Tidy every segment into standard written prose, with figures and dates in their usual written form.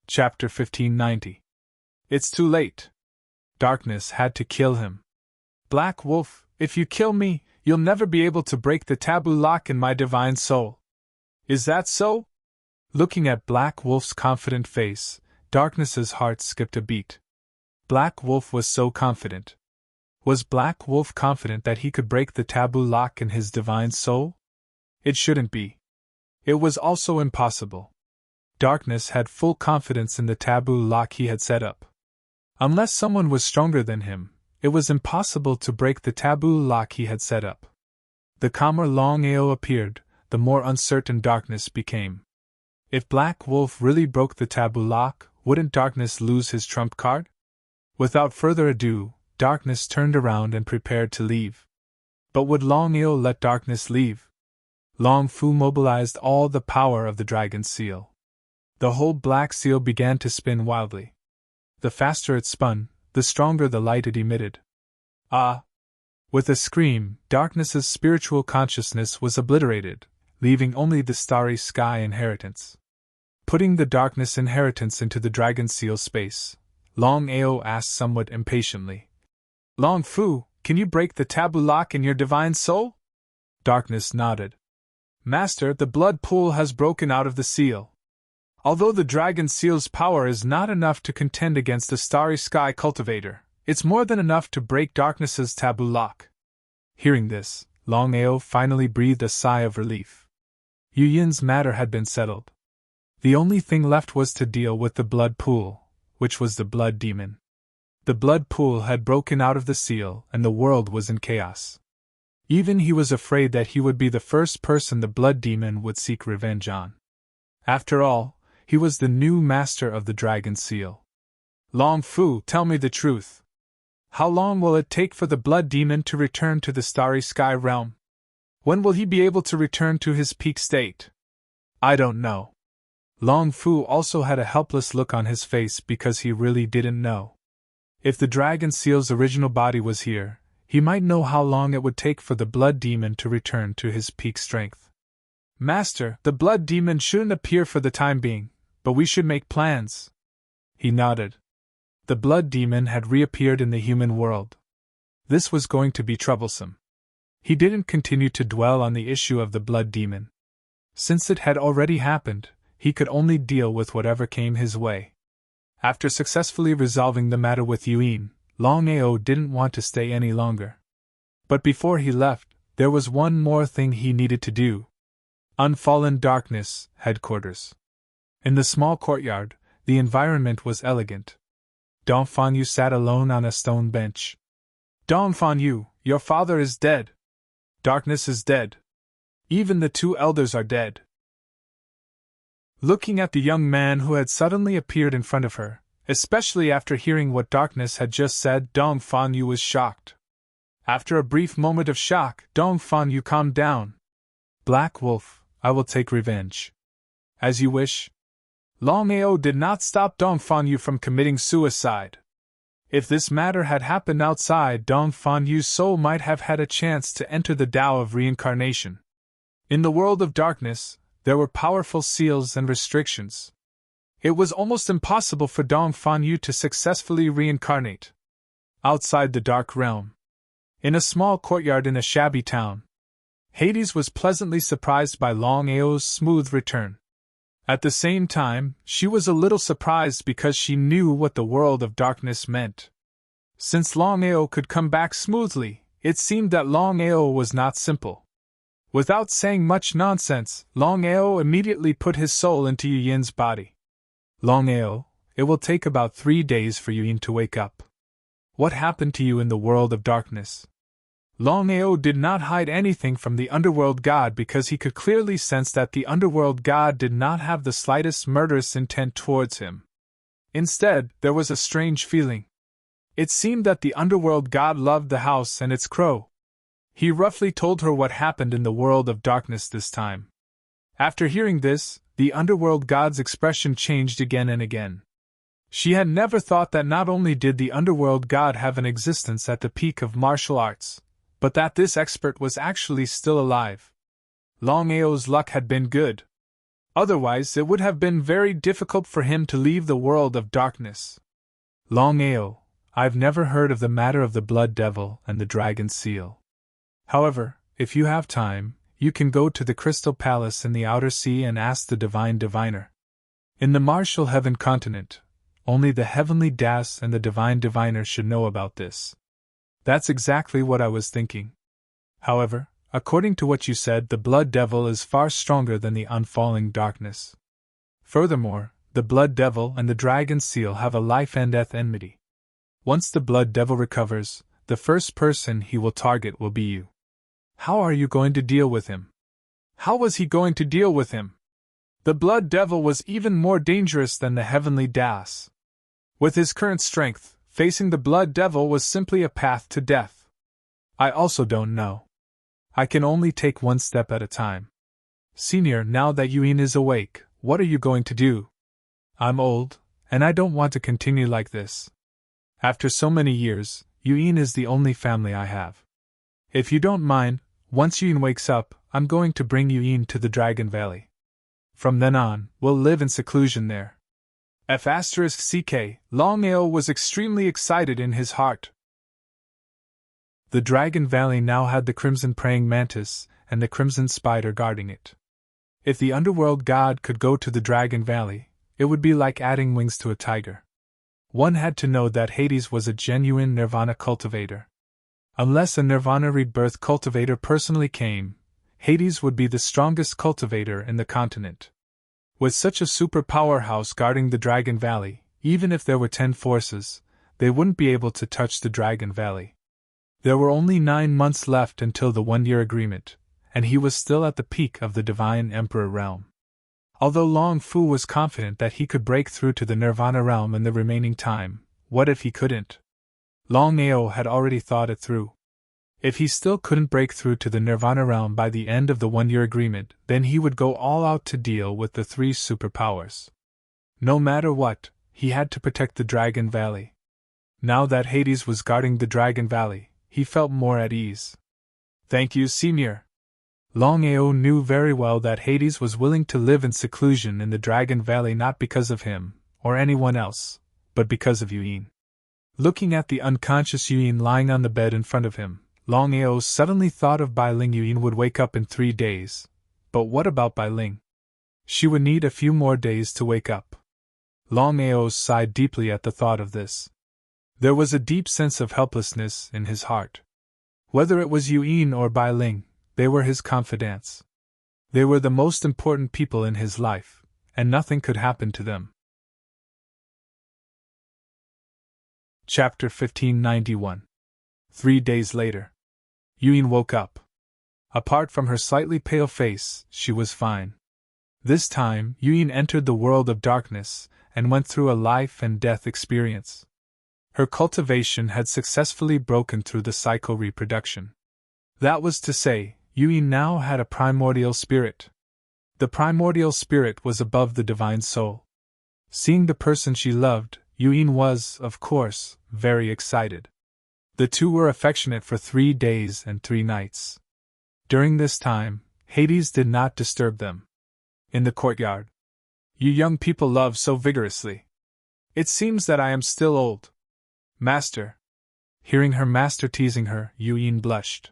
Chapter 1590. It's too late. Darkness had to kill him. Black Wolf, if you kill me, you'll never be able to break the taboo lock in my divine soul. Is that so? Looking at Black Wolf's confident face, Darkness's heart skipped a beat. Black Wolf was so confident. Was Black Wolf confident that he could break the taboo lock in his divine soul? It shouldn't be. It was also impossible. Darkness had full confidence in the taboo lock he had set up. Unless someone was stronger than him, it was impossible to break the taboo lock he had set up. The calmer Longao appeared, the more uncertain Darkness became. If Black Wolf really broke the taboo lock, wouldn't Darkness lose his trump card? Without further ado, Darkness turned around and prepared to leave. But would Longao let Darkness leave? Long Fu mobilized all the power of the dragon seal. The whole black seal began to spin wildly. The faster it spun, the stronger the light it emitted. Ah! With a scream, Darkness's spiritual consciousness was obliterated, leaving only the starry sky inheritance. Putting the Darkness inheritance into the dragon seal space, Longao asked somewhat impatiently, Long Fu, can you break the taboo lock in your divine soul? Darkness nodded. Master, the blood pool has broken out of the seal. Although the dragon seal's power is not enough to contend against the starry sky cultivator, it's more than enough to break Darkness's taboo lock. Hearing this, Longao finally breathed a sigh of relief. Yu Yin's matter had been settled. The only thing left was to deal with the blood pool, which was the blood demon. The blood pool had broken out of the seal, and the world was in chaos. Even he was afraid that he would be the first person the blood demon would seek revenge on. After all, he was the new master of the dragon seal. Long Fu, tell me the truth. How long will it take for the blood demon to return to the starry sky realm? When will he be able to return to his peak state? I don't know. Long Fu also had a helpless look on his face because he really didn't know. If the dragon seal's original body was here, he might know how long it would take for the blood demon to return to his peak strength. Master, the blood demon shouldn't appear for the time being, but we should make plans. He nodded. The blood demon had reappeared in the human world. This was going to be troublesome. He didn't continue to dwell on the issue of the blood demon. Since it had already happened, he could only deal with whatever came his way. After successfully resolving the matter with Yuin, Longao didn't want to stay any longer. But before he left, there was one more thing he needed to do. Unfallen Darkness, headquarters. In the small courtyard, the environment was elegant. Dong Fanyu sat alone on a stone bench. Dong Fanyu, your father is dead. Darkness is dead. Even the two elders are dead. Looking at the young man who had suddenly appeared in front of her, especially after hearing what Darkness had just said, Dong Fanyu was shocked. After a brief moment of shock, Dong Fanyu calmed down. Black Wolf, I will take revenge. As you wish. Longao did not stop Dong Fanyu from committing suicide. If this matter had happened outside, Dong Fanyu's soul might have had a chance to enter the Tao of reincarnation. In the world of darkness, there were powerful seals and restrictions. It was almost impossible for Dong Fanyu to successfully reincarnate. Outside the dark realm, in a small courtyard in a shabby town, Hades was pleasantly surprised by Longao's smooth return. At the same time, she was a little surprised because she knew what the world of darkness meant. Since Longao could come back smoothly, it seemed that Longao was not simple. Without saying much nonsense, Longao immediately put his soul into Yu Yin's body. Longao, it will take about 3 days for Yu Yin to wake up. What happened to you in the world of darkness? Longao did not hide anything from the underworld god because he could clearly sense that the underworld god did not have the slightest murderous intent towards him. Instead, there was a strange feeling. It seemed that the underworld god loved the house and its crow. He roughly told her what happened in the world of darkness this time. After hearing this, the underworld god's expression changed again and again. She had never thought that not only did the underworld god have an existence at the peak of martial arts, but that this expert was actually still alive. Longao's luck had been good. Otherwise, it would have been very difficult for him to leave the world of darkness. Longao, I've never heard of the matter of the blood devil and the dragon seal. However, if you have time, you can go to the Crystal Palace in the Outer Sea and ask the Divine Diviner. In the Martial Heaven continent, only the Heavenly Das and the Divine Diviner should know about this. That's exactly what I was thinking. However, according to what you said, the blood devil is far stronger than the unfalling darkness. Furthermore, the blood devil and the dragon seal have a life and death enmity. Once the blood devil recovers, the first person he will target will be you. How are you going to deal with him? How was he going to deal with him? The blood devil was even more dangerous than the heavenly Das. With his current strength, facing the blood devil was simply a path to death. I also don't know. I can only take one step at a time. Senior, now that Yuin is awake, what are you going to do? I'm old, and I don't want to continue like this. After so many years, Yuin is the only family I have. If you don't mind, once Yuin wakes up, I'm going to bring Yuin to the Dragon Valley. From then on, we'll live in seclusion there. F***CK, Longao was extremely excited in his heart. The Dragon Valley now had the Crimson Praying Mantis and the Crimson Spider guarding it. If the underworld god could go to the Dragon Valley, it would be like adding wings to a tiger. One had to know that Hades was a genuine Nirvana cultivator. Unless a Nirvana rebirth cultivator personally came, Hades would be the strongest cultivator in the continent. With such a super powerhouse guarding the Dragon Valley, even if there were 10 forces, they wouldn't be able to touch the Dragon Valley. There were only 9 months left until the 1-year agreement, and he was still at the peak of the Divine Emperor realm. Although Long Fu was confident that he could break through to the Nirvana realm in the remaining time, what if he couldn't? Longao had already thought it through. If he still couldn't break through to the Nirvana realm by the end of the 1-year agreement, then he would go all out to deal with the 3 superpowers. No matter what, he had to protect the Dragon Valley. Now that Hades was guarding the Dragon Valley, he felt more at ease. Thank you, Senior. Longao knew very well that Hades was willing to live in seclusion in the Dragon Valley not because of him, or anyone else, but because of Yuin. Looking at the unconscious Yuin lying on the bed in front of him, Longao suddenly thought of Bai Ling. Yuin would wake up in 3 days. But what about Bai Ling? She would need a few more days to wake up. Longao sighed deeply at the thought of this. There was a deep sense of helplessness in his heart. Whether it was Yuin or Bai Ling, they were his confidants. They were the most important people in his life, and nothing could happen to them. Chapter 1591. 3 days later. Yuin woke up. Apart from her slightly pale face, she was fine. This time, Yuin entered the world of darkness and went through a life and death experience. Her cultivation had successfully broken through the cycle reproduction. That was to say, Yuin now had a primordial spirit. The primordial spirit was above the divine soul. Seeing the person she loved, Yuin was, of course, very excited. The two were affectionate for 3 days and 3 nights. During this time, Hades did not disturb them. In the courtyard. You young people love so vigorously. It seems that I am still old. Master. Hearing her master teasing her, Yuin blushed.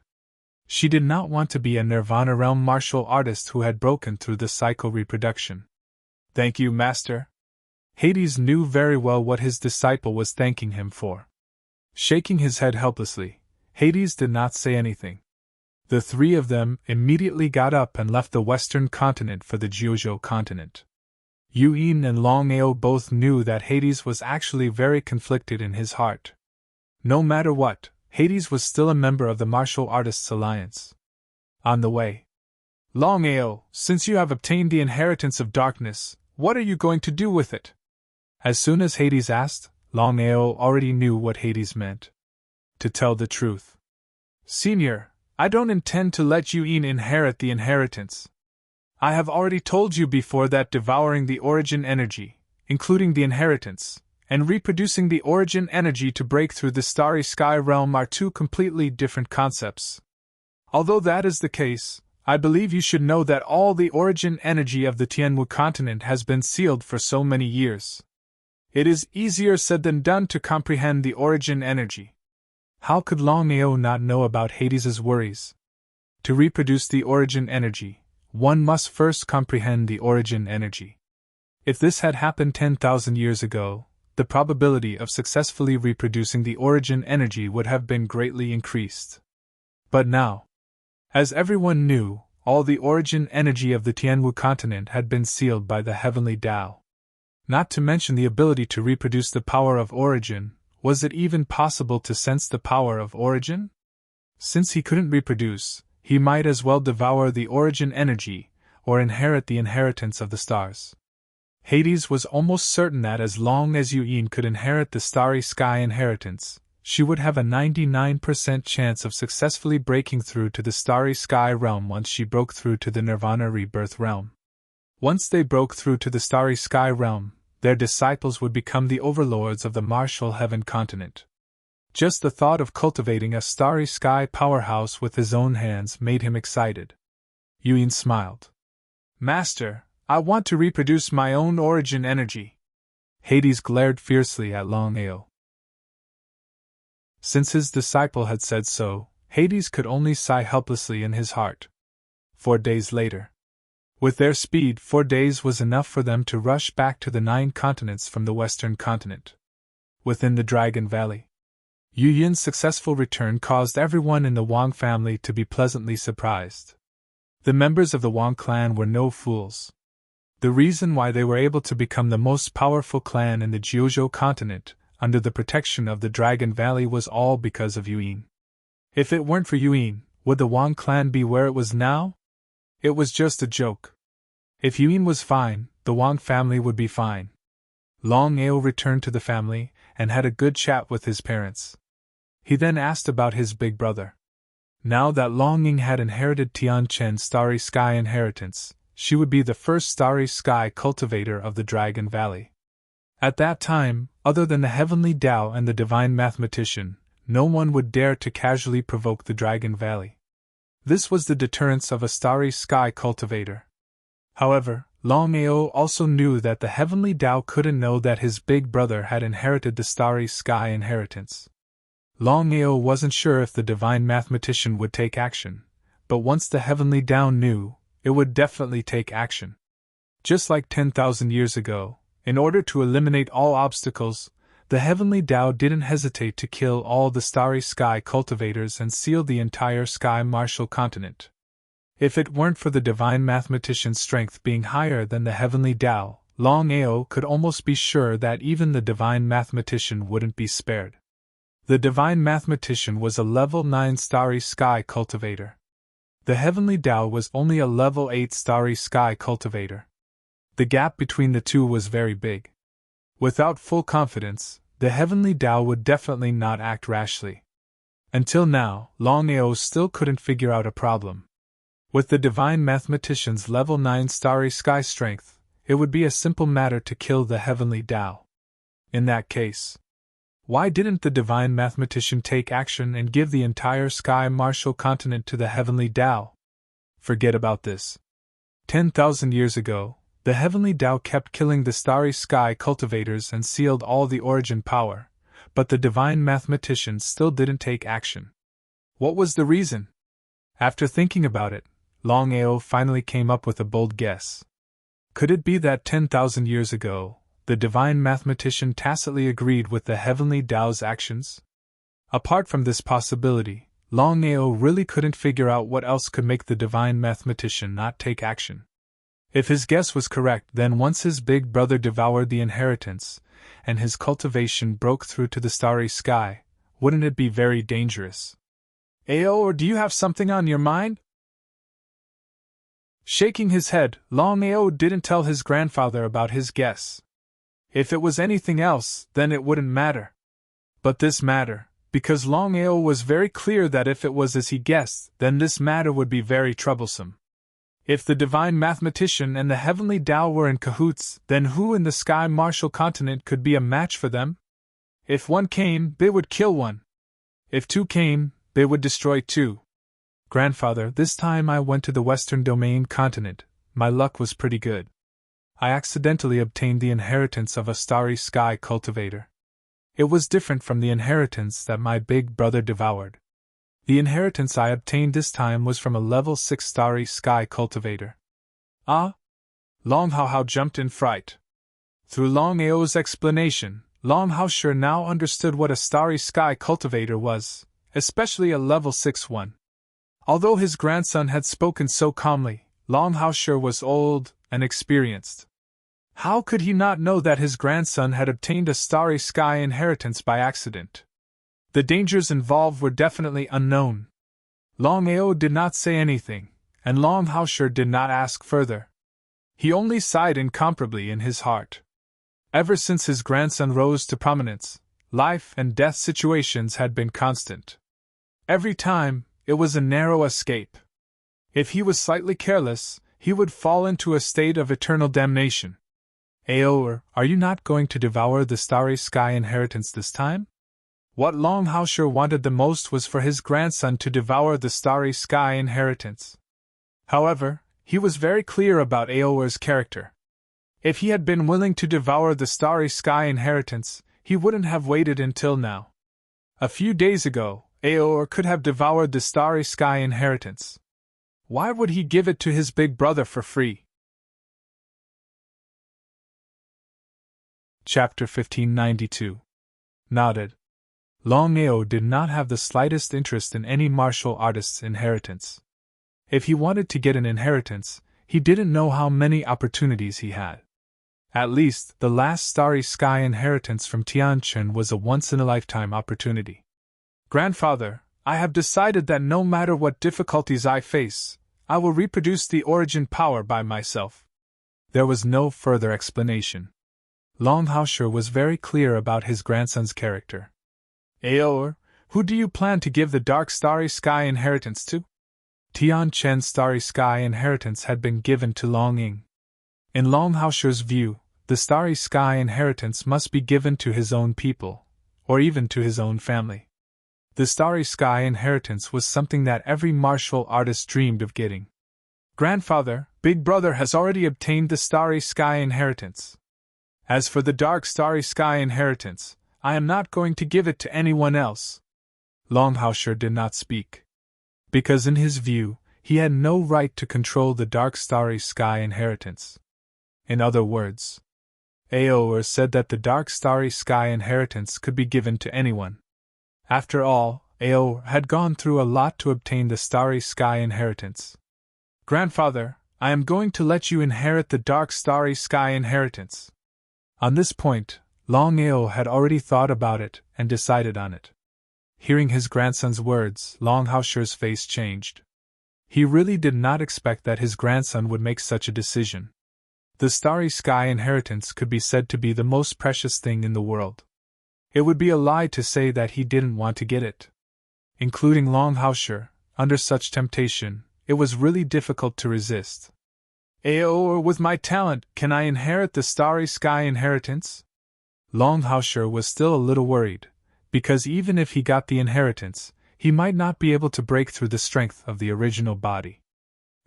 She did not want to be a Nirvana realm martial artist who had broken through the cycle reproduction. Thank you, Master. Hades knew very well what his disciple was thanking him for. Shaking his head helplessly, Hades did not say anything. The 3 of them immediately got up and left the western continent for the Jiuzhou continent. Yuin and Longao both knew that Hades was actually very conflicted in his heart. No matter what, Hades was still a member of the Martial Artists Alliance. On the way. Longao, since you have obtained the inheritance of darkness, what are you going to do with it? As soon as Hades asked, Longao already knew what Hades meant. To tell the truth. Senior, I don't intend to let Yuin inherit the inheritance. I have already told you before that devouring the origin energy, including the inheritance, and reproducing the origin energy to break through the starry sky realm are 2 completely different concepts. Although that is the case, I believe you should know that all the origin energy of the Tianwu continent has been sealed for so many years. It is easier said than done to comprehend the origin energy. How could Longao not know about Hades's worries? To reproduce the origin energy, one must first comprehend the origin energy. If this had happened 10,000 years ago, the probability of successfully reproducing the origin energy would have been greatly increased. But now, as everyone knew, all the origin energy of the Tianwu continent had been sealed by the heavenly Tao. Not to mention the ability to reproduce the power of origin, was it even possible to sense the power of origin? Since he couldn't reproduce, he might as well devour the origin energy, or inherit the inheritance of the stars. Hades was almost certain that as long as Yuyin could inherit the starry sky inheritance, she would have a 99% chance of successfully breaking through to the starry sky realm once she broke through to the nirvana rebirth realm. Once they broke through to the starry sky realm, their disciples would become the overlords of the martial heaven continent. Just the thought of cultivating a starry sky powerhouse with his own hands made him excited. Yuyin smiled. Master, I want to reproduce my own origin energy. Hades glared fiercely at Longao. Since his disciple had said so, Hades could only sigh helplessly in his heart. 4 days later. With their speed, 4 days was enough for them to rush back to the 9 continents from the western continent. Within the Dragon Valley, Yu Yin's successful return caused everyone in the Wang family to be pleasantly surprised. The members of the Wang clan were no fools. The reason why they were able to become the most powerful clan in the Jiuzhou continent, under the protection of the Dragon Valley, was all because of Yuyin. If it weren't for Yuyin, would the Wang clan be where it was now? It was just a joke. If Yuyin was fine, the Wang family would be fine. Longao returned to the family, and had a good chat with his parents. He then asked about his big brother. Now that Longying had inherited Tian Chen's starry sky inheritance, she would be the first starry sky cultivator of the Dragon Valley. At that time, other than the heavenly Tao and the divine mathematician, no one would dare to casually provoke the Dragon Valley. This was the deterrence of a starry sky cultivator. However, Longao also knew that the heavenly Tao couldn't know that his big brother had inherited the starry sky inheritance. Longao wasn't sure if the divine mathematician would take action, but once the heavenly Tao knew, it would definitely take action. Just like 10,000 years ago, in order to eliminate all obstacles, the heavenly Tao didn't hesitate to kill all the starry sky cultivators and seal the entire sky martial continent. If it weren't for the divine mathematician's strength being higher than the heavenly Tao, Longao could almost be sure that even the divine mathematician wouldn't be spared. The divine mathematician was a level 9 starry sky cultivator. The heavenly Tao was only a level 8 starry sky cultivator. The gap between the two was very big. Without full confidence, the heavenly Tao would definitely not act rashly. Until now, Longao still couldn't figure out a problem. With the divine mathematician's level 9 starry sky strength, it would be a simple matter to kill the heavenly Tao. In that case, why didn't the divine mathematician take action and give the entire sky martial continent to the heavenly Tao? Forget about this. 10,000 years ago, the heavenly Tao kept killing the starry sky cultivators and sealed all the origin power, but the divine mathematician still didn't take action. What was the reason? After thinking about it, Longao finally came up with a bold guess. Could it be that 10,000 years ago, the divine mathematician tacitly agreed with the heavenly Tao's actions? Apart from this possibility, Longao really couldn't figure out what else could make the divine mathematician not take action. If his guess was correct, then once his big brother devoured the inheritance, and his cultivation broke through to the starry sky, wouldn't it be very dangerous? Ao, or do you have something on your mind? Shaking his head, Longao didn't tell his grandfather about his guess. If it was anything else, then it wouldn't matter. But this mattered, because Longao was very clear that if it was as he guessed, then this matter would be very troublesome. If the divine mathematician and the heavenly Tao were in cahoots, then who in the sky martial continent could be a match for them? If one came, they would kill one. If two came, they would destroy two. Grandfather, this time I went to the Western Domain continent. My luck was pretty good. I accidentally obtained the inheritance of a starry sky cultivator. It was different from the inheritance that my big brother devoured. The inheritance I obtained this time was from a level 6 starry sky cultivator. Ah? Longao jumped in fright. Through Longao's explanation, Longao now understood what a starry sky cultivator was, especially a level 6 one. Although his grandson had spoken so calmly, Longao was old and experienced. How could he not know that his grandson had obtained a starry sky inheritance by accident? The dangers involved were definitely unknown. Longao did not say anything, and Longao did not ask further. He only sighed incomparably in his heart. Ever since his grandson rose to prominence, life and death situations had been constant. Every time, it was a narrow escape. If he was slightly careless, he would fall into a state of eternal damnation. Aor, are you not going to devour the starry sky inheritance this time? What Longao wanted the most was for his grandson to devour the starry sky inheritance. However, he was very clear about Aor's character. If he had been willing to devour the starry sky inheritance, he wouldn't have waited until now. A few days ago, Aor could have devoured the starry sky inheritance. Why would he give it to his big brother for free? Chapter 1592. Nodded. Longao did not have the slightest interest in any martial artist's inheritance. If he wanted to get an inheritance, he didn't know how many opportunities he had. At least, the last starry sky inheritance from Tianchen was a once-in-a-lifetime opportunity. Grandfather, I have decided that no matter what difficulties I face, I will reproduce the origin power by myself. There was no further explanation. Longao was very clear about his grandson's character. Aor, who do you plan to give the dark starry sky inheritance to? Tianchen's starry sky inheritance had been given to Long Ying. In Longhao's view, the starry sky inheritance must be given to his own people, or even to his own family. The starry sky inheritance was something that every martial artist dreamed of getting. Grandfather, big brother has already obtained the starry sky inheritance. As for the dark starry sky inheritance, I am not going to give it to anyone else. Longao did not speak. Because in his view, he had no right to control the dark starry sky inheritance. In other words, Aor said that the dark starry sky inheritance could be given to anyone. After all, Aor had gone through a lot to obtain the starry sky inheritance. Grandfather, I am going to let you inherit the dark starry sky inheritance. On this point, Longao had already thought about it and decided on it. Hearing his grandson's words, Longhao's face changed. He really did not expect that his grandson would make such a decision. The starry sky inheritance could be said to be the most precious thing in the world. It would be a lie to say that he didn't want to get it. Including Longao, under such temptation, it was really difficult to resist. Aor, with my talent, can I inherit the starry sky inheritance? Longao was still a little worried, because even if he got the inheritance, he might not be able to break through the strength of the original body.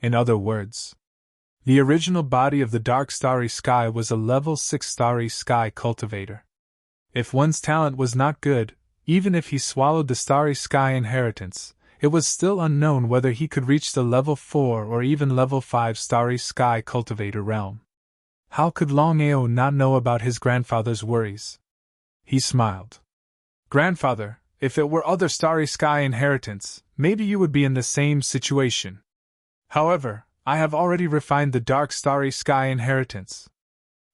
In other words, the original body of the dark starry sky was a level 6 starry sky cultivator. If one's talent was not good, even if he swallowed the starry sky inheritance, it was still unknown whether he could reach the level 4 or even level 5 starry sky cultivator realm. How could Longao not know about his grandfather's worries? He smiled. Grandfather, if it were other starry sky inheritance, maybe you would be in the same situation. However, I have already refined the dark starry sky inheritance.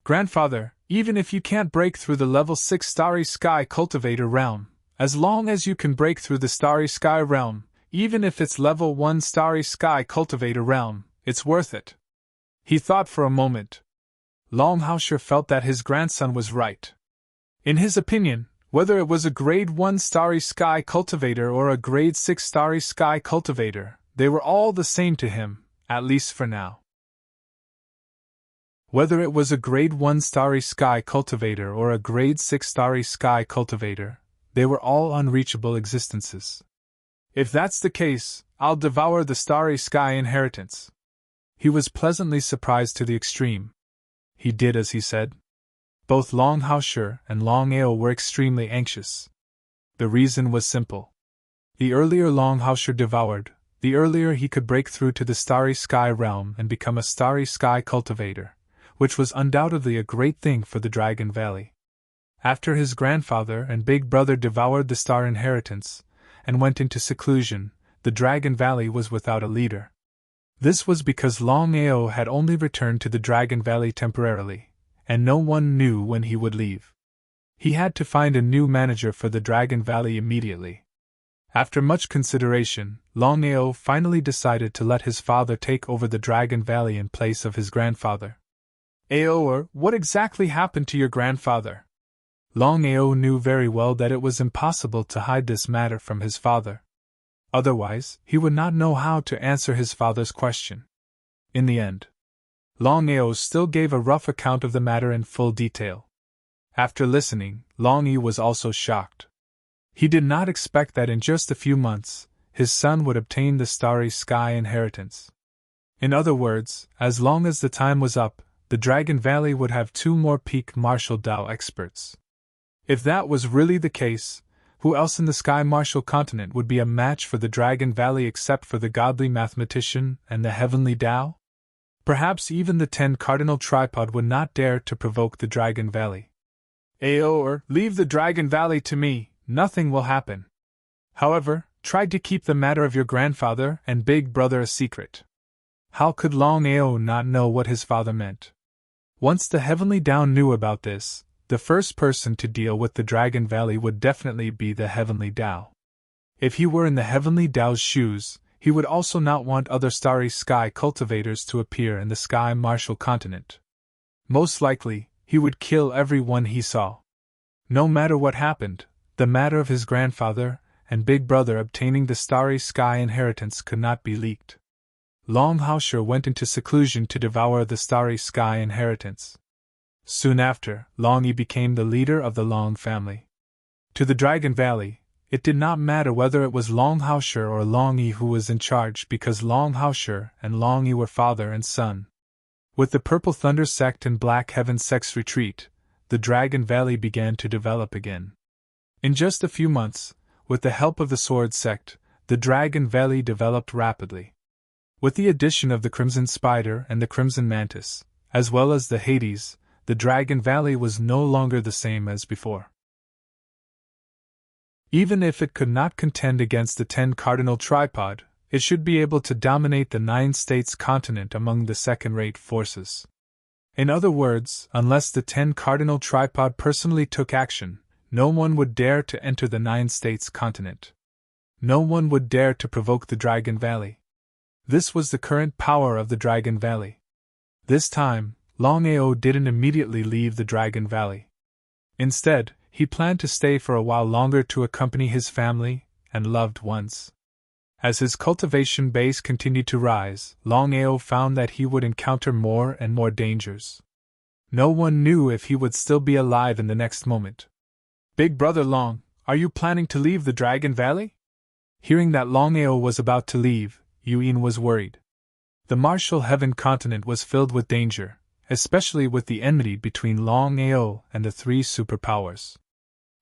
Grandfather, even if you can't break through the level 6 starry sky cultivator realm, as long as you can break through the starry sky realm, even if it's level 1 starry sky cultivator realm, it's worth it. He thought for a moment. Longao felt that his grandson was right. In his opinion, whether it was a grade 1 starry sky cultivator or a grade 6 starry sky cultivator, they were all the same to him, at least for now. Whether it was a grade 1 starry sky cultivator or a grade 6 starry sky cultivator, they were all unreachable existences. If that's the case, I'll devour the starry sky inheritance. He was pleasantly surprised to the extreme. He did as he said. Both Longao and Longao were extremely anxious. The reason was simple. The earlier Longao devoured, the earlier he could break through to the starry sky realm and become a starry sky cultivator, which was undoubtedly a great thing for the Dragon Valley. After his grandfather and big brother devoured the star inheritance and went into seclusion, the Dragon Valley was without a leader. This was because Longao had only returned to the Dragon Valley temporarily, and no one knew when he would leave. He had to find a new manager for the Dragon Valley immediately. After much consideration, Longao finally decided to let his father take over the Dragon Valley in place of his grandfather. Aoer, what exactly happened to your grandfather? Longao knew very well that it was impossible to hide this matter from his father. Otherwise, he would not know how to answer his father's question. In the end, Longao still gave a rough account of the matter in full detail. After listening, Longyi was also shocked. He did not expect that in just a few months, his son would obtain the starry sky inheritance. In other words, as long as the time was up, the Dragon Valley would have 2 more peak martial Dao experts. If that was really the case, who else in the Sky Martial Continent would be a match for the Dragon Valley except for the godly mathematician and the heavenly Dao? Perhaps even the 10 Cardinal Tripod would not dare to provoke the Dragon Valley. Aoer, leave the Dragon Valley to me, nothing will happen. However, try to keep the matter of your grandfather and big brother a secret. How could Longao not know what his father meant? Once the heavenly Dao knew about this, the first person to deal with the Dragon Valley would definitely be the heavenly Dao. If he were in the heavenly Dao's shoes, he would also not want other starry sky cultivators to appear in the Sky Martial Continent. Most likely, he would kill everyone he saw. No matter what happened, the matter of his grandfather and big brother obtaining the starry sky inheritance could not be leaked. Longao went into seclusion to devour the starry sky inheritance. Soon after, Longyi became the leader of the Long family. To the Dragon Valley, it did not matter whether it was Longao or Longyi who was in charge because Longao and Longyi were father and son. With the Purple Thunder sect and Black Heaven sect's retreat, the Dragon Valley began to develop again. In just a few months, with the help of the Sword sect, the Dragon Valley developed rapidly. With the addition of the Crimson Spider and the Crimson Mantis, as well as the Hades, the Dragon Valley was no longer the same as before. Even if it could not contend against the 10 Cardinal Tripod, it should be able to dominate the 9 states continent among the second-rate forces. In other words, unless the 10 Cardinal Tripod personally took action, no one would dare to enter the 9 states continent. No one would dare to provoke the Dragon Valley. This was the current power of the Dragon Valley. This time, Longao didn't immediately leave the Dragon Valley. Instead, he planned to stay for a while longer to accompany his family and loved ones. As his cultivation base continued to rise, Longao found that he would encounter more and more dangers. No one knew if he would still be alive in the next moment. Big Brother Long, are you planning to leave the Dragon Valley? Hearing that Longao was about to leave, Yuyin was worried. The Martial Heaven continent was filled with danger, especially with the enmity between Longao and the 3 superpowers.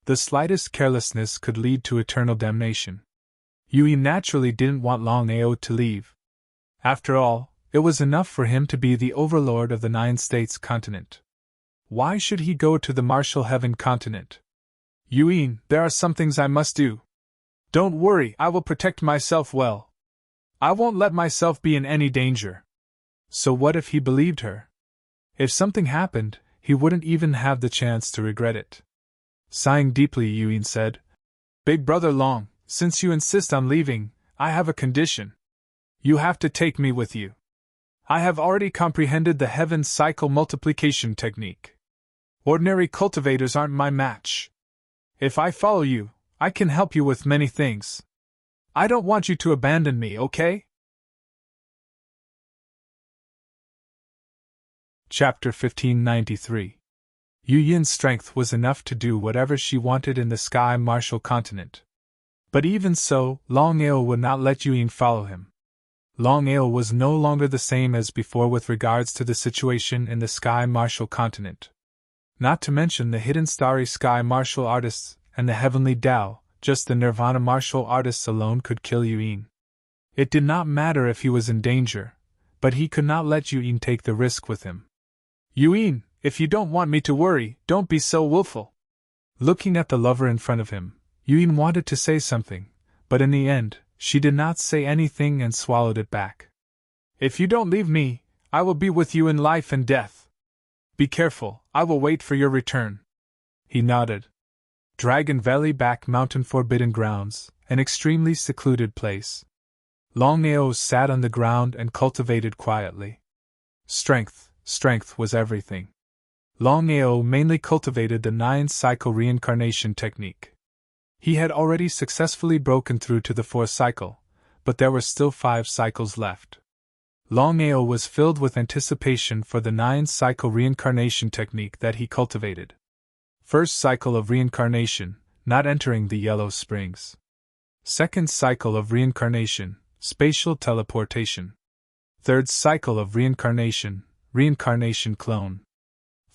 The slightest carelessness could lead to eternal damnation. Yui naturally didn't want Longao to leave. After all, it was enough for him to be the overlord of the 9 states continent. Why should he go to the Martial Heaven continent? Yuin, there are some things I must do. Don't worry, I will protect myself well. I won't let myself be in any danger. So what if he believed her? If something happened, he wouldn't even have the chance to regret it. Sighing deeply, Yuin said, Big Brother Long, since you insist on leaving, I have a condition. You have to take me with you. I have already comprehended the heaven cycle multiplication technique. Ordinary cultivators aren't my match. If I follow you, I can help you with many things. I don't want you to abandon me, okay? Chapter 1593. Yu Yin's strength was enough to do whatever she wanted in the Sky Martial Continent. But even so, Longao would not let Yuying follow him. Longao was no longer the same as before with regards to the situation in the Sky Martial continent. Not to mention the hidden starry sky martial artists and the heavenly Tao, just the Nirvana martial artists alone could kill Yuying. It did not matter if he was in danger, but he could not let Yuying take the risk with him. Yuying, if you don't want me to worry, don't be so willful. Looking at the lover in front of him, Yuying wanted to say something, but in the end, she did not say anything and swallowed it back. If you don't leave me, I will be with you in life and death. Be careful, I will wait for your return. He nodded. Dragon Valley Back Mountain Forbidden Grounds, an extremely secluded place. Longao sat on the ground and cultivated quietly. Strength was everything. Longao mainly cultivated the 9-cycle reincarnation technique. He had already successfully broken through to the 4th cycle, but there were still 5 cycles left. Longao was filled with anticipation for the 9-cycle reincarnation technique that he cultivated. 1st cycle of reincarnation, not entering the Yellow Springs. 2nd cycle of reincarnation, spatial teleportation. 3rd cycle of reincarnation, reincarnation clone.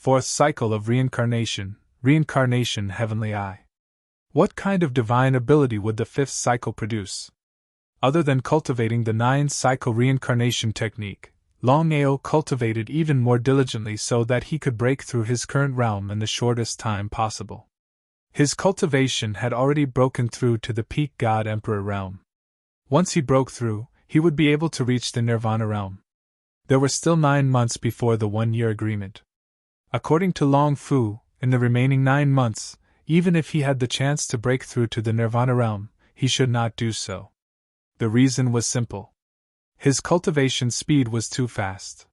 4th cycle of reincarnation, reincarnation heavenly eye. What kind of divine ability would the 5th cycle produce? Other than cultivating the 9-cycle reincarnation technique, Longao cultivated even more diligently so that he could break through his current realm in the shortest time possible. His cultivation had already broken through to the peak God Emperor realm. Once he broke through, he would be able to reach the Nirvana realm. There were still 9 months before the 1-year agreement. According to Long Fu, in the remaining 9 months, even if he had the chance to break through to the Nirvana realm, he should not do so. The reason was simple. His cultivation speed was too fast.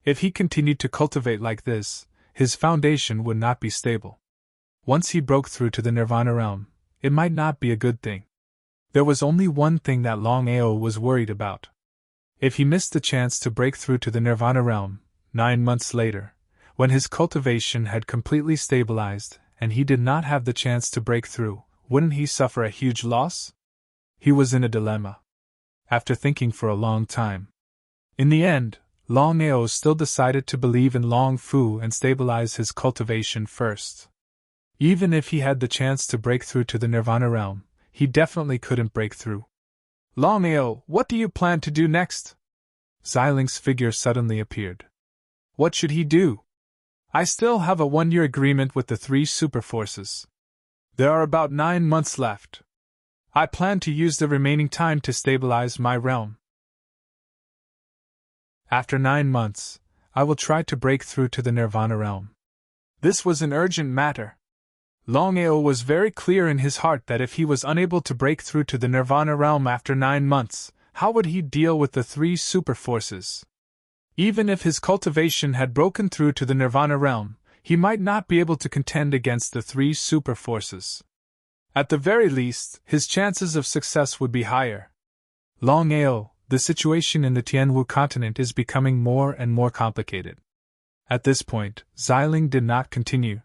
If he continued to cultivate like this, his foundation would not be stable. Once he broke through to the Nirvana realm, it might not be a good thing. There was only one thing that Longao was worried about. If he missed the chance to break through to the Nirvana realm, 9 months later, when his cultivation had completely stabilized, and he did not have the chance to break through, wouldn't he suffer a huge loss? He was in a dilemma. After thinking for a long time, in the end, Longao still decided to believe in Long Fu and stabilize his cultivation first. Even if he had the chance to break through to the Nirvana realm, he definitely couldn't break through. Longao, what do you plan to do next? Xilin's figure suddenly appeared. What should he do? I still have a 1-year agreement with the 3 superforces. There are about 9 months left. I plan to use the remaining time to stabilize my realm. After 9 months, I will try to break through to the Nirvana realm. This was an urgent matter. Longao was very clear in his heart that if he was unable to break through to the Nirvana realm after 9 months, how would he deal with the 3 superforces? Even if his cultivation had broken through to the Nirvana realm, he might not be able to contend against the 3 superforces. At the very least, his chances of success would be higher. Longao, the situation in the Tianwu continent is becoming more and more complicated. At this point, Xiling did not continue.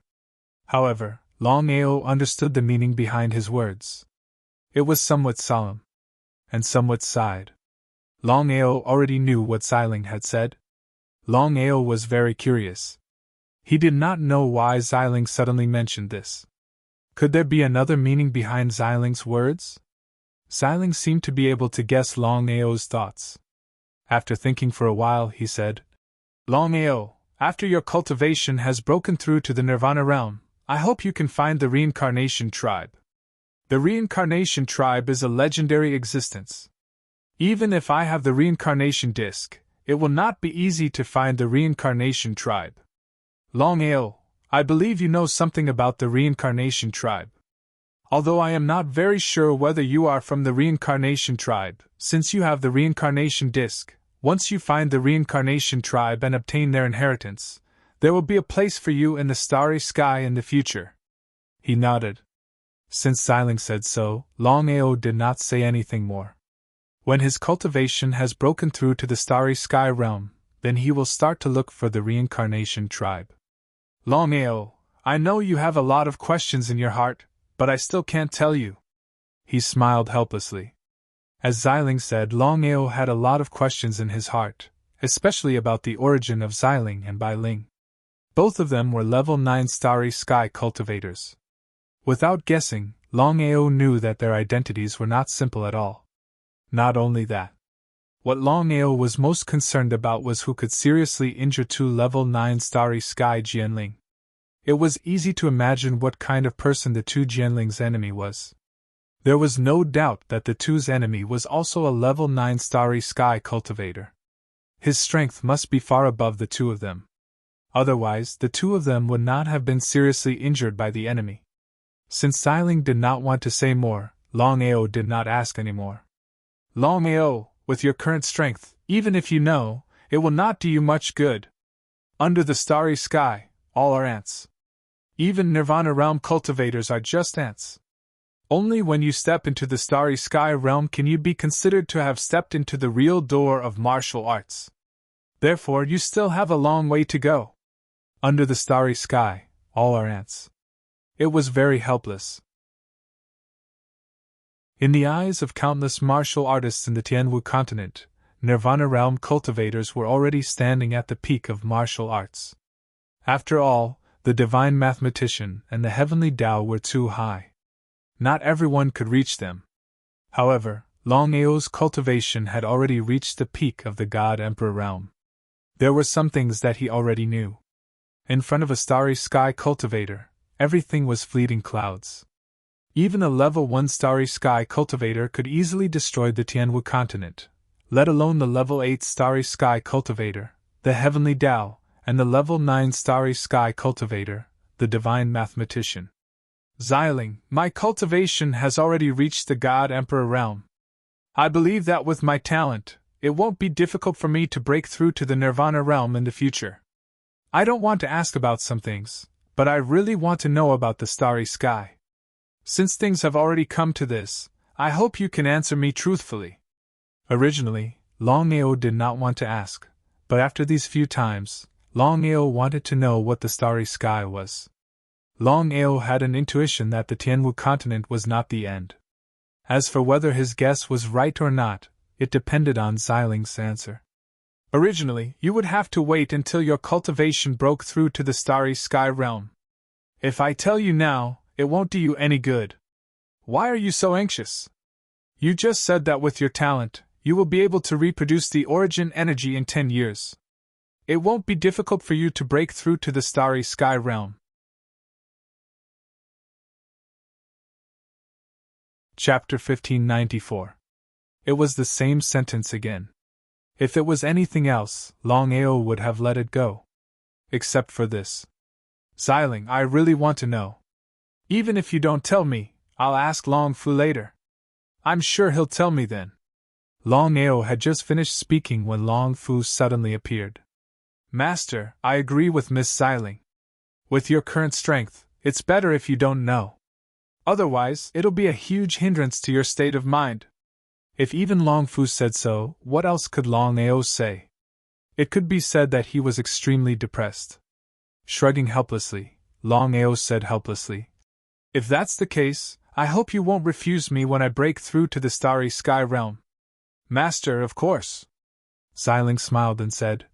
However, Longao understood the meaning behind his words. It was somewhat solemn, and somewhat sighed. Longao already knew what Xiling had said. Longao was very curious. He did not know why Xiling suddenly mentioned this. Could there be another meaning behind Xiling's words? Xiling seemed to be able to guess Longao's thoughts. After thinking for a while, he said, Longao, after your cultivation has broken through to the Nirvana realm, I hope you can find the Reincarnation Tribe. The Reincarnation Tribe is a legendary existence. Even if I have the Reincarnation Disc, it will not be easy to find the Reincarnation Tribe. Longao, I believe you know something about the Reincarnation Tribe. Although I am not very sure whether you are from the Reincarnation Tribe, since you have the Reincarnation Disc, once you find the Reincarnation Tribe and obtain their inheritance, there will be a place for you in the starry sky in the future. He nodded. Since Xiling said so, Longao did not say anything more. When his cultivation has broken through to the starry sky realm, then he will start to look for the Reincarnation Tribe. Longao, I know you have a lot of questions in your heart, but I still can't tell you. He smiled helplessly. As Xiling said, Longao had a lot of questions in his heart, especially about the origin of Xiling and Bai Ling. Both of them were level 9 Starry Sky cultivators. Without guessing, Longao knew that their identities were not simple at all. Not only that. What Longao was most concerned about was who could seriously injure two level 9 Starry Sky Jianling. It was easy to imagine what kind of person the two Jianling's enemy was. There was no doubt that the two's enemy was also a level 9 Starry Sky cultivator. His strength must be far above the two of them. Otherwise, the two of them would not have been seriously injured by the enemy. Since Xiling did not want to say more, Longao did not ask any more. Longao, with your current strength, even if you know, it will not do you much good. Under the starry sky, all are ants. Even Nirvana realm cultivators are just ants. Only when you step into the starry sky realm can you be considered to have stepped into the real door of martial arts. Therefore, you still have a long way to go. Under the starry sky, all are ants. It was very helpless. In the eyes of countless martial artists in the Tianwu continent, Nirvana realm cultivators were already standing at the peak of martial arts. After all, the divine mathematician and the heavenly Tao were too high. Not everyone could reach them. However, Longao's cultivation had already reached the peak of the God Emperor realm. There were some things that he already knew. In front of a starry sky cultivator, everything was fleeting clouds. Even a level 1 starry sky cultivator could easily destroy the Tianwu continent, let alone the level 8 starry sky cultivator, the heavenly Tao, and the level 9 starry sky cultivator, the divine mathematician. Xiling, my cultivation has already reached the God Emperor realm. I believe that with my talent, it won't be difficult for me to break through to the Nirvana realm in the future. I don't want to ask about some things, but I really want to know about the starry sky. Since things have already come to this, I hope you can answer me truthfully. Originally, Longao did not want to ask, but after these few times, Longao wanted to know what the starry sky was. Longao had an intuition that the Tianwu continent was not the end. As for whether his guess was right or not, it depended on Xiling's answer. Originally, you would have to wait until your cultivation broke through to the starry sky realm. If I tell you now, it won't do you any good. Why are you so anxious? You just said that with your talent, you will be able to reproduce the origin energy in 10 years. It won't be difficult for you to break through to the starry sky realm. Chapter 1594. It was the same sentence again. If it was anything else, Longao would have let it go. Except for this. Xiling, I really want to know. Even if you don't tell me, I'll ask Long Fu later. I'm sure he'll tell me then. Longao had just finished speaking when Long Fu suddenly appeared. Master, I agree with Miss Xiling. With your current strength, it's better if you don't know. Otherwise, it'll be a huge hindrance to your state of mind. If even Long Fu said so, what else could Longao say? It could be said that he was extremely depressed. Shrugging helplessly, Longao said helplessly, If that's the case, I hope you won't refuse me when I break through to the starry sky realm. Master, of course. Xiling smiled and said,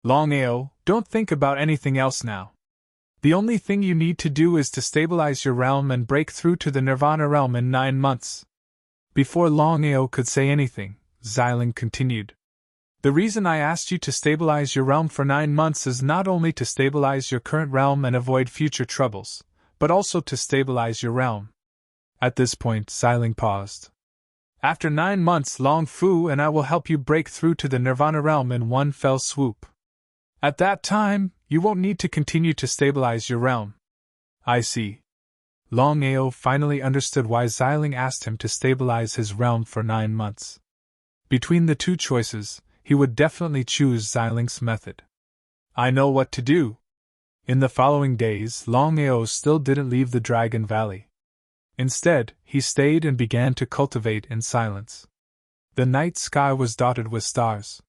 Longao, don't think about anything else now. The only thing you need to do is to stabilize your realm and break through to the Nirvana realm in 9 months. Before Longao could say anything, Xiling continued. The reason I asked you to stabilize your realm for 9 months is not only to stabilize your current realm and avoid future troubles, but also to stabilize your realm. At this point, Xiling paused. After 9 months, Long Fu and I will help you break through to the Nirvana realm in one fell swoop. At that time, you won't need to continue to stabilize your realm. I see. Longao finally understood why Xiling asked him to stabilize his realm for 9 months. Between the two choices, he would definitely choose Xiling's method. I know what to do. In the following days, Longao still didn't leave the Dragon Valley. Instead, he stayed and began to cultivate in silence. The night sky was dotted with stars.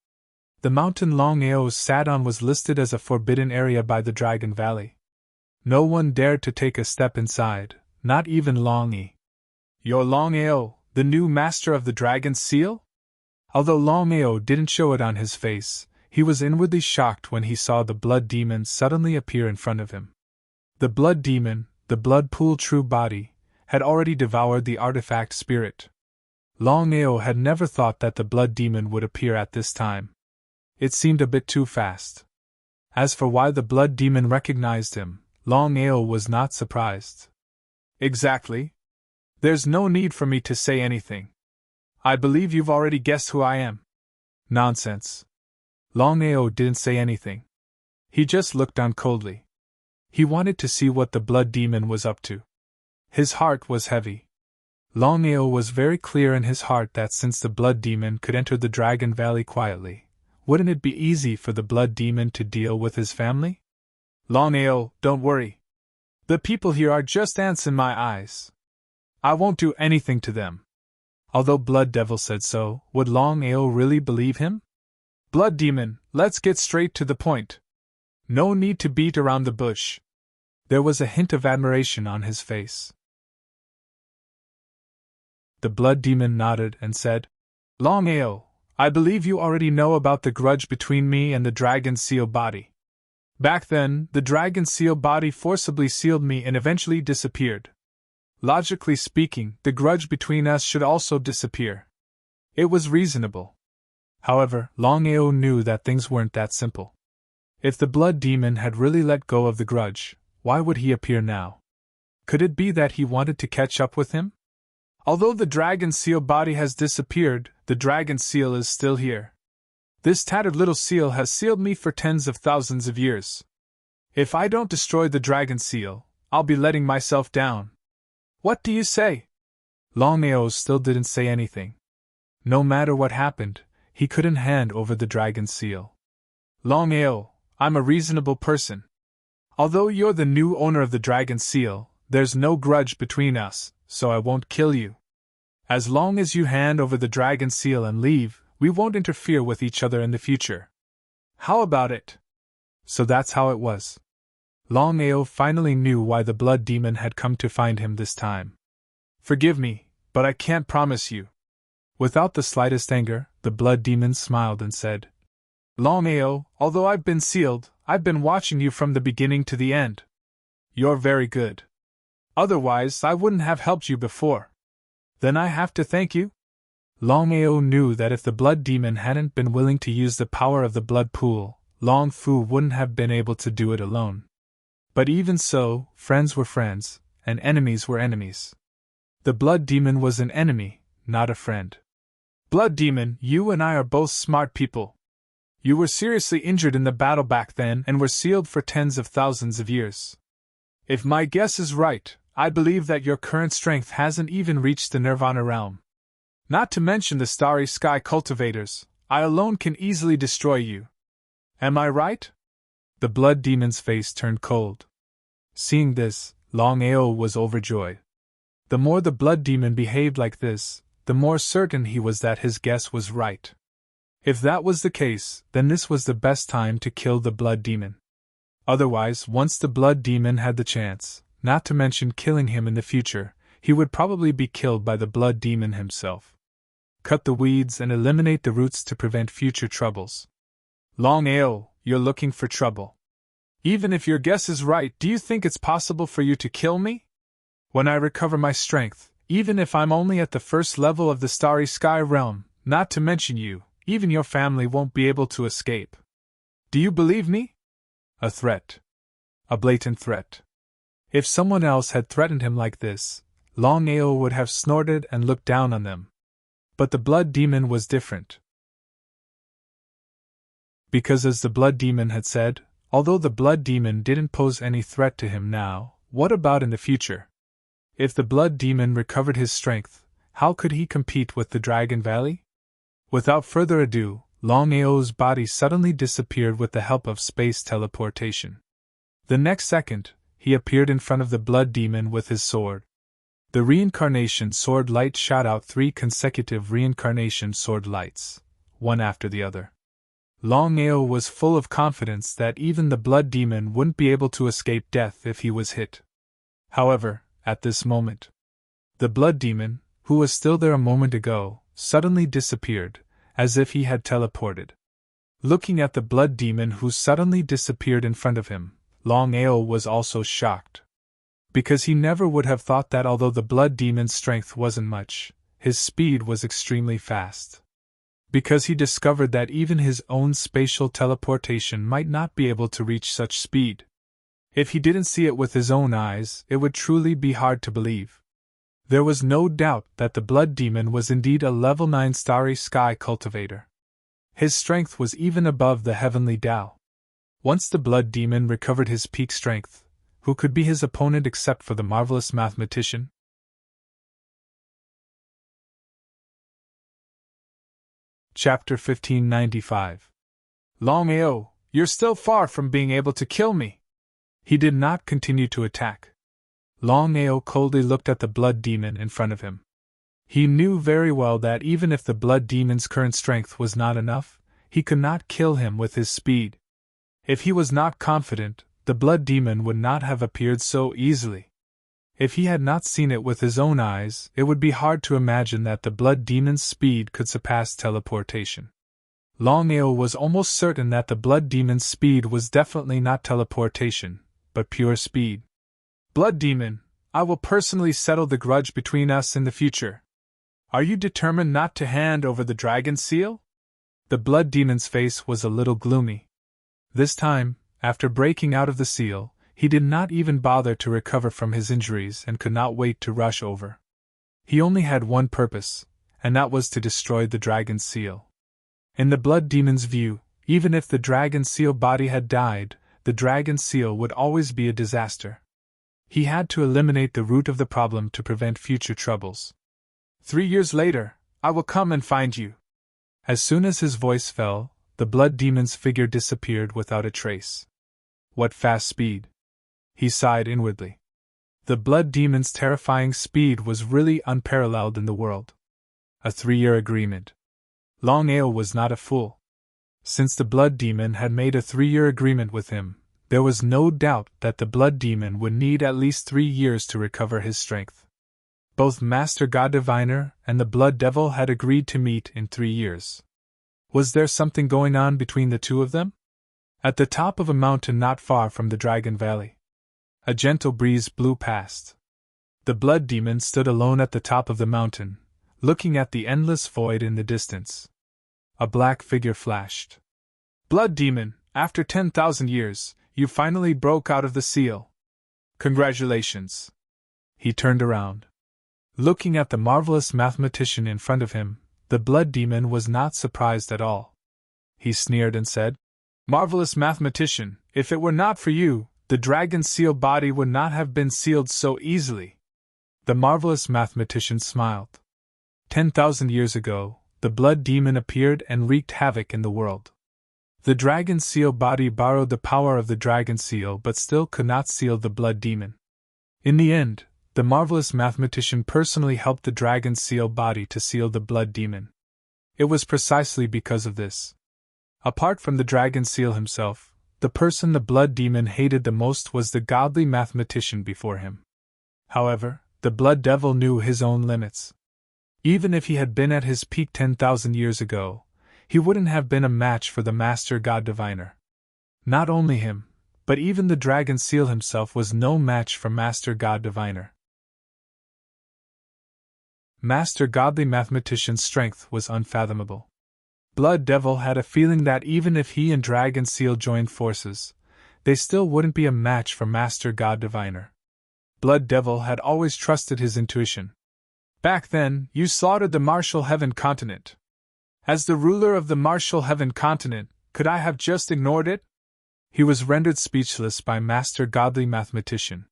The mountain Longao sat on was listed as a forbidden area by the Dragon Valley. No one dared to take a step inside, not even Long Yi. You're Longao, the new master of the dragon's seal? Although Longao didn't show it on his face, he was inwardly shocked when he saw the blood demon suddenly appear in front of him. The blood demon, the blood pool true body, had already devoured the artifact spirit. Longao had never thought that the blood demon would appear at this time. It seemed a bit too fast. As for why the blood demon recognized him, Longao was not surprised. Exactly. There's no need for me to say anything. I believe you've already guessed who I am. Nonsense. Longao didn't say anything. He just looked down coldly. He wanted to see what the blood demon was up to. His heart was heavy. Longao was very clear in his heart that since the blood demon could enter the Dragon Valley quietly, wouldn't it be easy for the blood demon to deal with his family? Longao, don't worry. The people here are just ants in my eyes. I won't do anything to them. Although Blood Devil said so, would Longao really believe him? Blood Demon, let's get straight to the point. No need to beat around the bush. There was a hint of admiration on his face. The Blood Demon nodded and said, Longao, I believe you already know about the grudge between me and the Dragon Seal body. Back then, the Dragon Seal body forcibly sealed me and eventually disappeared. Logically speaking, the grudge between us should also disappear. It was reasonable. However, Longao knew that things weren't that simple. If the blood demon had really let go of the grudge, why would he appear now? Could it be that he wanted to catch up with him? Although the Dragon Seal body has disappeared, the Dragon Seal is still here. This tattered little seal has sealed me for tens of thousands of years. If I don't destroy the Dragon Seal, I'll be letting myself down. What do you say? Longao still didn't say anything. No matter what happened, he couldn't hand over the Dragon Seal. Longao, I'm a reasonable person. Although you're the new owner of the Dragon Seal, there's no grudge between us, so I won't kill you. As long as you hand over the Dragon Seal and leave, we won't interfere with each other in the future. How about it? So that's how it was. Longao finally knew why the blood demon had come to find him this time. Forgive me, but I can't promise you. Without the slightest anger, the blood demon smiled and said, Longao, although I've been sealed, I've been watching you from the beginning to the end. You're very good. Otherwise, I wouldn't have helped you before. Then I have to thank you? Longao knew that if the blood demon hadn't been willing to use the power of the blood pool, Long Fu wouldn't have been able to do it alone. But even so, friends were friends, and enemies were enemies. The blood demon was an enemy, not a friend. Blood demon, you and I are both smart people. You were seriously injured in the battle back then and were sealed for tens of thousands of years. If my guess is right, I believe that your current strength hasn't even reached the Nirvana realm. Not to mention the Starry Sky cultivators, I alone can easily destroy you. Am I right? The blood demon's face turned cold. Seeing this, Longao was overjoyed. The more the blood demon behaved like this, the more certain he was that his guess was right. If that was the case, then this was the best time to kill the blood demon. Otherwise, once the blood demon had the chance, not to mention killing him in the future, he would probably be killed by the blood demon himself. Cut the weeds and eliminate the roots to prevent future troubles. Longao, you're looking for trouble. Even if your guess is right, do you think it's possible for you to kill me? When I recover my strength, even if I'm only at the first level of the Starry Sky realm, not to mention you, even your family won't be able to escape. Do you believe me? A threat. A blatant threat. If someone else had threatened him like this, Longao would have snorted and looked down on them. But the blood demon was different. Because as the blood demon had said, although the blood demon didn't pose any threat to him now, what about in the future? If the blood demon recovered his strength, how could he compete with the Dragon Valley? Without further ado, Longao's body suddenly disappeared with the help of space teleportation. The next second, he appeared in front of the blood demon with his sword. The reincarnation sword light shot out 3 consecutive reincarnation sword lights, one after the other. Longao was full of confidence that even the blood demon wouldn't be able to escape death if he was hit. However, at this moment, The blood demon, who was still there a moment ago, suddenly disappeared, as if he had teleported. Looking at the blood demon who suddenly disappeared in front of him, Longao was also shocked. Because he never would have thought that although the blood demon's strength wasn't much, his speed was extremely fast. Because he discovered that even his own spatial teleportation might not be able to reach such speed. If he didn't see it with his own eyes, it would truly be hard to believe. There was no doubt that the blood demon was indeed a level 9 starry sky cultivator. His strength was even above the heavenly Tao. Once the blood demon recovered his peak strength, who could be his opponent except for the marvelous mathematician? Chapter 1595. Longao, you're still far from being able to kill me. He did not continue to attack. Longao coldly looked at the blood demon in front of him. He knew very well that even if the blood demon's current strength was not enough, he could not kill him with his speed. If he was not confident, the blood demon would not have appeared so easily. If he had not seen it with his own eyes, it would be hard to imagine that the blood demon's speed could surpass teleportation. Longao was almost certain that the blood demon's speed was definitely not teleportation, but pure speed. Blood demon, I will personally settle the grudge between us in the future. Are you determined not to hand over the dragon seal? The blood demon's face was a little gloomy. This time, after breaking out of the seal, he did not even bother to recover from his injuries and could not wait to rush over. He only had one purpose, and that was to destroy the dragon's seal. In the blood demon's view, even if the dragon seal body had died, the dragon seal would always be a disaster. He had to eliminate the root of the problem to prevent future troubles. 3 years later, I will come and find you. As soon as his voice fell, the blood demon's figure disappeared without a trace. What fast speed! He sighed inwardly. The blood demon's terrifying speed was really unparalleled in the world. A 3-year agreement. Longao was not a fool. Since the blood demon had made a 3-year agreement with him, there was no doubt that the blood demon would need at least 3 years to recover his strength. Both Master God Diviner and the Blood Devil had agreed to meet in 3 years. Was there something going on between the two of them? At the top of a mountain not far from the Dragon Valley, a gentle breeze blew past. The blood demon stood alone at the top of the mountain, looking at the endless void in the distance. A black figure flashed. Blood demon, after 10,000 years, you finally broke out of the seal. Congratulations. He turned around. Looking at the marvelous mathematician in front of him, the blood demon was not surprised at all. He sneered and said, Marvelous mathematician, if it were not for you, the dragon's seal body would not have been sealed so easily. The marvelous mathematician smiled. 10,000 years ago, the blood demon appeared and wreaked havoc in the world. The dragon seal body borrowed the power of the dragon seal but still could not seal the blood demon. In the end, the marvelous mathematician personally helped the dragon seal body to seal the blood demon. It was precisely because of this. Apart from the dragon seal himself, the person the blood demon hated the most was the godly mathematician before him. However, the blood devil knew his own limits. Even if he had been at his peak 10,000 years ago, he wouldn't have been a match for the Master God Diviner. Not only him, but even the dragon seal himself was no match for Master God Diviner. Master Godly Mathematician's strength was unfathomable. Blood Devil had a feeling that even if he and Dragon Seal joined forces, they still wouldn't be a match for Master God Diviner. Blood Devil had always trusted his intuition. Back then, you slaughtered the Martial Heaven continent. As the ruler of the Martial Heaven continent, could I have just ignored it? He was rendered speechless by Master Godly Mathematician.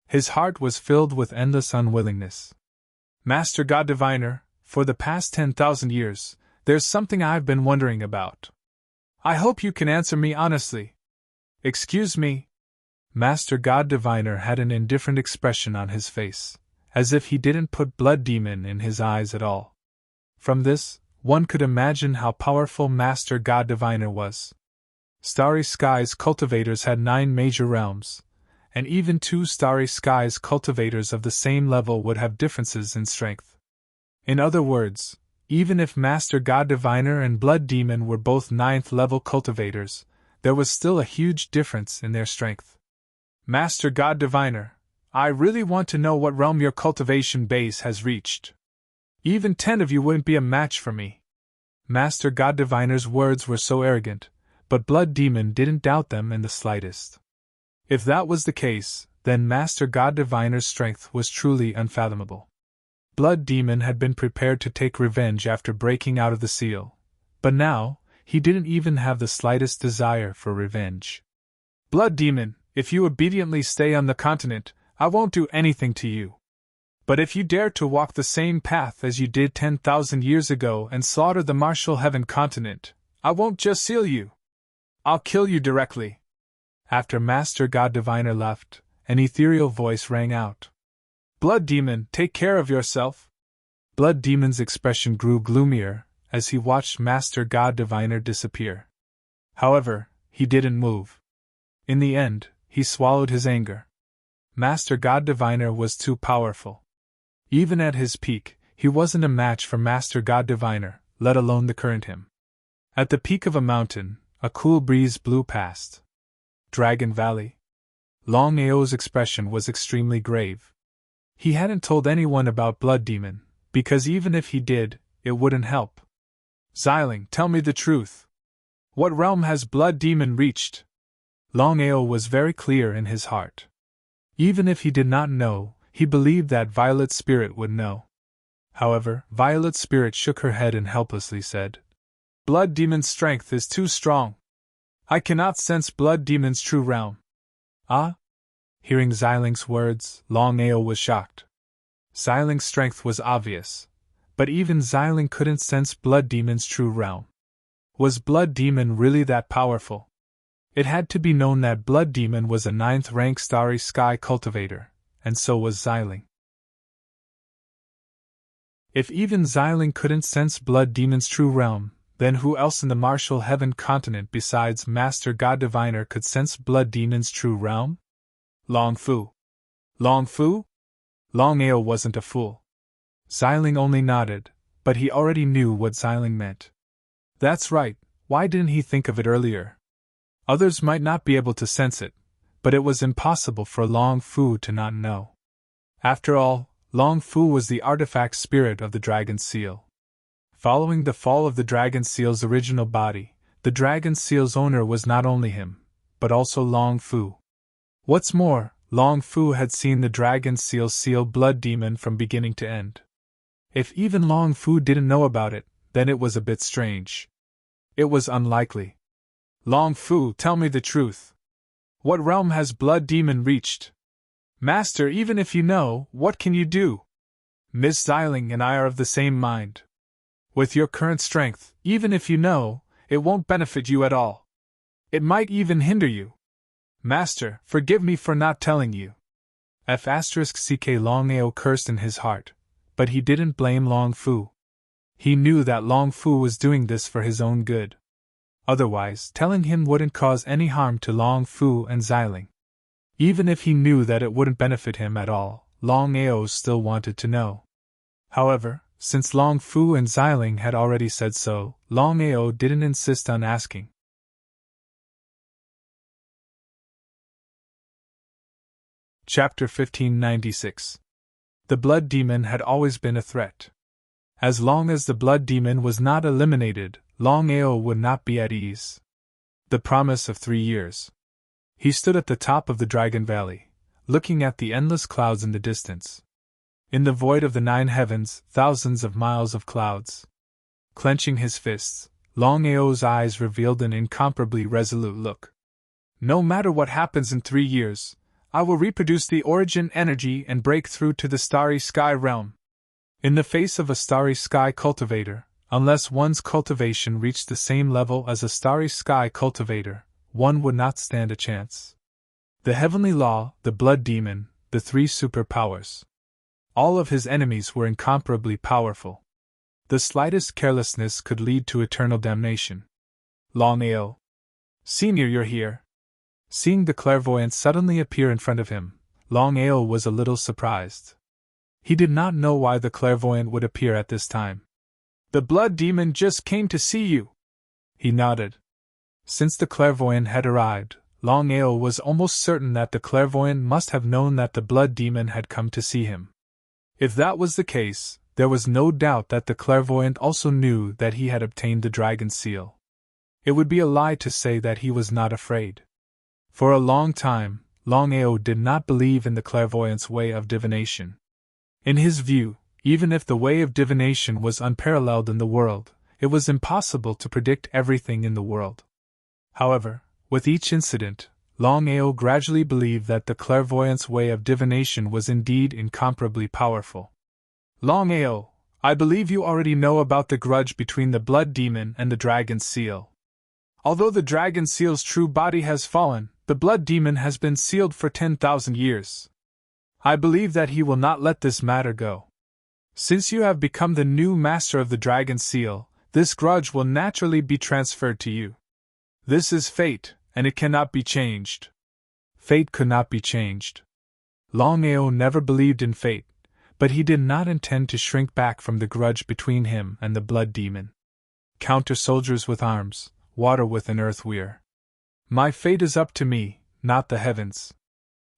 His heart was filled with endless unwillingness. Master God Diviner, for the past 10,000 years, there's something I've been wondering about. I hope you can answer me honestly. Excuse me. Master God Diviner had an indifferent expression on his face, as if he didn't put blood demon in his eyes at all. From this, one could imagine how powerful Master God Diviner was. Starry Skies cultivators had 9 major realms, and even two starry skies cultivators of the same level would have differences in strength. In other words, even if Master God Diviner and Blood Demon were both 9th level cultivators, there was still a huge difference in their strength. Master God Diviner, I really want to know what realm your cultivation base has reached. Even 10 of you wouldn't be a match for me. Master God Diviner's words were so arrogant, but Blood Demon didn't doubt them in the slightest. If that was the case, then Master God Diviner's strength was truly unfathomable. Blood Demon had been prepared to take revenge after breaking out of the seal, but now, he didn't even have the slightest desire for revenge. Blood Demon, if you obediently stay on the continent, I won't do anything to you. But if you dare to walk the same path as you did 10,000 years ago and slaughter the Martial Heaven continent, I won't just seal you. I'll kill you directly. After Master God Diviner left, an ethereal voice rang out. Blood Demon, take care of yourself. Blood Demon's expression grew gloomier as he watched Master God Diviner disappear. However, he didn't move. In the end, he swallowed his anger. Master God Diviner was too powerful. Even at his peak, he wasn't a match for Master God Diviner, let alone the current him. At the peak of a mountain, a cool breeze blew past. Dragon Valley? Longao's expression was extremely grave. He hadn't told anyone about Blood Demon, because even if he did, it wouldn't help. Xiling, tell me the truth. What realm has Blood Demon reached? Longao was very clear in his heart. Even if he did not know, he believed that Violet Spirit would know. However, Violet Spirit shook her head and helplessly said, Blood Demon's strength is too strong. I cannot sense Blood Demon's true realm. Ah? Hearing Xiling's words, Longao was shocked. Xiling's strength was obvious, but even Xiling couldn't sense Blood Demon's true realm. Was Blood Demon really that powerful? It had to be known that Blood Demon was a 9th rank Starry Sky cultivator, and so was Xiling. If even Xiling couldn't sense Blood Demon's true realm, then who else in the Martial Heaven continent besides Master God Diviner could sense Blood Demon's true realm? Long Fu. Long Fu? Longao wasn't a fool. Xiling only nodded, but he already knew what Xiling meant. That's right, why didn't he think of it earlier? Others might not be able to sense it, but it was impossible for Long Fu to not know. After all, Long Fu was the artifact spirit of the Dragon Seal. Following the fall of the Dragon Seal's original body, the Dragon Seal's owner was not only him, but also Long Fu. What's more, Long Fu had seen the Dragon Seal seal Blood Demon from beginning to end. If even Long Fu didn't know about it, then it was a bit strange. It was unlikely. Long Fu, tell me the truth. What realm has Blood Demon reached? Master, even if you know, what can you do? Miss Xiling and I are of the same mind. With your current strength, even if you know, it won't benefit you at all. It might even hinder you. Master, forgive me for not telling you. *CK Longao cursed in his heart, but he didn't blame Long Fu. He knew that Long Fu was doing this for his own good. Otherwise, telling him wouldn't cause any harm to Long Fu and Xiling. Even if he knew that it wouldn't benefit him at all, Longao still wanted to know. However, since Long Fu and Xiling had already said so, Longao didn't insist on asking. Chapter 1596. The Blood Demon had always been a threat. As long as the Blood Demon was not eliminated, Longao would not be at ease. The promise of 3 years. He stood at the top of the Dragon Valley, looking at the endless clouds in the distance. In the void of the 9 heavens, thousands of miles of clouds. Clenching his fists, Longao's eyes revealed an incomparably resolute look. No matter what happens in 3 years, I will reproduce the origin energy and break through to the Starry Sky realm. In the face of a Starry Sky cultivator, unless one's cultivation reached the same level as a Starry Sky cultivator, one would not stand a chance. The Heavenly Law, the Blood Demon, the 3 superpowers. All of his enemies were incomparably powerful. The slightest carelessness could lead to eternal damnation. Longao. Senior, you're here. Seeing the clairvoyant suddenly appear in front of him, Longao was a little surprised. He did not know why the clairvoyant would appear at this time. "The blood demon just came to see you." He nodded. Since the clairvoyant had arrived, Longao was almost certain that the clairvoyant must have known that the blood demon had come to see him. If that was the case, there was no doubt that the clairvoyant also knew that he had obtained the dragon seal. It would be a lie to say that he was not afraid. For a long time, Longao did not believe in the clairvoyant's way of divination. In his view, even if the way of divination was unparalleled in the world, it was impossible to predict everything in the world. However, with each incident, Longao gradually believed that the clairvoyant's way of divination was indeed incomparably powerful. "Longao, I believe you already know about the grudge between the blood demon and the dragon seal. Although the dragon seal's true body has fallen, the blood demon has been sealed for 10,000 years. I believe that he will not let this matter go. Since you have become the new master of the dragon seal, this grudge will naturally be transferred to you. This is fate, and it cannot be changed." Fate could not be changed. Longao never believed in fate, but he did not intend to shrink back from the grudge between him and the blood demon. Counter soldiers with arms, water with an earth weir. My fate is up to me, not the heavens.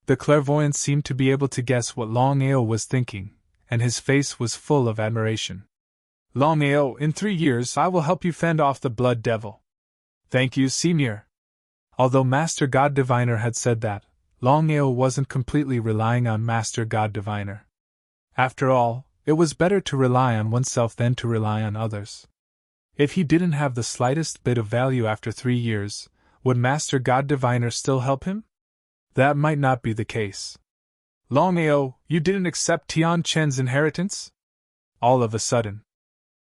The clairvoyant seemed to be able to guess what Longao was thinking, and his face was full of admiration. "Longao, in 3 years I will help you fend off the blood devil." "Thank you, Senior." Although Master God Diviner had said that, Longao wasn't completely relying on Master God Diviner. After all, it was better to rely on oneself than to rely on others. If he didn't have the slightest bit of value after 3 years, would Master God Diviner still help him? That might not be the case. "Longao, you didn't accept Tian Chen's inheritance?" All of a sudden,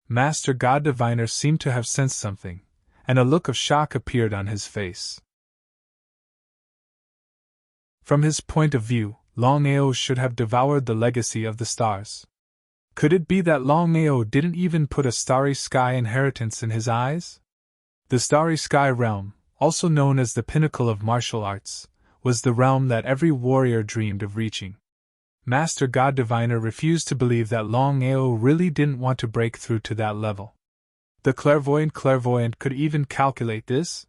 Master God Diviner seemed to have sensed something, and a look of shock appeared on his face. From his point of view, Longao should have devoured the legacy of the stars. Could it be that Longao didn't even put a starry sky inheritance in his eyes? The starry sky realm, also known as the pinnacle of martial arts, was the realm that every warrior dreamed of reaching. Master God Diviner refused to believe that Longao really didn't want to break through to that level. The clairvoyant could even calculate this?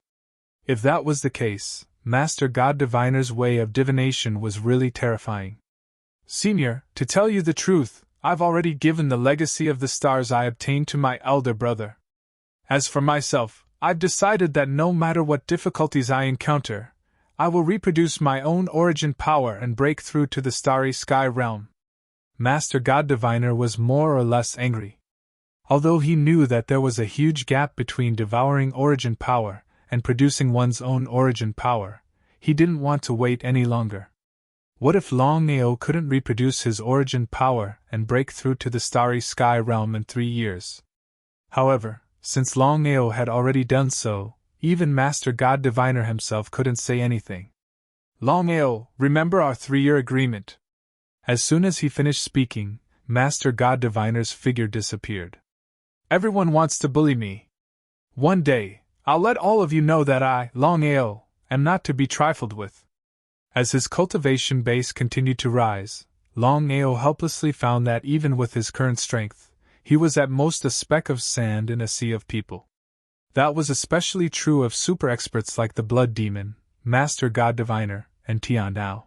If that was the case, Master God Diviner's way of divination was really terrifying. "Senior, to tell you the truth, I've already given the legacy of the stars I obtained to my elder brother. As for myself, I've decided that no matter what difficulties I encounter, I will reproduce my own origin power and break through to the starry sky realm." Master God Diviner was more or less angry. Although he knew that there was a huge gap between devouring origin power and producing one's own origin power, he didn't want to wait any longer. What if Longao couldn't reproduce his origin power and break through to the starry sky realm in 3 years? However, since Longao had already done so, even Master God Diviner himself couldn't say anything. "Longao, remember our 3-year agreement." As soon as he finished speaking, Master God Diviner's figure disappeared. "Everyone wants to bully me. One day, I'll let all of you know that I, Longao, am not to be trifled with." As his cultivation base continued to rise, Longao helplessly found that even with his current strength, he was at most a speck of sand in a sea of people. That was especially true of super experts like the Blood Demon, Master God Diviner, and Tian Dao.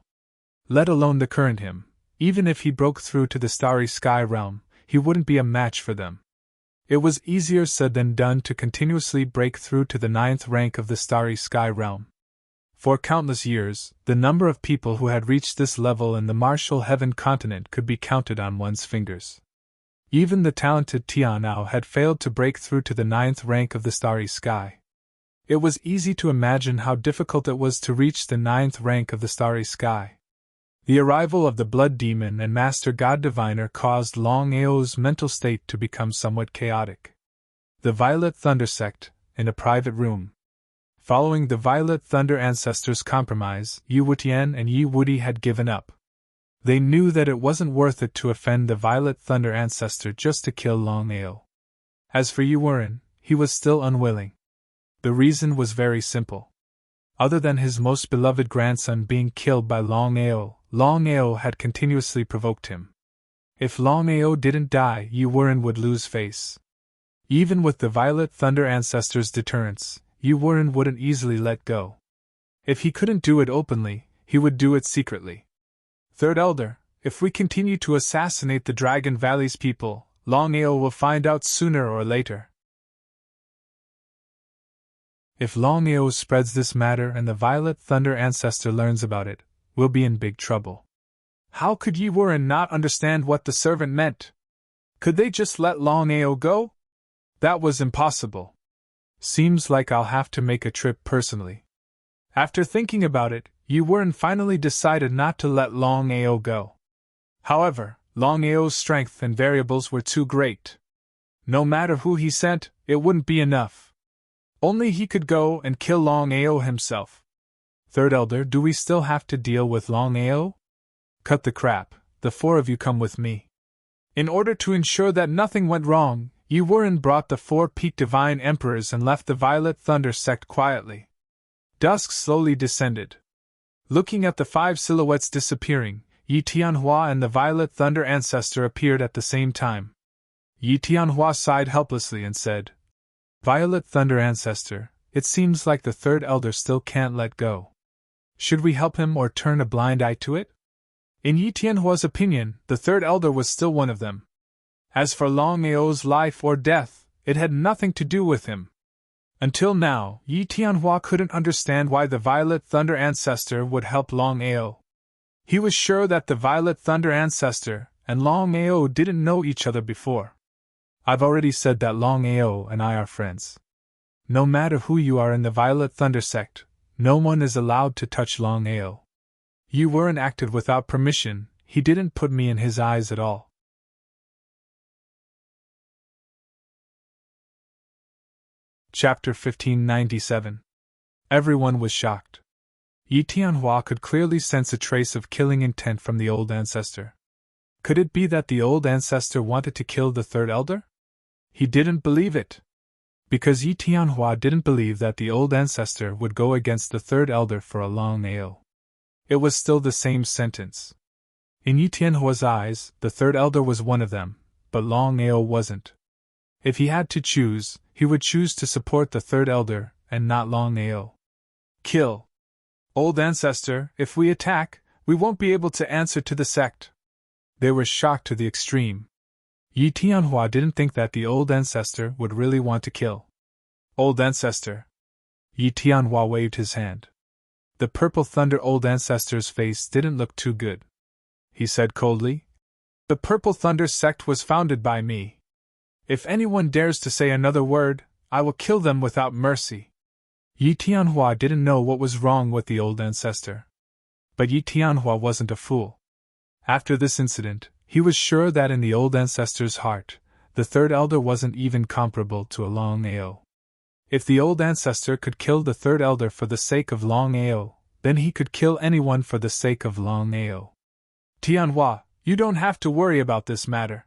Let alone the current him, even if he broke through to the starry sky realm, he wouldn't be a match for them. It was easier said than done to continuously break through to the 9th rank of the starry sky realm. For countless years, the number of people who had reached this level in the martial heaven continent could be counted on one's fingers. Even the talented Tian Dao had failed to break through to the 9th rank of the starry sky. It was easy to imagine how difficult it was to reach the 9th rank of the starry sky. The arrival of the Blood Demon and Master God Diviner caused Longao's mental state to become somewhat chaotic. The Violet Thunder Sect, in a private room. Following the Violet Thunder Ancestors' compromise, Yu Wutian and Yi Wudi had given up. They knew that it wasn't worth it to offend the Violet Thunder Ancestor just to kill Longao. As for Yu Wuren, he was still unwilling. The reason was very simple. Other than his most beloved grandson being killed by Longao had continuously provoked him. If Longao didn't die, Yuwurin would lose face. Even with the Violet Thunder ancestor's deterrence, Yuwurin wouldn't easily let go. If he couldn't do it openly, he would do it secretly. Third Elder, if we continue to assassinate the Dragon Valley's people, Longao will find out sooner or later. If Longao spreads this matter and the Violet Thunder ancestor learns about it, we'll be in big trouble. How could Yuwurin not understand what the servant meant? Could they just let Longao go? That was impossible. Seems like I'll have to make a trip personally. After thinking about it, Yuwurin finally decided not to let Longao go. However, Longao's strength and variables were too great. No matter who he sent, it wouldn't be enough. Only he could go and kill Longao himself. Third Elder, do we still have to deal with Longao? Cut the crap, the four of you come with me. In order to ensure that nothing went wrong, Yuwurin brought the 4 Peak Divine Emperors and left the Violet Thunder sect quietly. Dusk slowly descended. Looking at the 5 silhouettes disappearing, Yi Tianhua and the Violet Thunder ancestor appeared at the same time. Yi Tianhua sighed helplessly and said, Violet Thunder ancestor, it seems like the Third Elder still can't let go. Should we help him or turn a blind eye to it? In Yi Tianhua's opinion, the Third Elder was still one of them. As for Longao's life or death, it had nothing to do with him. Until now, Yi Tianhua couldn't understand why the Violet Thunder ancestor would help Longao. He was sure that the Violet Thunder ancestor and Longao didn't know each other before. I've already said that Longao and I are friends. No matter who you are in the Violet Thunder sect, no one is allowed to touch Longao. You weren't acted without permission, he didn't put me in his eyes at all. Chapter 1597. Everyone was shocked. Yi Tianhua could clearly sense a trace of killing intent from the old ancestor. Could it be that the old ancestor wanted to kill the Third Elder? He didn't believe it. Because Yi Tianhua didn't believe that the old ancestor would go against the Third Elder for a Longao. It was still the same sentence. In Yi Tianhua's eyes, the Third Elder was one of them, but Longao wasn't. If he had to choose, he would choose to support the Third Elder and not Longao. Kill. Old ancestor, if we attack, we won't be able to answer to the sect. They were shocked to the extreme. Yi Tianhua didn't think that the old ancestor would really want to kill. Old ancestor. Yi Tianhua waved his hand. The Purple Thunder old ancestor's face didn't look too good. He said coldly, The Purple Thunder sect was founded by me. If anyone dares to say another word, I will kill them without mercy. Yi Tianhua didn't know what was wrong with the old ancestor. But Yi Tianhua wasn't a fool. After this incident, he was sure that in the old ancestor's heart, the Third Elder wasn't even comparable to a Longao. If the old ancestor could kill the Third Elder for the sake of Longao, then he could kill anyone for the sake of Longao. Tianhua, you don't have to worry about this matter.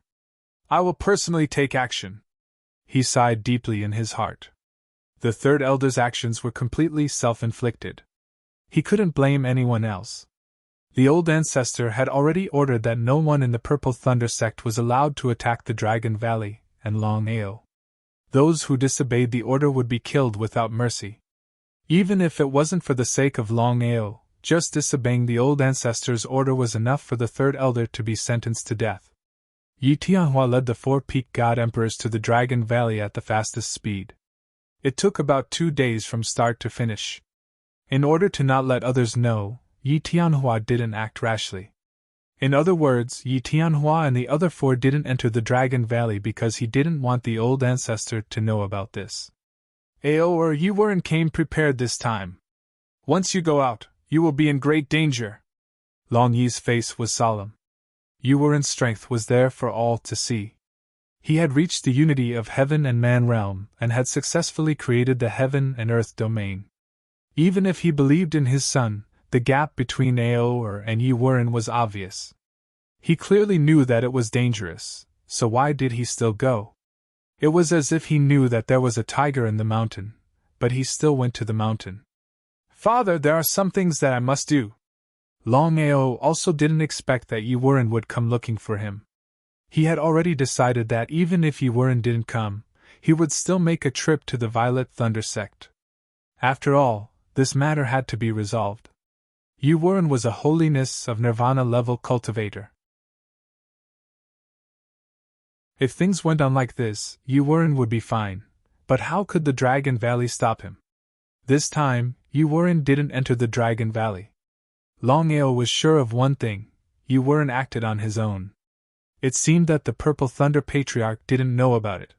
I will personally take action. He sighed deeply in his heart. The Third Elder's actions were completely self-inflicted. He couldn't blame anyone else. The old ancestor had already ordered that no one in the Purple Thunder sect was allowed to attack the Dragon Valley and Longao. Those who disobeyed the order would be killed without mercy. Even if it wasn't for the sake of Longao, just disobeying the old ancestor's order was enough for the Third Elder to be sentenced to death. Yi Tianhua led the 4 Peak God Emperors to the Dragon Valley at the fastest speed. It took about 2 days from start to finish. In order to not let others know, Yi Tianhua didn't act rashly. In other words, Yi Tianhua and the other 4 didn't enter the Dragon Valley because he didn't want the old ancestor to know about this. Ao or you weren't came prepared this time. Once you go out, you will be in great danger. Long Yi's face was solemn. Yuwurin's strength was there for all to see. He had reached the unity of heaven and man realm and had successfully created the heaven and earth domain. Even if he believed in his son, the gap between Ao and Yuwurin was obvious. He clearly knew that it was dangerous, so why did he still go? It was as if he knew that there was a tiger in the mountain, but he still went to the mountain. Father, there are some things that I must do. Longao also didn't expect that Yi Wuren would come looking for him. He had already decided that even if Yi Wuren didn't come, he would still make a trip to the Violet Thunder sect. After all, this matter had to be resolved. Yi Wuren was a holiness of Nirvana-level cultivator. If things went on like this, Yi Wuren would be fine, but how could the Dragon Valley stop him? This time, Yi Wuren didn't enter the Dragon Valley. Longao was sure of one thing: Yi Wuren acted on his own. It seemed that the Purple Thunder Patriarch didn't know about it.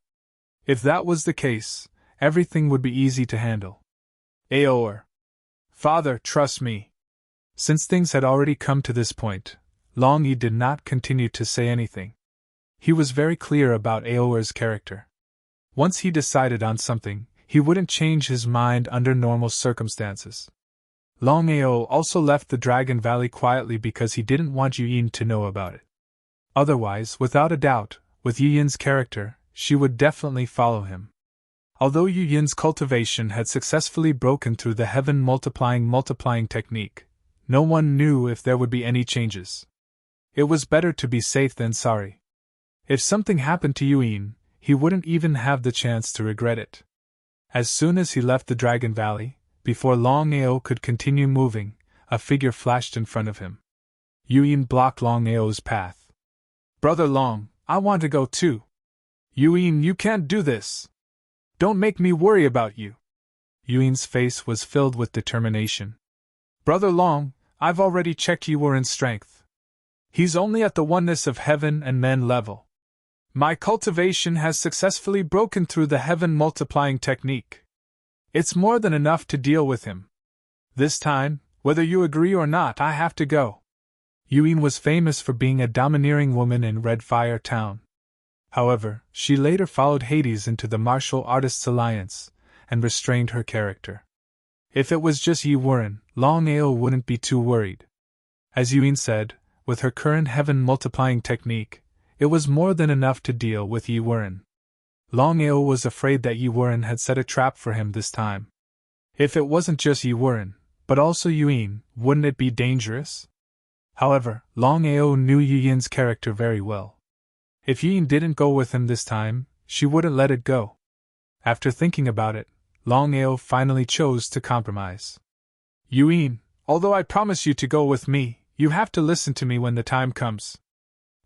If that was the case, everything would be easy to handle. Aor. Father, trust me. Since things had already come to this point, Long Yi did not continue to say anything. He was very clear about Aor's character. Once he decided on something, he wouldn't change his mind under normal circumstances. Longao also left the Dragon Valley quietly because he didn't want Yu Yin to know about it. Otherwise, without a doubt, with Yu Yin's character, she would definitely follow him. Although Yu Yin's cultivation had successfully broken through the heaven multiplying technique, no one knew if there would be any changes. It was better to be safe than sorry. If something happened to Yu Yin, he wouldn't even have the chance to regret it. As soon as he left the Dragon Valley, before Longao could continue moving, a figure flashed in front of him. Yu Yin blocked Longao's path. Brother Long, I want to go too. Yu Yin, you can't do this. Don't make me worry about you. Yu Yin's face was filled with determination. Brother Long, I've already checked Yi Wuren's strength. He's only at the oneness of heaven and men level. My cultivation has successfully broken through the heaven multiplying technique. It's more than enough to deal with him. This time, whether you agree or not, I have to go. Yu Yin was famous for being a domineering woman in Red Fire Town. However, she later followed Hades into the Martial Artists Alliance, and restrained her character. If it was just Yi Wuren, Longao wouldn't be too worried. As Yu Yin said, with her current heaven multiplying technique, it was more than enough to deal with Yi Wuren. Longao was afraid that Yi Wuren had set a trap for him this time. If it wasn't just Yi Wuren, but also Yu Yin, wouldn't it be dangerous? However, Longao knew Yu Yin's character very well. If Yu Yin didn't go with him this time, she wouldn't let it go. After thinking about it, Longao finally chose to compromise. Yu Yin, although I promise you to go with me, you have to listen to me when the time comes.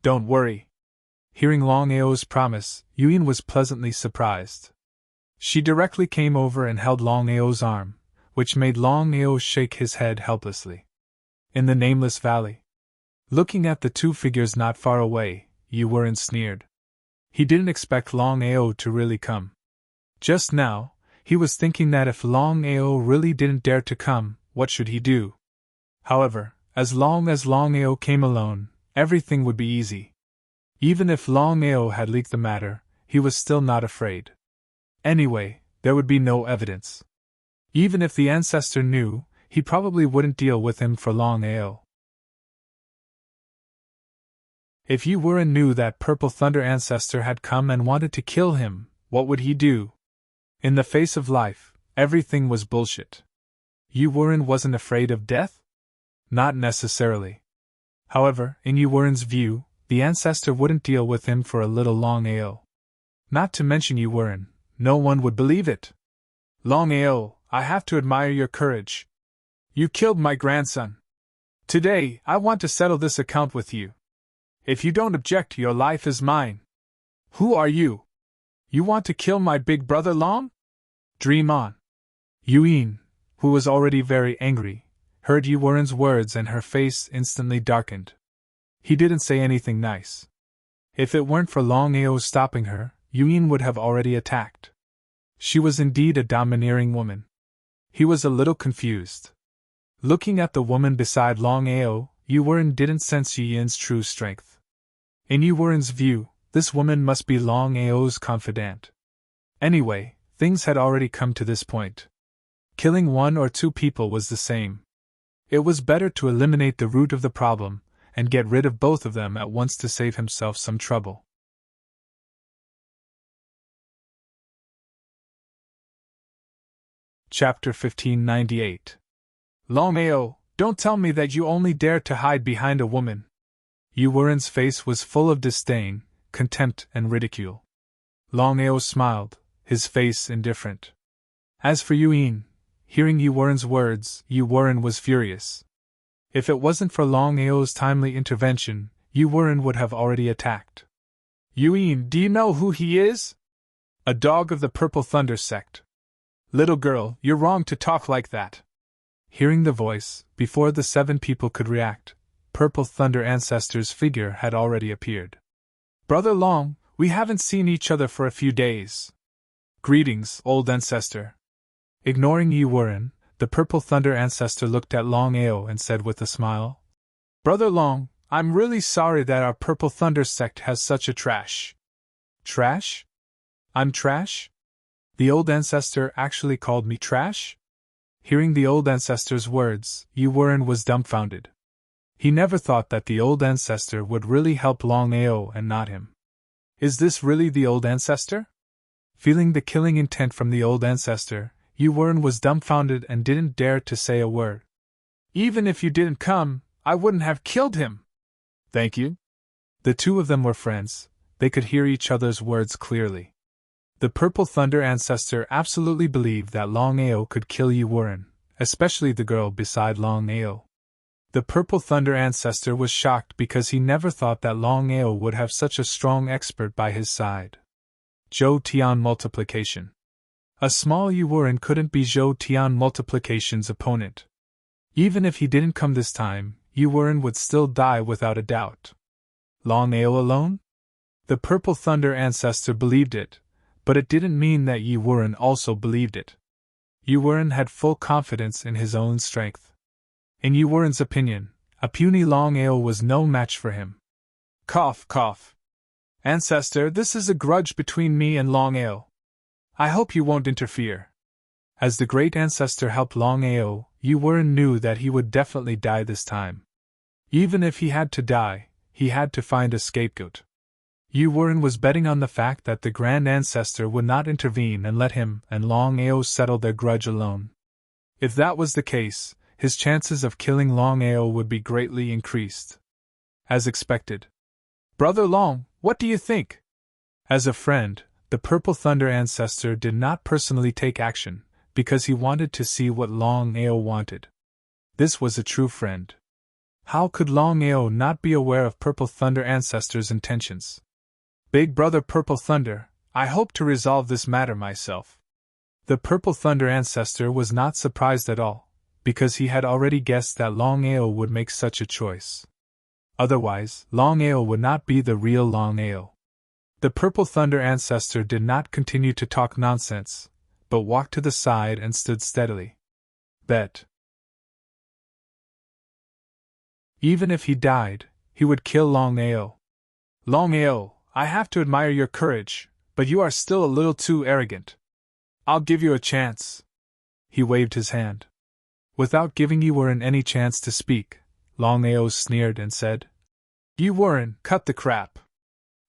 Don't worry. Hearing Longao's promise, Yu Yin was pleasantly surprised. She directly came over and held Longao's arm, which made Longao shake his head helplessly. In the Nameless Valley. Looking at the two figures not far away, Yi Wuren sneered. He didn't expect Longao to really come. Just now, he was thinking that if Longao really didn't dare to come, what should he do? However, as long as Longao came alone, everything would be easy. Even if Longao had leaked the matter, he was still not afraid. Anyway, there would be no evidence. Even if the ancestor knew, he probably wouldn't deal with him for Longao. If Yi Wuren knew that Purple Thunder ancestor had come and wanted to kill him, what would he do? In the face of life, everything was bullshit. Yi Wuren wasn't afraid of death? Not necessarily. However, in Yi Wuren's view, the ancestor wouldn't deal with him for a little Longao. Not to mention Yi Wuren, no one would believe it. Longao, I have to admire your courage. You killed my grandson. Today, I want to settle this account with you. If you don't object, your life is mine. Who are you? You want to kill my big brother Long? Dream on. Yu Yin, who was already very angry, heard Yi Wuren's words and her face instantly darkened. He didn't say anything nice. If it weren't for Longao stopping her, Yu Yin would have already attacked. She was indeed a domineering woman. He was a little confused. Looking at the woman beside Longao, Yi Wuren didn't sense Yu Yin's true strength. In Yi Wuren's view, this woman must be Longao's confidant. Anyway, things had already come to this point. Killing one or two people was the same. It was better to eliminate the root of the problem, and get rid of both of them at once to save himself some trouble. Chapter 1598. Longao, don't tell me that you only dare to hide behind a woman. Yu Wuren's face was full of disdain, contempt, and ridicule. Longao smiled, his face indifferent. As for Yuin, hearing Yu Wuren's words, Yu Wuren was furious. If it wasn't for Longao's timely intervention, Yu Wuren would have already attacked. Yuin, do you know who he is? A dog of the Purple Thunder sect. Little girl, you're wrong to talk like that. Hearing the voice, before the 7 people could react, Purple Thunder Ancestor's figure had already appeared. Brother Long, we haven't seen each other for a few days. Greetings, old ancestor. Ignoring Yu Wuren, the Purple Thunder Ancestor looked at Longao and said with a smile, Brother Long, I'm really sorry that our Purple Thunder sect has such a trash. Trash? I'm trash? The old ancestor actually called me trash? Hearing the old ancestor's words, Yu Wuren was dumbfounded. He never thought that the old ancestor would really help Longao and not him. Is this really the old ancestor? Feeling the killing intent from the old ancestor, Yu Wuren was dumbfounded and didn't dare to say a word. Even if you didn't come, I wouldn't have killed him. Thank you. The 2 of them were friends, they could hear each other's words clearly. The Purple Thunder Ancestor absolutely believed that Longao could kill Yu Wuren, especially the girl beside Longao. The Purple Thunder Ancestor was shocked because he never thought that Longao would have such a strong expert by his side. Zhou Tian Multiplication. A small Yu Wuren couldn't be Zhou Tian Multiplication's opponent. Even if he didn't come this time, Yu Wuren would still die without a doubt. Longao alone? The Purple Thunder Ancestor believed it, but it didn't mean that Yu Wuren also believed it. Yu Wuren had full confidence in his own strength. In Yu Wuren's opinion, a puny Longao was no match for him. Cough, cough. Ancestor, this is a grudge between me and Longao. I hope you won't interfere. As the great ancestor helped Longao, Yu Wuren knew that he would definitely die this time. Even if he had to die, he had to find a scapegoat. Yu Wuren was betting on the fact that the Grand Ancestor would not intervene and let him and Longao settle their grudge alone. If that was the case, his chances of killing Longao would be greatly increased. As expected. Brother Long, what do you think? As a friend, the Purple Thunder Ancestor did not personally take action, because he wanted to see what Longao wanted. This was a true friend. How could Longao not be aware of Purple Thunder Ancestor's intentions? Big Brother Purple Thunder, I hope to resolve this matter myself. The Purple Thunder Ancestor was not surprised at all, because he had already guessed that Longao would make such a choice. Otherwise, Longao would not be the real Longao. The Purple Thunder Ancestor did not continue to talk nonsense, but walked to the side and stood steadily. Bet. Even if he died, he would kill Longao. Longao, I have to admire your courage, but you are still a little too arrogant. I'll give you a chance. He waved his hand. Without giving Yu Wuren any chance to speak, Longao sneered and said, Yu Wuren, cut the crap.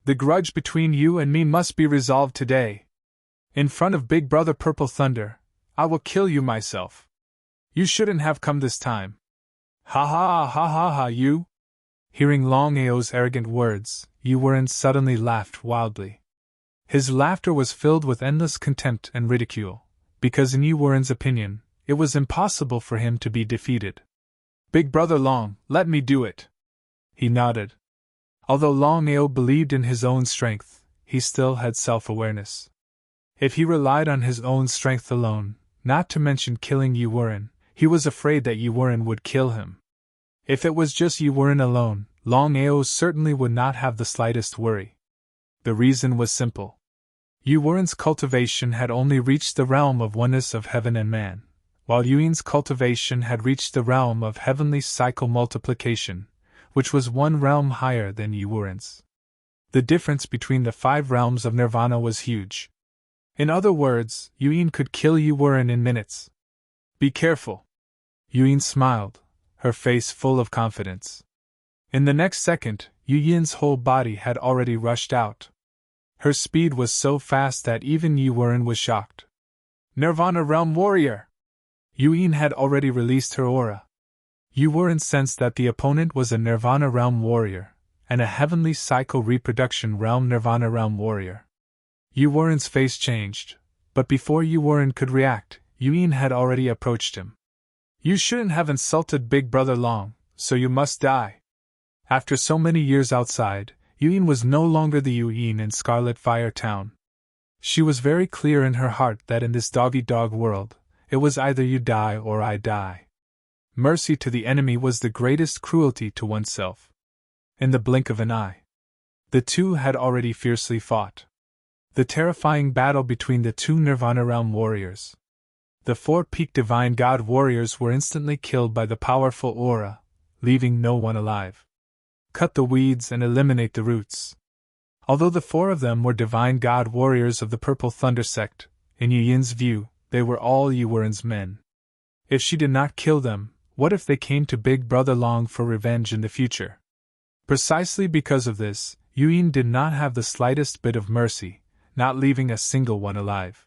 The grudge between you and me must be resolved today. In front of Big Brother Purple Thunder, I will kill you myself. You shouldn't have come this time. Ha ha ha ha ha you! Hearing Longao's arrogant words, Yu Wuren suddenly laughed wildly. His laughter was filled with endless contempt and ridicule, because in Yu Wuren's opinion, it was impossible for him to be defeated. Big Brother Long, let me do it. He nodded. Although Longao believed in his own strength, he still had self-awareness. If he relied on his own strength alone, not to mention killing Yu Wuren, he was afraid that Yu Wuren would kill him. If it was just Yu Wuren alone, Longao certainly would not have the slightest worry. The reason was simple. Yu Wuren's cultivation had only reached the realm of oneness of heaven and man, while Yuin's cultivation had reached the realm of heavenly cycle multiplication, which was one realm higher than Yu Wuren's. The difference between the 5 realms of nirvana was huge. In other words, Yuin could kill Yu Wuren in minutes. Be careful. Yuin smiled, her face full of confidence. In the next second, Yin's whole body had already rushed out. Her speed was so fast that even Yu Wuren was shocked. Nirvana Realm Warrior! Yuyin had already released her aura. You were incensed that the opponent was a Nirvana Realm warrior, and a Heavenly Psycho-Reproduction Realm Nirvana Realm warrior. Yuwuren's face changed, but before Yuwuren could react, Yuyin had already approached him. You shouldn't have insulted Big Brother Long, so you must die. After so many years outside, Yuyin was no longer the Yuyin in Scarlet Fire Town. She was very clear in her heart that in this dog-eat-dog world, it was either you die or I die. Mercy to the enemy was the greatest cruelty to oneself. In the blink of an eye, the two had already fiercely fought. The terrifying battle between the two Nirvana Realm warriors. The 4 Peak Divine God warriors were instantly killed by the powerful aura, leaving no one alive. Cut the weeds and eliminate the roots. Although the 4 of them were Divine God warriors of the Purple Thunder sect, in Yuyin's view, they were all Yuwuren's men. If she did not kill them, what if they came to Big Brother Long for revenge in the future? Precisely because of this, Yuyin did not have the slightest bit of mercy, not leaving a single one alive.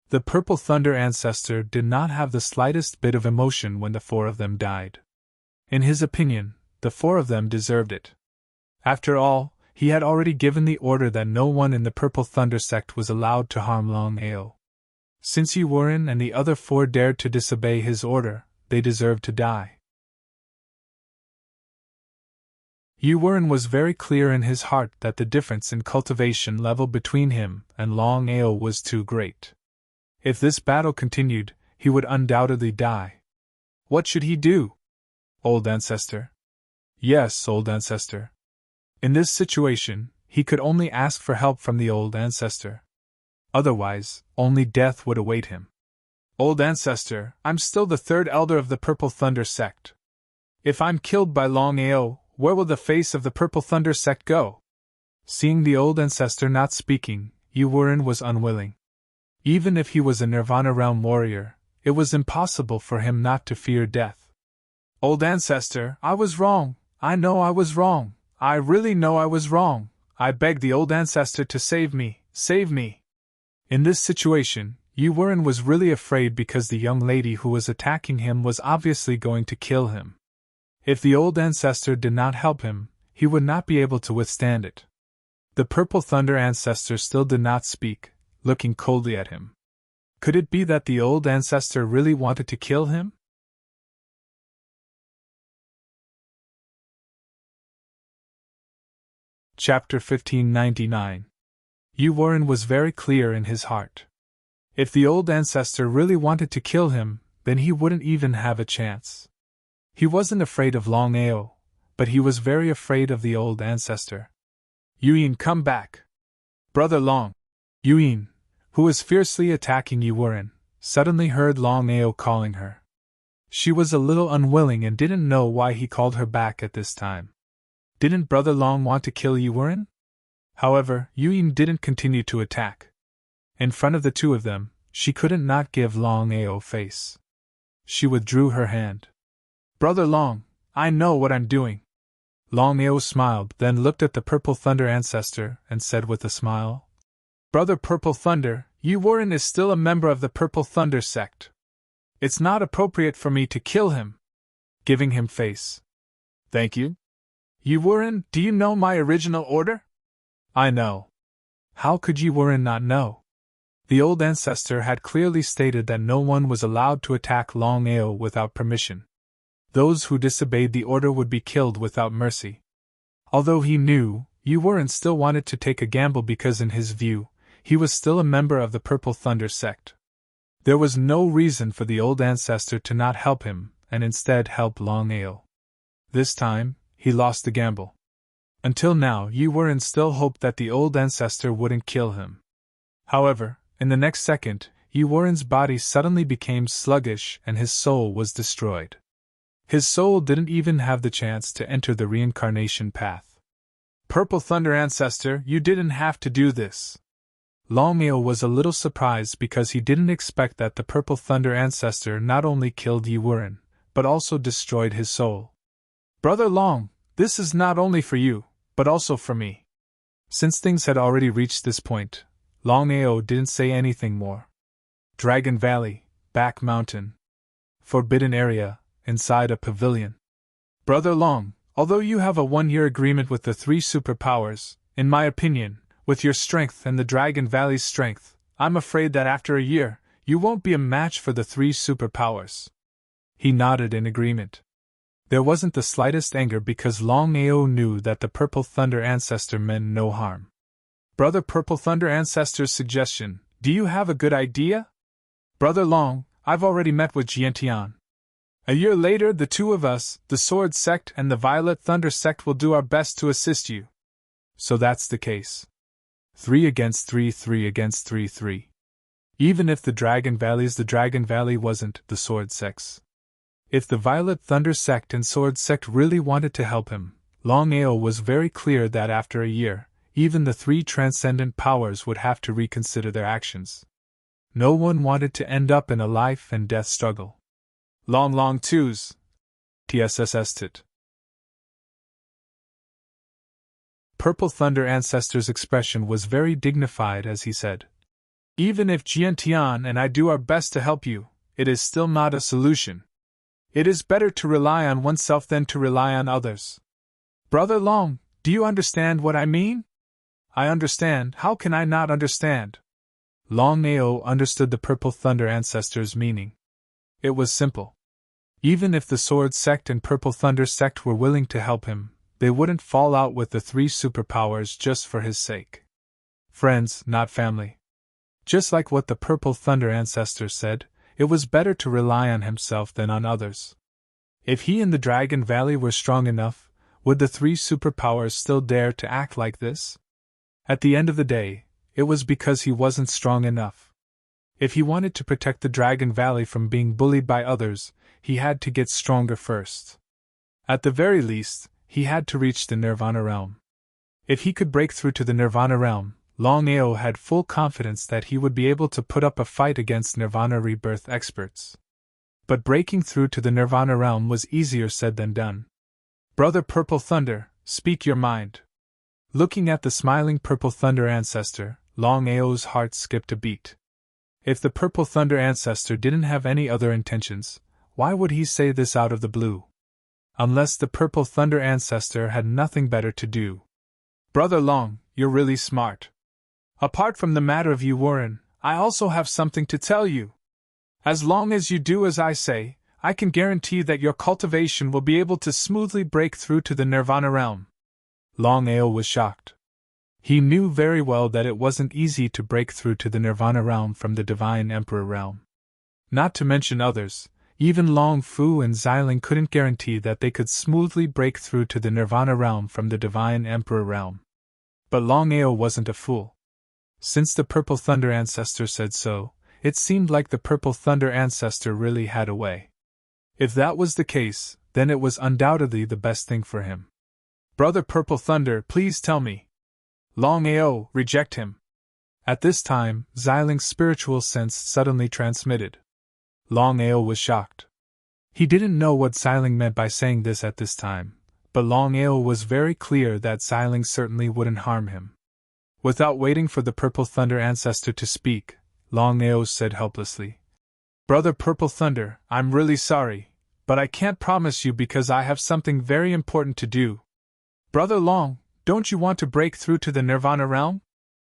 The Purple Thunder ancestor did not have the slightest bit of emotion when the 4 of them died. In his opinion, the 4 of them deserved it. After all, he had already given the order that no one in the Purple Thunder sect was allowed to harm Longao. Since Yuwuren and the other 4 dared to disobey his order, they deserved to die. Yuwuren was very clear in his heart that the difference in cultivation level between him and Longao was too great. If this battle continued, he would undoubtedly die. What should he do? Old Ancestor? Yes, Old Ancestor. In this situation, he could only ask for help from the Old Ancestor. Otherwise, only death would await him. Old Ancestor, I'm still the 3rd elder of the Purple Thunder sect. If I'm killed by Longao, where will the face of the Purple Thunder sect go? Seeing the Old Ancestor not speaking, Yuwuren was unwilling. Even if he was a Nirvana Realm warrior, it was impossible for him not to fear death. Old Ancestor, I was wrong. I know I was wrong. I really know I was wrong. I beg the Old Ancestor to save me, save me. In this situation, Yuwuren was really afraid because the young lady who was attacking him was obviously going to kill him. If the Old Ancestor did not help him, he would not be able to withstand it. The Purple Thunder ancestor still did not speak, looking coldly at him. Could it be that the Old Ancestor really wanted to kill him? Chapter 1599. Yuwuren was very clear in his heart. If the Old Ancestor really wanted to kill him, then he wouldn't even have a chance. He wasn't afraid of Longao, but he was very afraid of the Old Ancestor. Yuyin, come back! Brother Long! Yuyin, who was fiercely attacking Yuwuren, suddenly heard Longao calling her. She was a little unwilling and didn't know why he called her back at this time. Didn't Brother Long want to kill Yuwuren? However, Yuyin didn't continue to attack. In front of the 2 of them, she couldn't not give Longao face. She withdrew her hand. Brother Long, I know what I'm doing. Longao smiled, then looked at the Purple Thunder ancestor and said with a smile, Brother Purple Thunder, Yuwuren is still a member of the Purple Thunder sect. It's not appropriate for me to kill him. Giving him face. Thank you. Yuwuren, do you know my original order? I know. How could Yuwuren not know? The Old Ancestor had clearly stated that no one was allowed to attack Longao without permission. Those who disobeyed the order would be killed without mercy. Although he knew, Yuwuren still wanted to take a gamble because in his view, he was still a member of the Purple Thunder sect. There was no reason for the Old Ancestor to not help him, and instead help Longao. This time, he lost the gamble. Until now, Yuwuren still hoped that the Old Ancestor wouldn't kill him. However, in the next second, Yuwuren's body suddenly became sluggish and his soul was destroyed. His soul didn't even have the chance to enter the reincarnation path. Purple Thunder Ancestor, you didn't have to do this. Longao was a little surprised because he didn't expect that the Purple Thunder Ancestor not only killed Yuwuren, but also destroyed his soul. Brother Long, this is not only for you, but also for me. Since things had already reached this point, Longao didn't say anything more. Dragon Valley, Back Mountain. forbidden area, inside a pavilion. Brother Long, although you have a 1-year agreement with the 3 superpowers, in my opinion, with your strength and the Dragon Valley's strength, I'm afraid that after a year, you won't be a match for the 3 superpowers. He nodded in agreement. There wasn't the slightest anger because Longao knew that the Purple Thunder Ancestor meant no harm. Brother Purple Thunder Ancestor's suggestion, do you have a good idea? Brother Long, I've already met with Jiantian. A year later, the 2 of us, the Sword Sect and the Violet Thunder Sect, will do our best to assist you. So that's the case. 3 against 3, 3 against 3, 3. Even if the Dragon Valley wasn't the Sword Sects. If the Violet Thunder Sect and Sword Sect really wanted to help him, Longao was very clear that after a year, even the 3 transcendent powers would have to reconsider their actions. No one wanted to end up in a life and death struggle. Long twos. TSSST. Purple Thunder Ancestor's expression was very dignified as he said, even if Jiantian and I do our best to help you, it is still not a solution. It is better to rely on oneself than to rely on others. Brother Long, do you understand what I mean? I understand, how can I not understand? Longao understood the Purple Thunder Ancestor's meaning. It was simple. Even if the Sword Sect and Purple Thunder Sect were willing to help him, they wouldn't fall out with the 3 superpowers just for his sake. Friends, not family. Just like what the Purple Thunder Ancestor said, it was better to rely on himself than on others. If he and the Dragon Valley were strong enough, would the 3 superpowers still dare to act like this? At the end of the day, it was because he wasn't strong enough. If he wanted to protect the Dragon Valley from being bullied by others, he had to get stronger first. At the very least, he had to reach the Nirvana realm. If he could break through to the Nirvana realm, Longao had full confidence that he would be able to put up a fight against Nirvana rebirth experts. But breaking through to the Nirvana realm was easier said than done. Brother Purple Thunder, speak your mind. Looking at the smiling Purple Thunder Ancestor, Longao's heart skipped a beat. If the Purple Thunder Ancestor didn't have any other intentions, why would he say this out of the blue? Unless the Purple Thunder Ancestor had nothing better to do. Brother Long, you're really smart. Apart from the matter of you Warren, I also have something to tell you. As long as you do as I say, I can guarantee that your cultivation will be able to smoothly break through to the Nirvana realm. Longao was shocked. He knew very well that it wasn't easy to break through to the Nirvana realm from the Divine Emperor realm. Not to mention others, even Long Fu and Xiling couldn't guarantee that they could smoothly break through to the Nirvana realm from the Divine Emperor realm. But Longao wasn't a fool. Since the Purple Thunder Ancestor said so, it seemed like the Purple Thunder Ancestor really had a way. If that was the case, then it was undoubtedly the best thing for him. Brother Purple Thunder, please tell me. Longao, reject him. At this time, Xiling's spiritual sense suddenly transmitted. Longao was shocked. He didn't know what Xiling meant by saying this at this time, but Longao was very clear that Xiling certainly wouldn't harm him. Without waiting for the Purple Thunder Ancestor to speak, Longao said helplessly, Brother Purple Thunder, I'm really sorry, but I can't promise you because I have something very important to do. Brother Long, don't you want to break through to the Nirvana realm?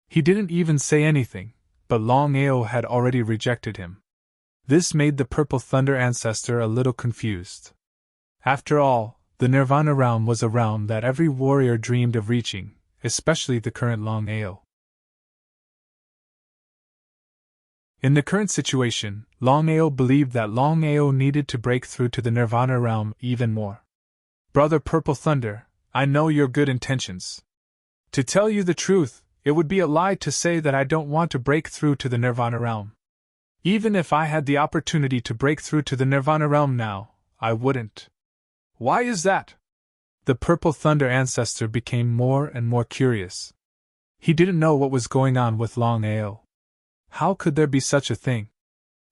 He didn't even say anything, but Longao had already rejected him. This made the Purple Thunder Ancestor a little confused. After all, the Nirvana realm was a realm that every warrior dreamed of reaching, especially the current Longao. In the current situation, Longao believed that Longao needed to break through to the Nirvana realm even more. Brother Purple Thunder, I know your good intentions. To tell you the truth, it would be a lie to say that I don't want to break through to the Nirvana realm. Even if I had the opportunity to break through to the Nirvana realm now, I wouldn't. Why is that? The Purple Thunder Ancestor became more and more curious. He didn't know what was going on with Longao. How could there be such a thing?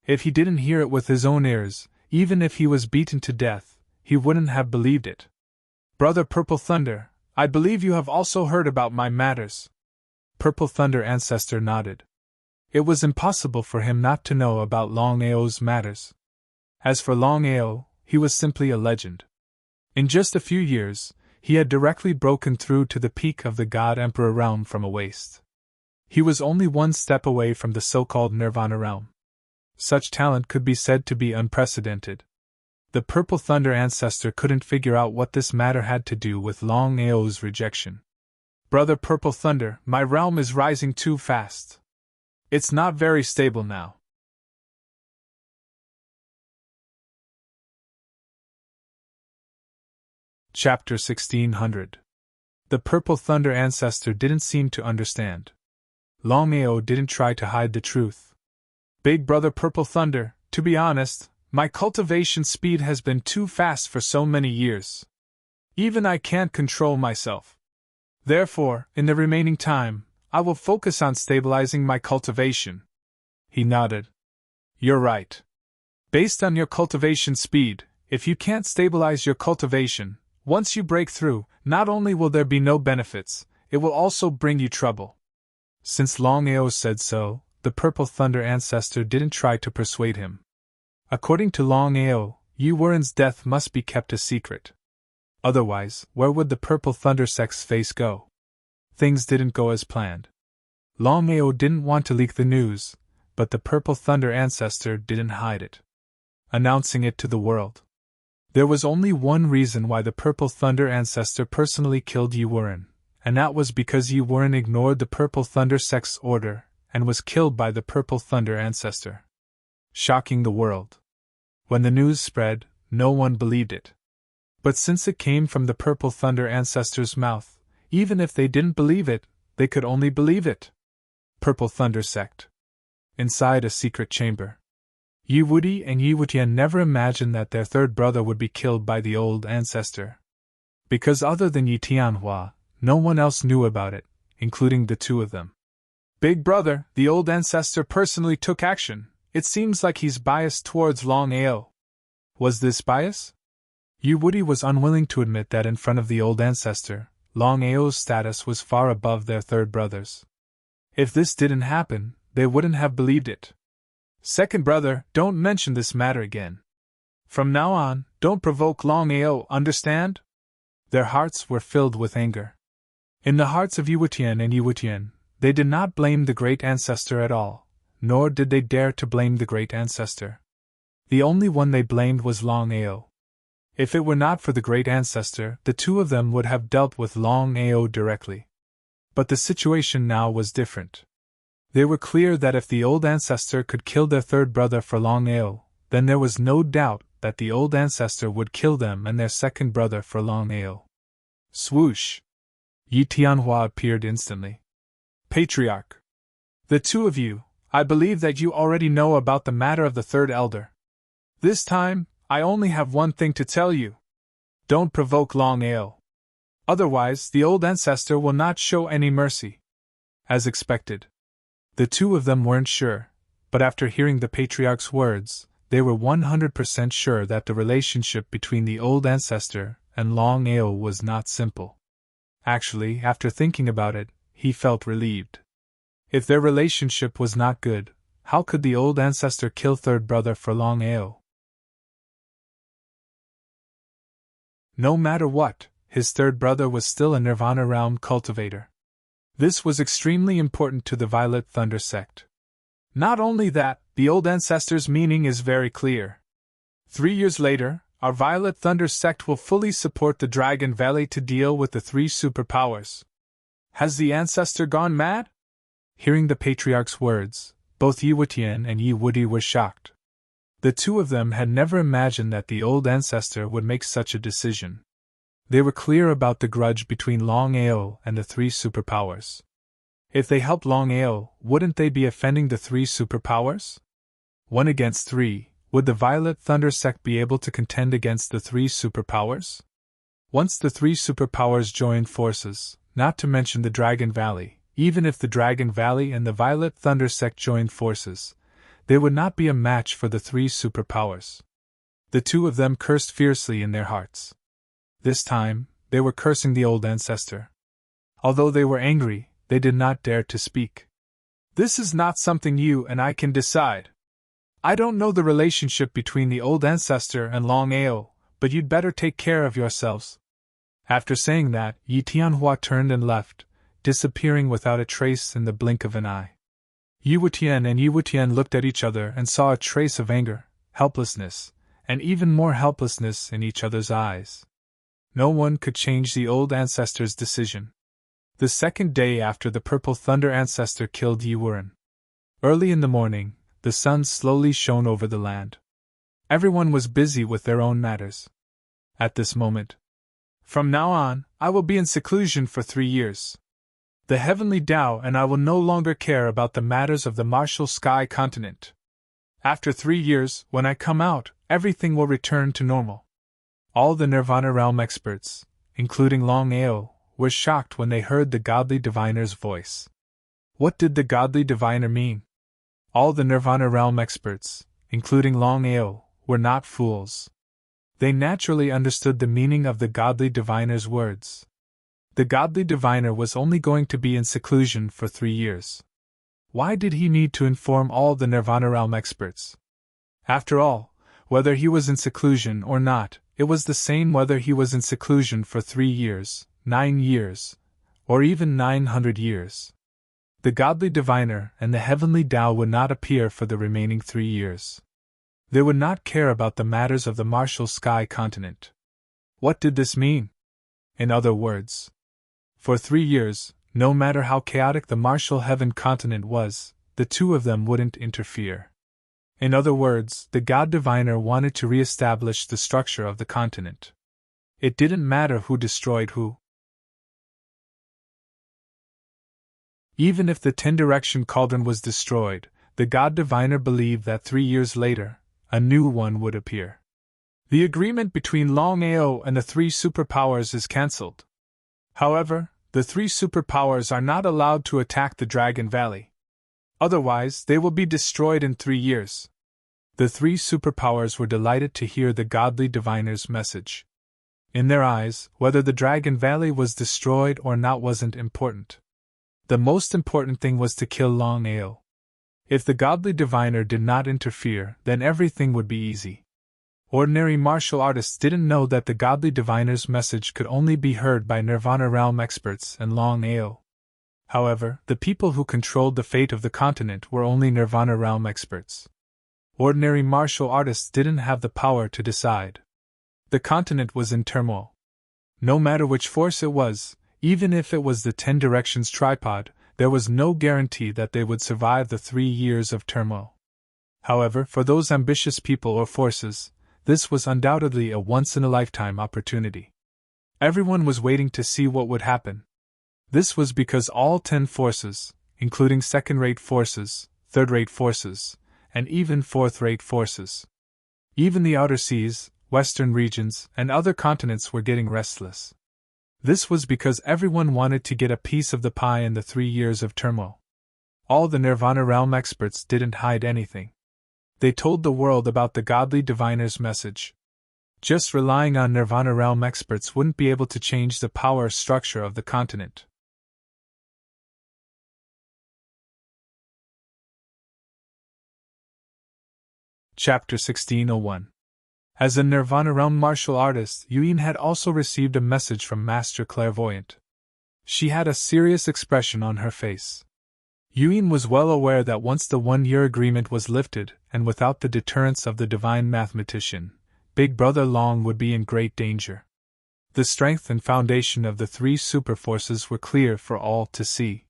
If he didn't hear it with his own ears, even if he was beaten to death, he wouldn't have believed it. Brother Purple Thunder, I believe you have also heard about my matters. Purple Thunder Ancestor nodded. It was impossible for him not to know about Longao's matters. As for Longao, he was simply a legend. In just a few years, he had directly broken through to the peak of the God Emperor realm from a waste. He was only one step away from the so-called Nirvana realm. Such talent could be said to be unprecedented. The Purple Thunder ancestor couldn't figure out what this matter had to do with Longao's rejection. Brother Purple Thunder, my realm is rising too fast. It's not very stable now. Chapter 1600. The Purple Thunder ancestor didn't seem to understand. Longao didn't try to hide the truth. Big Brother Purple Thunder, to be honest, my cultivation speed has been too fast for so many years. Even I can't control myself. Therefore, in the remaining time, I will focus on stabilizing my cultivation. He nodded. You're right. Based on your cultivation speed, if you can't stabilize your cultivation, once you break through, not only will there be no benefits, it will also bring you trouble. Since Longao said so, the Purple Thunder ancestor didn't try to persuade him. According to Longao, Yi Wuren's death must be kept a secret. Otherwise, where would the Purple Thunder sect's face go? Things didn't go as planned. Longao didn't want to leak the news, but the Purple Thunder ancestor didn't hide it, announcing it to the world. There was only one reason why the Purple Thunder ancestor personally killed Yi Wuren, and that was because Yi Wuren ignored the Purple Thunder sect's order and was killed by the Purple Thunder ancestor, shocking the world. When the news spread, no one believed it. But since it came from the Purple Thunder ancestor's mouth, even if they didn't believe it, they could only believe it. Purple Thunder sect. Inside a secret chamber. Yi Wudi and Yi Wutian never imagined that their third brother would be killed by the old ancestor. Because other than Yi Tianhua, no one else knew about it, including the two of them. Big brother, the old ancestor personally took action. It seems like he's biased towards Longao. Was this bias? Yi Wudi was unwilling to admit that in front of the old ancestor, Longao's status was far above their third brother's. If this didn't happen, they wouldn't have believed it. Second brother, don't mention this matter again. From now on, don't provoke Longao, understand? Their hearts were filled with anger. In the hearts of Yi Wutian and Yi Wutian, they did not blame the great ancestor at all, nor did they dare to blame the great ancestor. The only one they blamed was Longao. If it were not for the great ancestor, the two of them would have dealt with Longao directly. But the situation now was different. They were clear that if the old ancestor could kill their third brother for Longao, then there was no doubt that the old ancestor would kill them and their second brother for Longao. Swoosh! Yi Tianhua appeared instantly. Patriarch! The two of you, I believe that you already know about the matter of the third elder. This time, I only have one thing to tell you. Don't provoke Longao. Otherwise, the old ancestor will not show any mercy. As expected. The two of them weren't sure, but after hearing the patriarch's words, they were 100% sure that the relationship between the old ancestor and Longao was not simple. Actually, after thinking about it, he felt relieved. If their relationship was not good, how could the old ancestor kill third brother for Longao? No matter what, his third brother was still a Nirvana realm cultivator. This was extremely important to the Violet Thunder sect. Not only that, the old ancestor's meaning is very clear. 3 years later, our Violet Thunder sect will fully support the Dragon Valley to deal with the 3 superpowers. Has the ancestor gone mad? Hearing the patriarch's words, both Yi Wutian and Yi Wudi were shocked. The two of them had never imagined that the old ancestor would make such a decision. They were clear about the grudge between Longao and the 3 superpowers. If they helped Longao, wouldn't they be offending the 3 superpowers? 1 against 3, would the Violet Thunder sect be able to contend against the 3 superpowers? Once the 3 superpowers joined forces, not to mention the Dragon Valley, even if the Dragon Valley and the Violet Thunder sect joined forces, they would not be a match for the 3 superpowers. The two of them cursed fiercely in their hearts. This time, they were cursing the old ancestor. Although they were angry, they did not dare to speak. This is not something you and I can decide. I don't know the relationship between the old ancestor and Longao, but you'd better take care of yourselves. After saying that, Yi Tianhua turned and left, disappearing without a trace in the blink of an eye. Yi Wutian and Yi Wutian looked at each other and saw a trace of anger, helplessness, and even more helplessness in each other's eyes. No one could change the old ancestor's decision. The second day after the Purple Thunder ancestor killed Yi Wuren. Early in the morning, the sun slowly shone over the land. Everyone was busy with their own matters. At this moment, from now on, I will be in seclusion for 3 years. The heavenly Tao and I will no longer care about the matters of the martial sky continent. After 3 years, when I come out, everything will return to normal. All the Nirvana realm experts, including Longao, were shocked when they heard the godly diviner's voice. What did the godly diviner mean? All the Nirvana realm experts, including Longao, were not fools. They naturally understood the meaning of the godly diviner's words. The godly diviner was only going to be in seclusion for 3 years. Why did he need to inform all the Nirvana realm experts? After all, whether he was in seclusion or not, it was the same whether he was in seclusion for 3 years, 9 years, or even 900 years. The godly diviner and the heavenly Tao would not appear for the remaining 3 years. They would not care about the matters of the martial sky continent. What did this mean? In other words, for 3 years, no matter how chaotic the martial heaven continent was, the two of them wouldn't interfere. In other words, the God Diviner wanted to re-establish the structure of the continent. It didn't matter who destroyed who. Even if the 10-direction cauldron was destroyed, the God Diviner believed that 3 years later, a new one would appear. The agreement between Longao and the 3 superpowers is cancelled. However, the 3 superpowers are not allowed to attack the Dragon Valley. Otherwise, they will be destroyed in 3 years. The 3 superpowers were delighted to hear the godly diviner's message. In their eyes, whether the Dragon Valley was destroyed or not wasn't important. The most important thing was to kill Longao. If the godly diviner did not interfere, then everything would be easy. Ordinary martial artists didn't know that the godly diviner's message could only be heard by Nirvana realm experts and Longao. However, the people who controlled the fate of the continent were only Nirvana realm experts. Ordinary martial artists didn't have the power to decide. The continent was in turmoil. No matter which force it was, even if it was the 10 Directions tripod, there was no guarantee that they would survive the 3 years of turmoil. However, for those ambitious people or forces, this was undoubtedly a once-in-a-lifetime opportunity. Everyone was waiting to see what would happen. This was because all 10 forces, including second-rate forces, third-rate forces, and even fourth-rate forces, even the outer seas, western regions, and other continents were getting restless. This was because everyone wanted to get a piece of the pie in the 3 years of turmoil. All the Nirvana realm experts didn't hide anything. They told the world about the godly diviner's message. Just relying on Nirvana realm experts wouldn't be able to change the power structure of the continent. Chapter 1601. As a Nirvana realm martial artist, Yuyin had also received a message from Master Clairvoyant. She had a serious expression on her face. Yuyin was well aware that once the 1-year agreement was lifted, and without the deterrence of the divine mathematician, Big Brother Long would be in great danger. The strength and foundation of the 3 superforces were clear for all to see.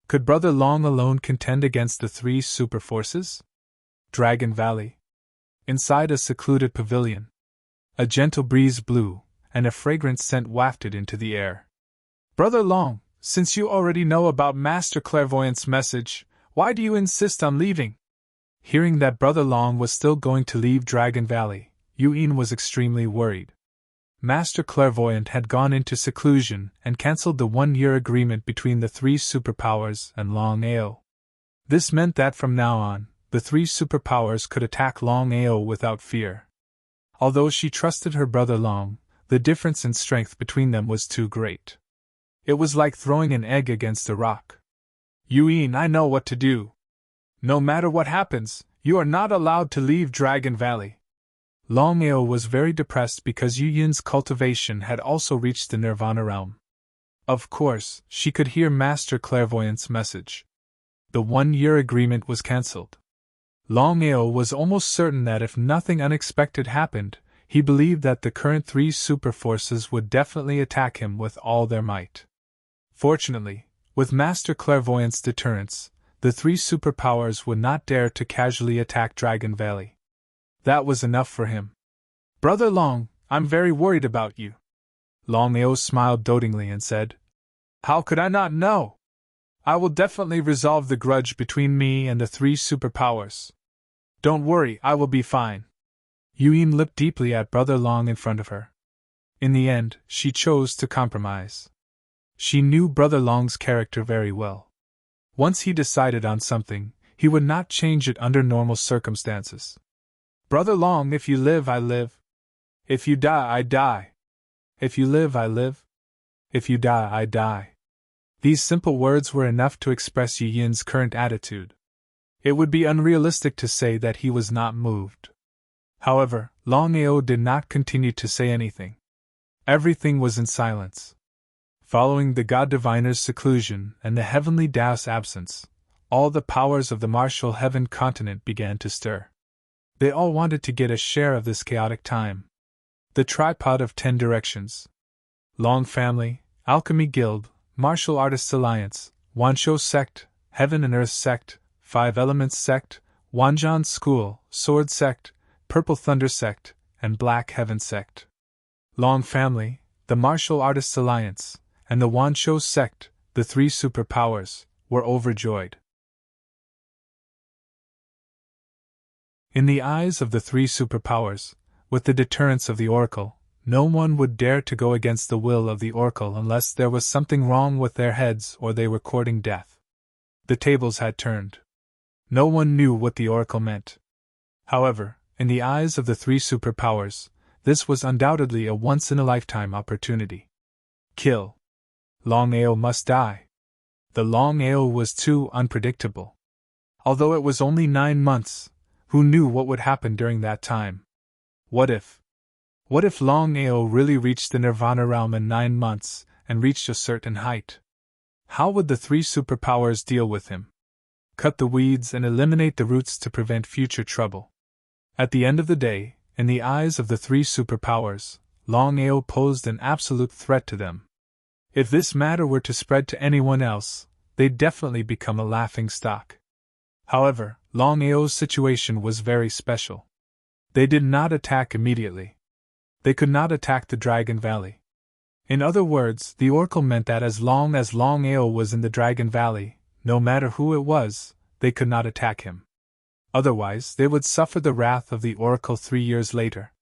Could Brother Long alone contend against the 3 superforces? Dragon Valley. Inside a secluded pavilion, a gentle breeze blew, and a fragrant scent wafted into the air. Brother Long, since you already know about Master Clairvoyant's message, why do you insist on leaving? Hearing that Brother Long was still going to leave Dragon Valley, Yuyin was extremely worried. Master Clairvoyant had gone into seclusion and cancelled the 1-year agreement between the 3 superpowers and Longao. This meant that from now on, the 3 superpowers could attack Longao without fear. Although she trusted her brother Long, the difference in strength between them was too great. It was like throwing an egg against a rock. Yuyin, I know what to do. No matter what happens, You are not allowed to leave Dragon Valley. Longao was very depressed because Yu Yin's cultivation had also reached the Nirvana realm. Of course, she could hear Master Clairvoyant's message. The 1-year agreement was cancelled. Longao was almost certain that if nothing unexpected happened, he believed that the current 3 super forces would definitely attack him with all their might. Fortunately, with Master Clairvoyant's deterrence, the 3 superpowers would not dare to casually attack Dragon Valley. That was enough for him. Brother Long, I'm very worried about you. Longao smiled dotingly and said, How could I not know? I will definitely resolve the grudge between me and the 3 superpowers. Don't worry, I will be fine. Yu Yin looked deeply at Brother Long in front of her. In the end, she chose to compromise. She knew Brother Long's character very well. Once he decided on something, he would not change it under normal circumstances. Brother Long, if you live, I live. If you die, I die. If you live, I live. If you die, I die. These simple words were enough to express Yu Yin's current attitude. It would be unrealistic to say that he was not moved. However, Longao did not continue to say anything. Everything was in silence. Following the God Diviner's seclusion and the Heavenly Tao's absence, all the powers of the martial heaven continent began to stir. They all wanted to get a share of this chaotic time. The tripod of 10 directions. Long Family, Alchemy Guild, Martial Artists Alliance, Wanshou Sect, Heaven and Earth Sect, 5 Elements Sect, Wanzhan School, Sword Sect, Purple Thunder Sect, and Black Heaven Sect. Long Family, the Martial Artists Alliance, and the Wanshou Sect, the 3 superpowers, were overjoyed. In the eyes of the 3 superpowers, with the deterrence of the Oracle, no one would dare to go against the will of the Oracle unless there was something wrong with their heads or they were courting death. The tables had turned. No one knew what the Oracle meant. However, in the eyes of the 3 superpowers, this was undoubtedly a once-in-a-lifetime opportunity. Kill. Longao must die. The Longao was too unpredictable. Although it was only 9 months, who knew what would happen during that time? What if Longao really reached the Nirvana realm in 9 months, and reached a certain height? How would the 3 superpowers deal with him? Cut the weeds and eliminate the roots to prevent future trouble. At the end of the day, in the eyes of the 3 superpowers, Longao posed an absolute threat to them. If this matter were to spread to anyone else, they'd definitely become a laughing stock. However, Longao's situation was very special. They did not attack immediately. They could not attack the Dragon Valley. In other words, the Oracle meant that as long as Longao was in the Dragon Valley, no matter who it was, they could not attack him. Otherwise, they would suffer the wrath of the Oracle 3 years later.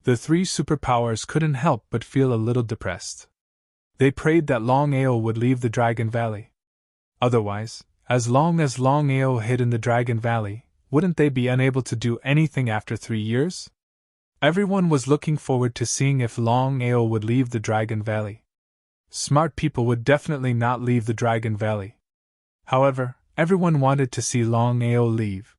The 3 superpowers couldn't help but feel a little depressed. They prayed that Longao would leave the Dragon Valley. Otherwise, as long as Longao hid in the Dragon Valley, wouldn't they be unable to do anything after 3 years? Everyone was looking forward to seeing if Longao would leave the Dragon Valley. Smart people would definitely not leave the Dragon Valley. However, everyone wanted to see Longao leave.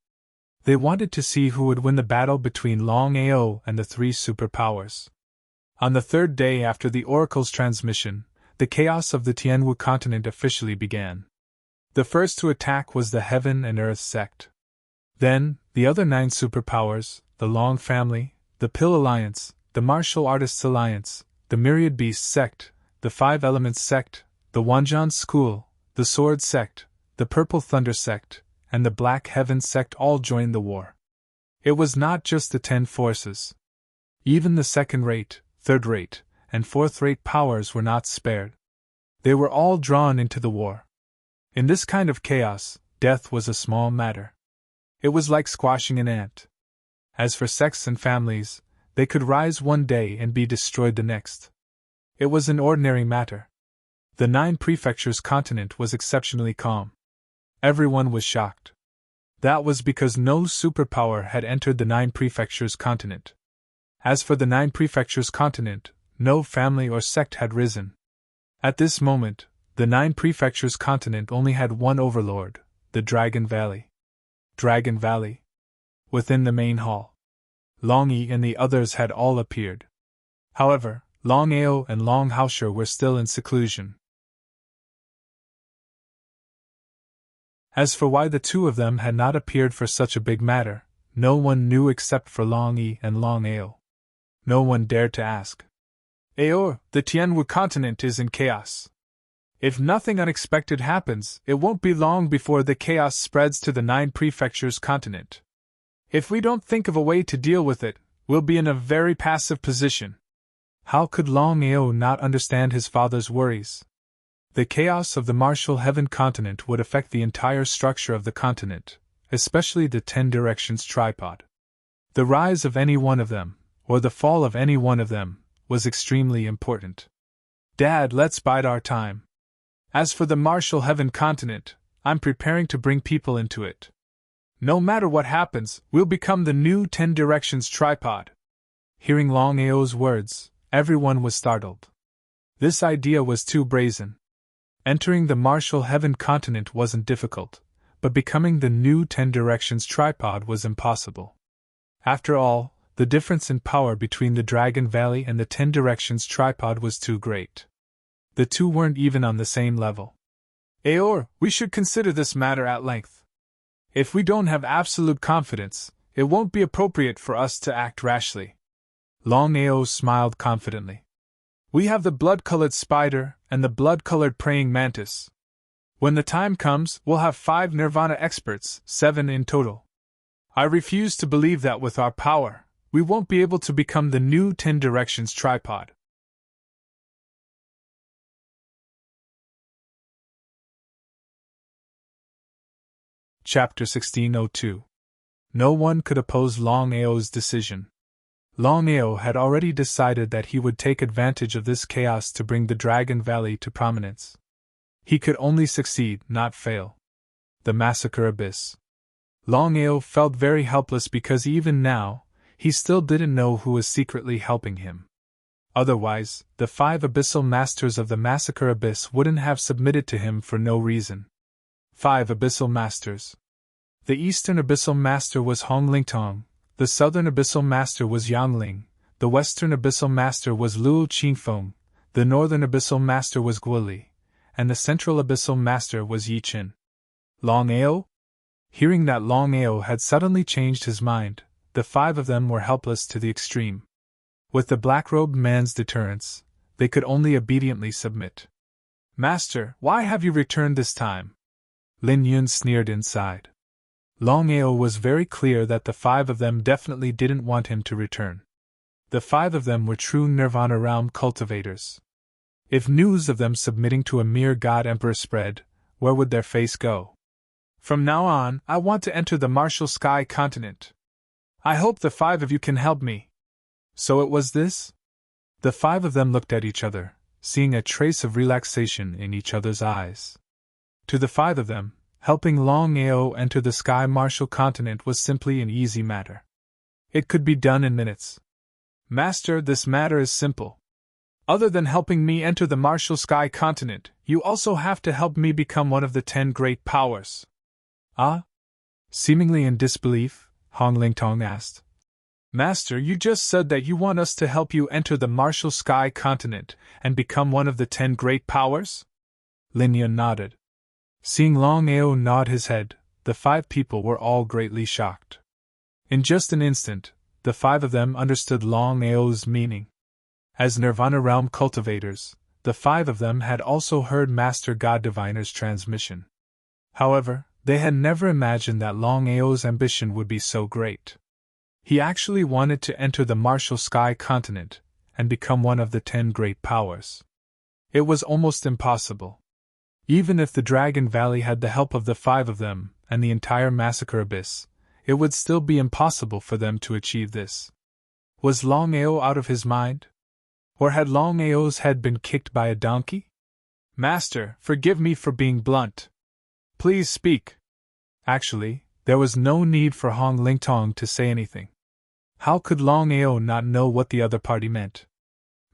They wanted to see who would win the battle between Longao and the 3 superpowers. On the 3rd day after the Oracle's transmission, the chaos of the Tianwu continent officially began. The first to attack was the Heaven and Earth sect. Then, the other 9 superpowers, the Long Family, the Pill Alliance, the Martial Artists Alliance, the Myriad Beasts sect, the 5 Elements sect, the Wanzhan School, the Sword sect, the Purple Thunder sect, and the Black Heaven sect all joined the war. It was not just the 10 forces. Even the second-rate, third-rate, and fourth-rate powers were not spared. They were all drawn into the war. In this kind of chaos, death was a small matter. It was like squashing an ant. As for sects and families, they could rise one day and be destroyed the next. It was an ordinary matter. The 9 prefectures continent was exceptionally calm. Everyone was shocked. That was because no superpower had entered the 9 prefectures continent. As for the 9 prefectures continent, no family or sect had risen. At this moment, the 9 prefectures continent only had one overlord, the Dragon Valley. Dragon Valley? within the main hall. Longi and the others had all appeared. However, Longao and Longhausher were still in seclusion. As for why the two of them had not appeared for such a big matter, no one knew except for Longi and Longao. No one dared to ask. Aor, the Tianwu continent is in chaos. If nothing unexpected happens, it won't be long before the chaos spreads to the 9 prefectures continent. If we don't think of a way to deal with it, we'll be in a very passive position. How could Longao not understand his father's worries? The chaos of the martial heaven continent would affect the entire structure of the continent, especially the 10 directions tripod. The rise of any one of them, or the fall of any one of them, was extremely important. Dad, let's bide our time. As for the martial heaven continent, I'm preparing to bring people into it. No matter what happens, we'll become the new 10 directions tripod. Hearing Longao's words, everyone was startled. This idea was too brazen. Entering the martial heaven continent wasn't difficult, but becoming the new 10 directions tripod was impossible. After all, the difference in power between the Dragon Valley and the 10 directions tripod was too great. The two weren't even on the same level. Aor, we should consider this matter at length. If we don't have absolute confidence, it won't be appropriate for us to act rashly. Longao smiled confidently. We have the blood-colored spider and the blood-colored praying mantis. When the time comes, we'll have 5 Nirvana experts, 7 in total. I refuse to believe that with our power, we won't be able to become the new 10 directions tripod. Chapter 1602. No one could oppose Longao's decision. Longao had already decided that he would take advantage of this chaos to bring the Dragon Valley to prominence. He could only succeed, not fail. The Massacre Abyss. Longao felt very helpless because even now, he still didn't know who was secretly helping him. Otherwise, the 5 abyssal masters of the Massacre Abyss wouldn't have submitted to him for no reason. 5 abyssal masters. The Eastern Abyssal Master was Hong Lingtong, the Southern Abyssal Master was Yang Ling, the Western Abyssal Master was Luo Qingfeng, the Northern Abyssal Master was Guo Li, and the Central Abyssal Master was Yi Qin. Longao? Hearing that Longao had suddenly changed his mind, the 5 of them were helpless to the extreme. With the black-robed man's deterrence, they could only obediently submit. Master, why have you returned this time? Lin Yun sneered inside. Longao was very clear that the 5 of them definitely didn't want him to return. The 5 of them were true Nirvana realm cultivators. If news of them submitting to a mere god emperor spread, where would their face go? From now on, I want to enter the martial sky continent. I hope the 5 of you can help me. So it was this? The 5 of them looked at each other, seeing a trace of relaxation in each other's eyes. To the 5 of them, helping Longao enter the sky martial continent was simply an easy matter. It could be done in minutes. Master, this matter is simple. Other than helping me enter the martial sky continent, you also have to help me become one of the 10 great powers. Ah? Seemingly in disbelief, Hong Lingtong asked. Master, you just said that you want us to help you enter the martial sky continent and become one of the 10 great powers? Lin Yun nodded. Seeing Longao nod his head, the 5 people were all greatly shocked. In just an instant, the 5 of them understood Longao's meaning. As Nirvana realm cultivators, the 5 of them had also heard Master God Diviner's transmission. However, they had never imagined that Longao's ambition would be so great. He actually wanted to enter the martial sky continent and become one of the 10 great powers. It was almost impossible. Even if the Dragon Valley had the help of the 5 of them and the entire Massacre Abyss, it would still be impossible for them to achieve this. Was Longao out of his mind? Or had Longao's head been kicked by a donkey? Master, forgive me for being blunt. Please speak. Actually, there was no need for Hong Lingtong to say anything. How could Longao not know what the other party meant?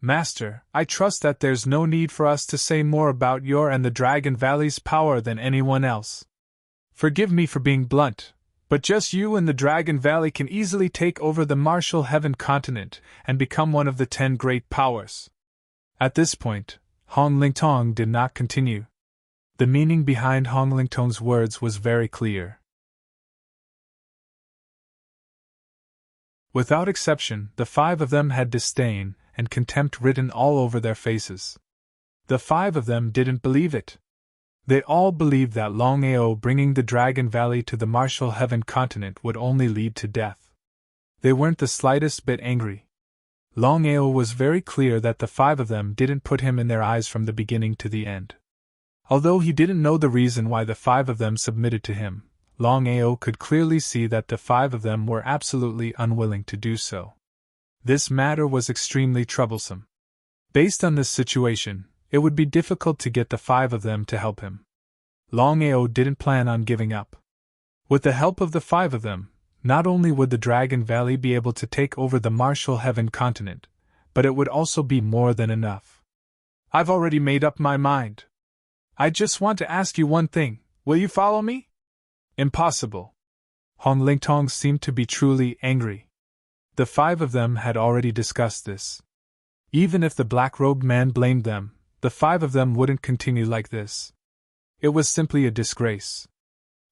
Master, I trust that there's no need for us to say more about your and the Dragon Valley's power than anyone else. Forgive me for being blunt, But just you and the Dragon Valley can easily take over the Martial Heaven continent and become one of the 10 great powers. At this point, Hong Lingtong did not continue. The meaning behind Hong Lingtong's words was very clear. Without exception, the 5 of them had disdain and contempt written all over their faces. The 5 of them didn't believe it. They all believed that Longao bringing the Dragon Valley to the Martial Heaven continent would only lead to death. They weren't the slightest bit angry. Longao was very clear that the 5 of them didn't put him in their eyes from the beginning to the end. Although he didn't know the reason why the 5 of them submitted to him, Longao could clearly see that the 5 of them were absolutely unwilling to do so. This matter was extremely troublesome. Based on this situation, it would be difficult to get the 5 of them to help him. Longao didn't plan on giving up. With the help of the 5 of them, not only would the Dragon Valley be able to take over the Martial Heaven continent, but it would also be more than enough. I've already made up my mind. I just want to ask you one thing. Will you follow me? Impossible. Hong Lingtong seemed to be truly angry. The 5 of them had already discussed this. Even if the black-robed man blamed them, the 5 of them wouldn't continue like this. It was simply a disgrace.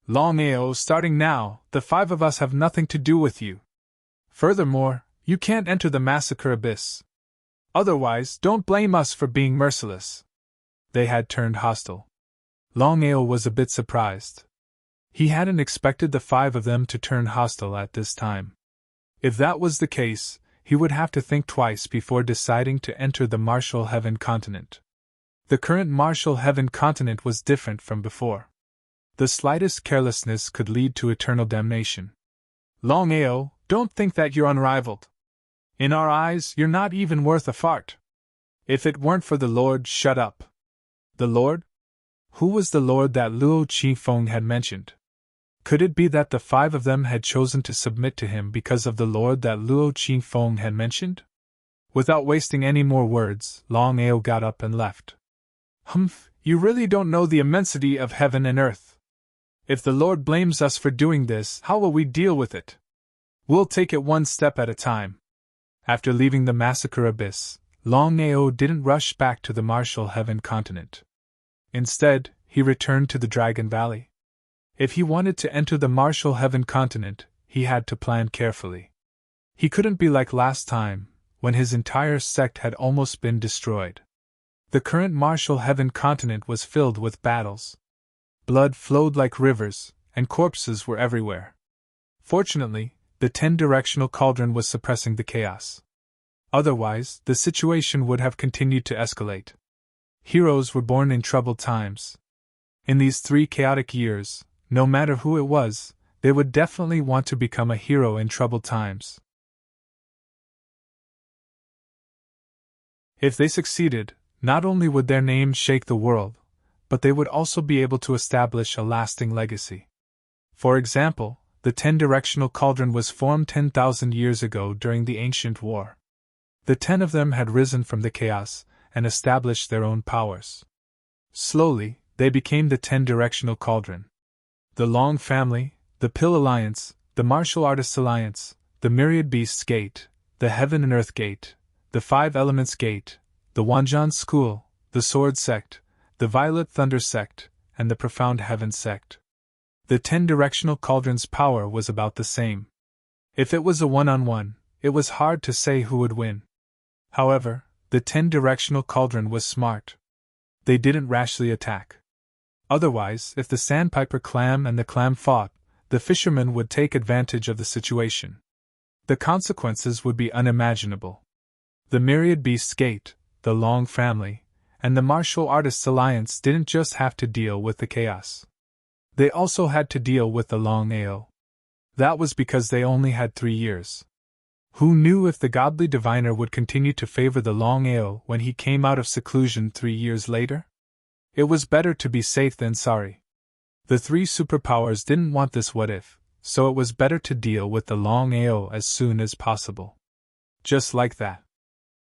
Longao, starting now, the 5 of us have nothing to do with you. Furthermore, you can't enter the massacre abyss. Otherwise, don't blame us for being merciless. They had turned hostile. Longao was a bit surprised. He hadn't expected the 5 of them to turn hostile at this time. If that was the case, he would have to think twice before deciding to enter the Martial Heaven continent. The current Martial Heaven continent was different from before. The slightest carelessness could lead to eternal damnation. Longao, don't think that you're unrivaled. In our eyes, you're not even worth a fart. If it weren't for the Lord, shut up. The Lord? Who was the Lord that Luo Qifeng had mentioned? Could it be that the 5 of them had chosen to submit to him because of the Lord that Luo Qifeng had mentioned? Without wasting any more words, Longao got up and left. Humph, you really don't know the immensity of heaven and earth. If the Lord blames us for doing this, how will we deal with it? We'll take it one step at a time. After leaving the massacre abyss, Longao didn't rush back to the Martial Heaven continent. Instead, he returned to the Dragon Valley. If he wanted to enter the Martial Heaven continent, he had to plan carefully. He couldn't be like last time, when his entire sect had almost been destroyed. The current Martial Heaven continent was filled with battles. Blood flowed like rivers, and corpses were everywhere. Fortunately, the 10-directional cauldron was suppressing the chaos. Otherwise, the situation would have continued to escalate. Heroes were born in troubled times. In these 3 chaotic years, no matter who it was, they would definitely want to become a hero in troubled times. If they succeeded, not only would their names shake the world, but they would also be able to establish a lasting legacy. For example, the 10-directional cauldron was formed 10,000 years ago during the ancient war. The 10 of them had risen from the chaos and established their own powers. Slowly, they became the 10-directional cauldron. The Long family, the Pill Alliance, the Martial Artists Alliance, the Myriad Beasts Gate, the Heaven and Earth Gate, the 5 Elements Gate, the Wanzhan School, the Sword Sect, the Violet Thunder Sect, and the Profound Heaven Sect. The 10-directional cauldron's power was about the same. If it was a one-on-one, it was hard to say who would win. However, the 10-directional cauldron was smart. They didn't rashly attack. Otherwise, if the Sandpiper clam and the clam fought, the fishermen would take advantage of the situation. The consequences would be unimaginable. The Myriad Beasts Gate, the Long family, and the Martial Artists Alliance didn't just have to deal with the chaos. They also had to deal with the Longao. That was because they only had 3 years. Who knew if the godly diviner would continue to favor the Longao when he came out of seclusion 3 years later? It was better to be safe than sorry. The 3 superpowers didn't want this what-if, so it was better to deal with the Longao as soon as possible. Just like that.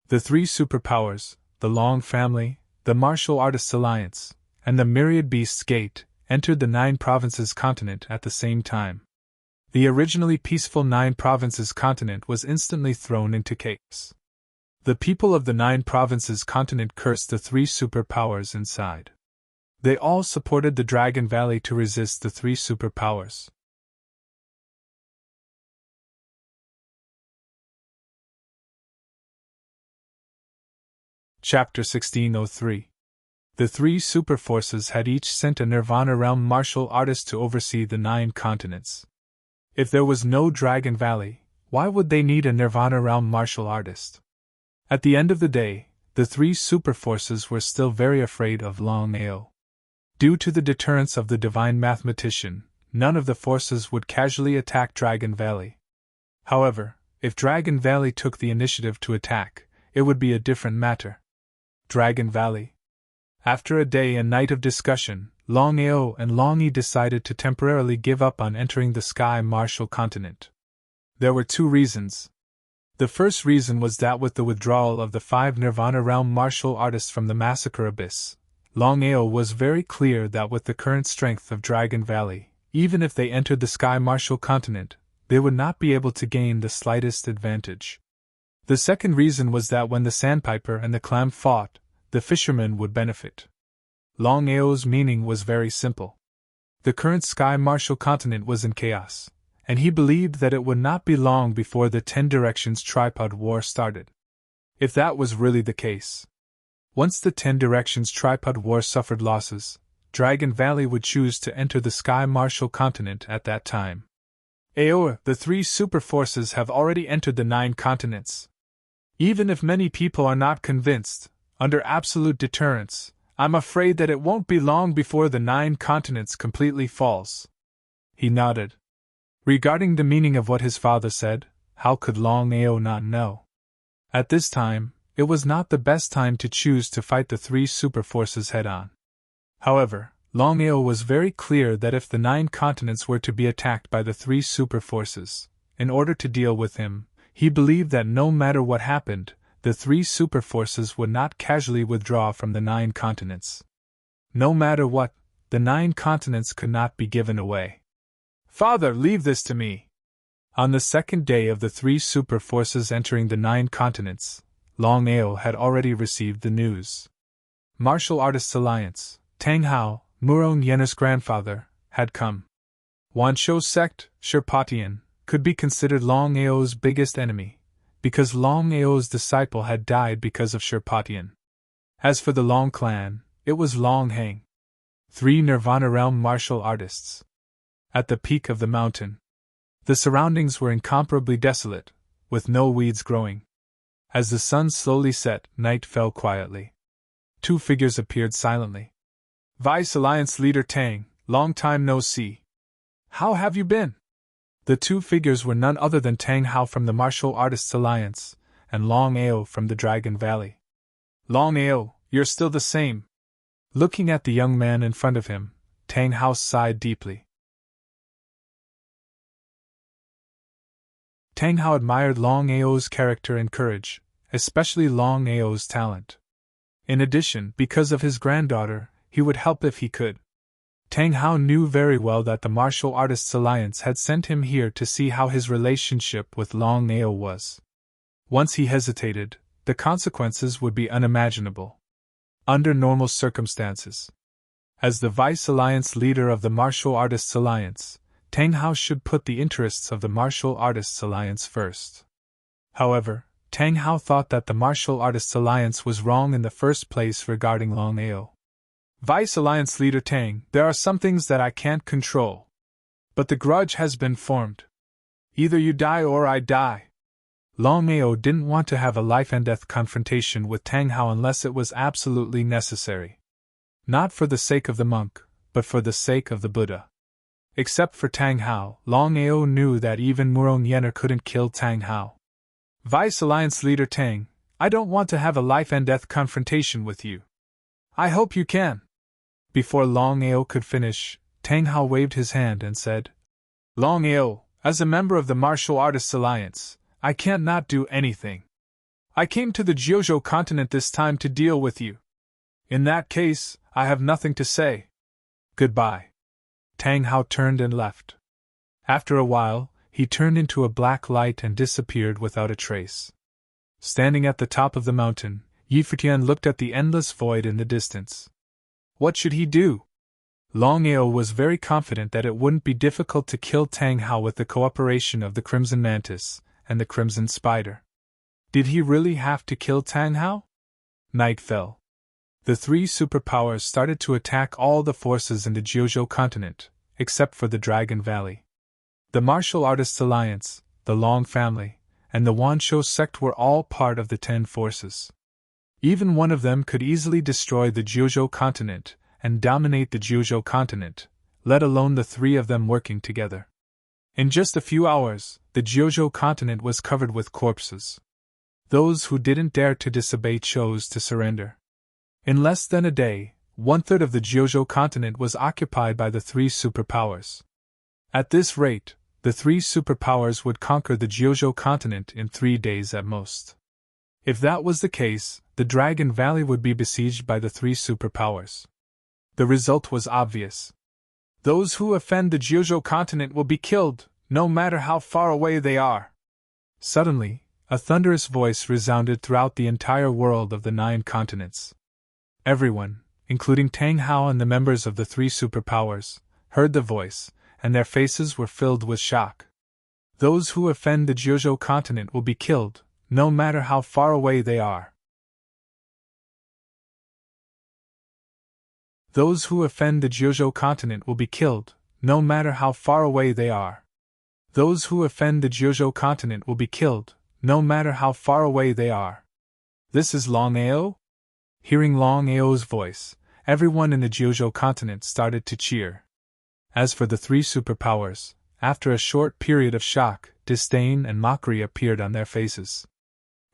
The 3 superpowers, the Long family, the Martial Artists Alliance, and the Myriad Beasts Gate, entered the 9 provinces continent at the same time. The originally peaceful 9 provinces continent was instantly thrown into chaos. The people of the 9 provinces continent cursed the 3 superpowers inside. They all supported the Dragon Valley to resist the 3 superpowers. Chapter 1603. The 3 superforces had each sent a Nirvana Realm martial artist to oversee the 9 continents. If there was no Dragon Valley, why would they need a Nirvana Realm martial artist? At the end of the day, the 3 superforces were still very afraid of Longao. Due to the deterrence of the divine mathematician, none of the forces would casually attack Dragon Valley. However, if Dragon Valley took the initiative to attack, it would be a different matter. Dragon Valley. After a day and night of discussion, Longao and Longi decided to temporarily give up on entering the Sky Martial Continent. There were 2 reasons. The first reason was that with the withdrawal of the 5 Nirvana Realm martial artists from the Massacre Abyss, Longao was very clear that with the current strength of Dragon Valley, even if they entered the Sky Martial Continent, they would not be able to gain the slightest advantage. The second reason was that when the Sandpiper and the Clam fought, the fishermen would benefit. Longao's meaning was very simple. The current Sky Martial Continent was in chaos, and he believed that it would not be long before the 10 Directions Tripod War started. If that was really the case, once the 10 Directions Tripod War suffered losses, Dragon Valley would choose to enter the Sky Martial Continent at that time. The 3 superforces have already entered the 9 continents. Even if many people are not convinced, under absolute deterrence, I'm afraid that it won't be long before the 9 continents completely falls. He nodded. Regarding the meaning of what his father said, how could Longao not know? At this time, it was not the best time to choose to fight the 3 superforces head-on. However, Longao was very clear that if the 9 continents were to be attacked by the 3 superforces, in order to deal with him, he believed that no matter what happened, the 3 superforces would not casually withdraw from the 9 continents. No matter what, the 9 continents could not be given away. Father, leave this to me. On the second day of the 3 superforces entering the 9 continents, Longao had already received the news. Martial Artists Alliance, Tang Hao, Murong Yenner's grandfather, had come. Wanshou sect, Sherpatian, could be considered Longao's biggest enemy, because Longao's disciple had died because of Sherpatian. As for the Long clan, it was Long Hang. 3 Nirvana Realm martial artists. At the peak of the mountain, the surroundings were incomparably desolate, with no weeds growing. As the sun slowly set, night fell quietly. 2 figures appeared silently. Vice Alliance leader Tang, long time no see. How have you been? The 2 figures were none other than Tang Hao from the Martial Artists Alliance, and Longao from the Dragon Valley. Longao, you're still the same. Looking at the young man in front of him, Tang Hao sighed deeply. Tang Hao admired Longao's character and courage, especially Longao's talent. In addition, because of his granddaughter, he would help if he could. Tang Hao knew very well that the Martial Artists Alliance had sent him here to see how his relationship with Longao was. Once he hesitated, the consequences would be unimaginable. Under normal circumstances, as the Vice Alliance leader of the Martial Artists Alliance, Tang Hao should put the interests of the Martial Artists Alliance first. However, Tang Hao thought that the Martial Artists Alliance was wrong in the first place regarding Longao. Vice Alliance leader Tang, there are some things that I can't control. But the grudge has been formed. Either you die or I die. Longao didn't want to have a life-and-death confrontation with Tang Hao unless it was absolutely necessary. Not for the sake of the monk, but for the sake of the Buddha. Except for Tang Hao, Longao knew that even Murong Yenner couldn't kill Tang Hao. Vice Alliance leader Tang, I don't want to have a life-and-death confrontation with you. I hope you can. Before Longao could finish, Tang Hao waved his hand and said, Longao, as a member of the Martial Artists Alliance, I can't not do anything. I came to the Jiuzhou continent this time to deal with you. In that case, I have nothing to say. Goodbye. Tang Hao turned and left. After a while, he turned into a black light and disappeared without a trace. Standing at the top of the mountain, Yifetian looked at the endless void in the distance. What should he do? Longao was very confident that it wouldn't be difficult to kill Tang Hao with the cooperation of the Crimson Mantis and the Crimson Spider. Did he really have to kill Tang Hao? Night fell. The three superpowers started to attack all the forces in the Jiuzhou continent, except for the Dragon Valley. The Martial Artists Alliance, the Long family, and the Wanshou sect were all part of the 10 forces. Even one of them could easily destroy the Jiuzhou continent and dominate the Jiuzhou continent, let alone the 3 of them working together. In just a few hours, the Jiuzhou continent was covered with corpses. Those who didn't dare to disobey chose to surrender. In less than a day, 1/3 of the Jiuzhou continent was occupied by the 3 superpowers. At this rate, the 3 superpowers would conquer the Jiuzhou continent in 3 days at most. If that was the case, the Dragon Valley would be besieged by the 3 superpowers. The result was obvious. Those who offend the Jiuzhou continent will be killed, no matter how far away they are. Suddenly, a thunderous voice resounded throughout the entire world of the 9 continents. Everyone, including Tang Hao and the members of the 3 superpowers, heard the voice, and their faces were filled with shock. Those who offend the Jiuzhou continent will be killed, no matter how far away they are. Those who offend the Jiuzhou continent will be killed, no matter how far away they are. Those who offend the Jiuzhou continent will be killed, no matter how far away they are. This is Longao? Hearing Longao's voice, everyone in the Jiuzhou continent started to cheer. As for the 3 superpowers, after a short period of shock, disdain and mockery appeared on their faces.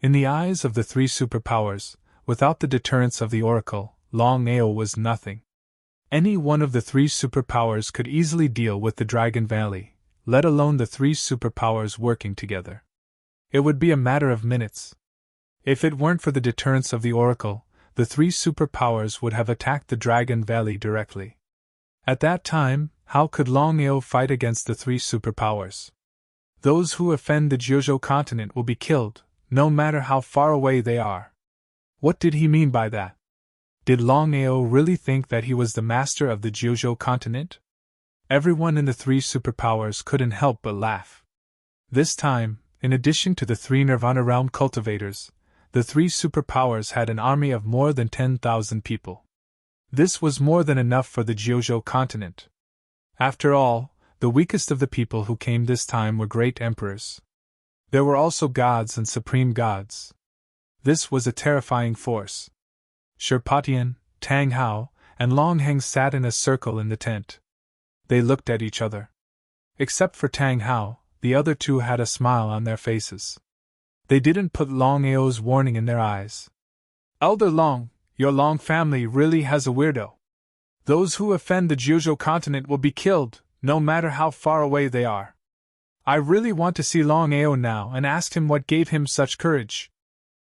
In the eyes of the 3 superpowers, without the deterrence of the Oracle, Longao was nothing. Any one of the 3 superpowers could easily deal with the Dragon Valley, let alone the 3 superpowers working together. It would be a matter of minutes. If it weren't for the deterrence of the Oracle, the 3 superpowers would have attacked the Dragon Valley directly. At that time, how could Longao fight against the 3 superpowers? Those who offend the Jiuzhou continent will be killed, no matter how far away they are. What did he mean by that? Did Longao really think that he was the master of the Jiuzhou continent? Everyone in the 3 superpowers couldn't help but laugh. This time, in addition to the 3 Nirvana Realm cultivators, the 3 superpowers had an army of more than 10,000 people. This was more than enough for the Jiuzhou continent. After all, the weakest of the people who came this time were great emperors. There were also gods and supreme gods. This was a terrifying force. Shirpatian, Tang Hao, and Longheng sat in a circle in the tent. They looked at each other. Except for Tang Hao, the other 2 had a smile on their faces. They didn't put Longao's warning in their eyes. Elder Long, your Long family really has a weirdo. Those who offend the Jiuzhou continent will be killed, no matter how far away they are. I really want to see Longao now and ask him what gave him such courage.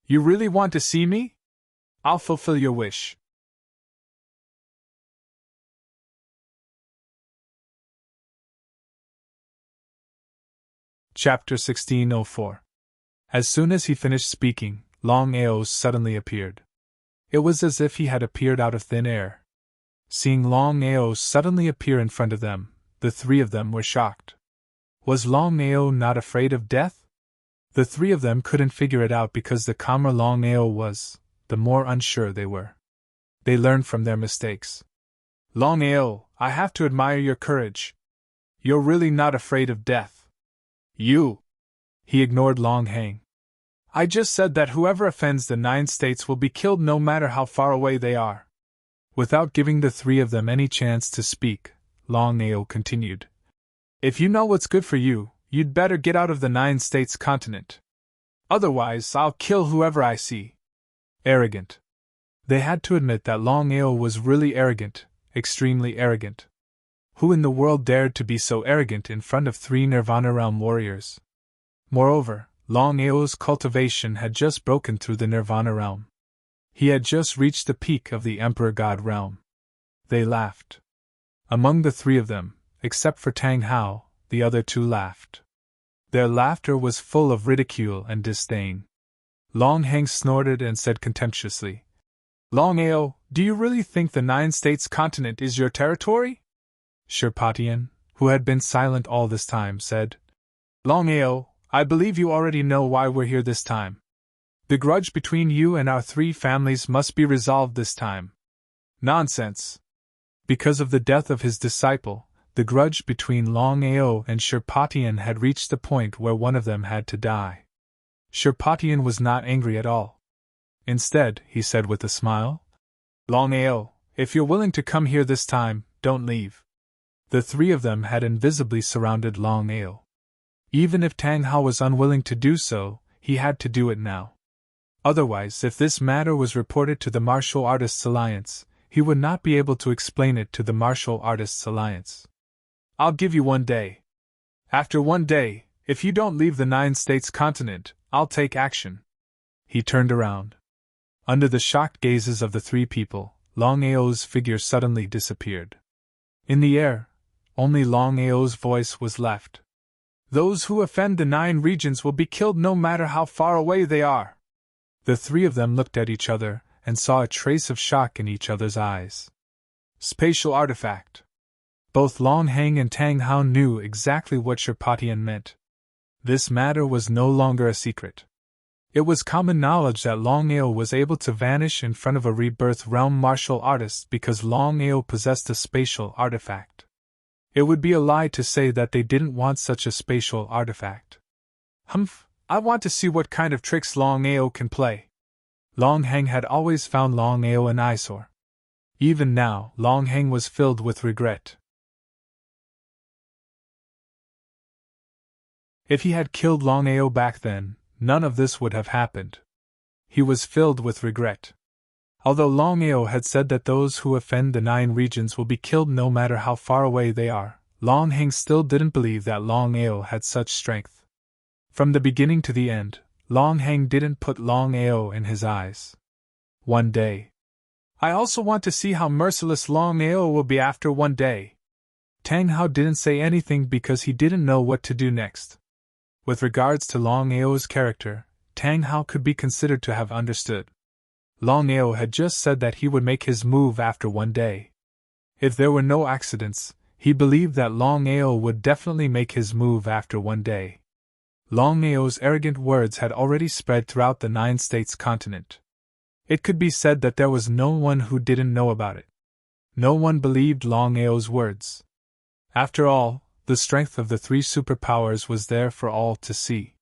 You really want to see me? I'll fulfill your wish. Chapter 1604. As soon as he finished speaking, Longao suddenly appeared. It was as if he had appeared out of thin air. Seeing Longao suddenly appear in front of them, the 3 of them were shocked. Was Longao not afraid of death? The 3 of them couldn't figure it out because the calmer Longao was, the more unsure they were. They learned from their mistakes. Longao, I have to admire your courage. You're really not afraid of death. You! He ignored Longheng. I just said that whoever offends the 9 states will be killed no matter how far away they are. Without giving the 3 of them any chance to speak, Longao continued. If you know what's good for you, you'd better get out of the 9 states continent. Otherwise, I'll kill whoever I see. Arrogant. They had to admit that Longao was really arrogant, extremely arrogant. Who in the world dared to be so arrogant in front of 3 Nirvana Realm warriors? Moreover, Longao's cultivation had just broken through the Nirvana Realm. He had just reached the peak of the Emperor God Realm. They laughed. Among the 3 of them, except for Tang Hao, the other two laughed. Their laughter was full of ridicule and disdain. Longhang snorted and said contemptuously, "Longao, do you really think the 9 States continent is your territory?" Sherpatian, who had been silent all this time, said, "Longao, I believe you already know why we're here this time. The grudge between you and our 3 families must be resolved this time." "Nonsense!" Because of the death of his disciple, the grudge between Longao and Sherpatian had reached the point where one of them had to die. Sherpatian was not angry at all. Instead, he said with a smile, "Longao, if you're willing to come here this time, don't leave." The 3 of them had invisibly surrounded Longao. Even if Tang Hao was unwilling to do so, he had to do it now. Otherwise, if this matter was reported to the Martial Artists Alliance, he would not be able to explain it to the Martial Artists Alliance. "I'll give you 1 day. After 1 day, if you don't leave the 9 States continent, I'll take action." He turned around. Under the shocked gazes of the 3 people, Longao's figure suddenly disappeared. In the air, only Longao's voice was left. "Those who offend the 9 regions will be killed no matter how far away they are." The 3 of them looked at each other and saw a trace of shock in each other's eyes. Spatial artifact. Both Longhang and Tang Hao knew exactly what Sherpatian meant. This matter was no longer a secret. It was common knowledge that Longao was able to vanish in front of a rebirth realm martial artist because Longao possessed a spatial artifact. It would be a lie to say that they didn't want such a spatial artifact. "Humph, I want to see what kind of tricks Longao can play." Longhang had always found Longao an eyesore. Even now, Longhang was filled with regret. If he had killed Longao back then, none of this would have happened. He was filled with regret. Although Longao had said that those who offend the 9 regions will be killed no matter how far away they are, Longhang still didn't believe that Longao had such strength. From the beginning to the end, Longhang didn't put Longao in his eyes. One day. "I also want to see how merciless Longao will be after 1 day." Tang Hao didn't say anything because he didn't know what to do next. With regards to Longao's character, Tang Hao could be considered to have understood. Longao had just said that he would make his move after 1 day. If there were no accidents, he believed that Longao would definitely make his move after 1 day. Longao's arrogant words had already spread throughout the 9 States continent. It could be said that there was no one who didn't know about it. No one believed Longao's words. After all, the strength of the 3 superpowers was there for all to see.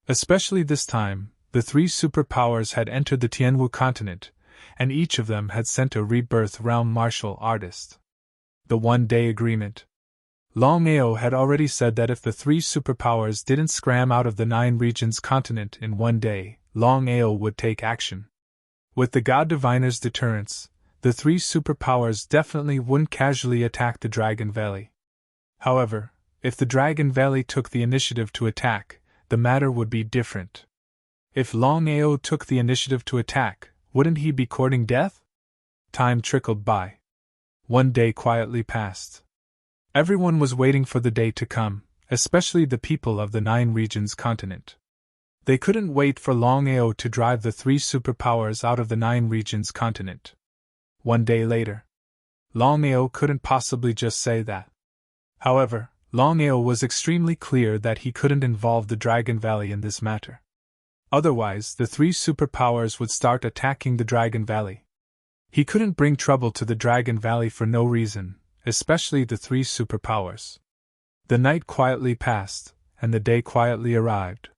Especially this time, the 3 superpowers had entered the Tianwu continent, and each of them had sent a rebirth realm martial artist. The 1-day agreement. Longao had already said that if the 3 superpowers didn't scram out of the 9 regions continent in 1 day, Longao would take action. With the God Diviner's deterrence, the 3 superpowers definitely wouldn't casually attack the Dragon Valley. However, if the Dragon Valley took the initiative to attack, the matter would be different. If Longao took the initiative to attack, wouldn't he be courting death? Time trickled by. 1 day quietly passed. Everyone was waiting for the day to come, especially the people of the 9 regions continent. They couldn't wait for Longao to drive the 3 superpowers out of the 9 regions continent. 1 day later. Longao couldn't possibly just say that. However, Longao was extremely clear that he couldn't involve the Dragon Valley in this matter. Otherwise, the 3 superpowers would start attacking the Dragon Valley. He couldn't bring trouble to the Dragon Valley for no reason, especially the 3 superpowers. The night quietly passed, and the day quietly arrived.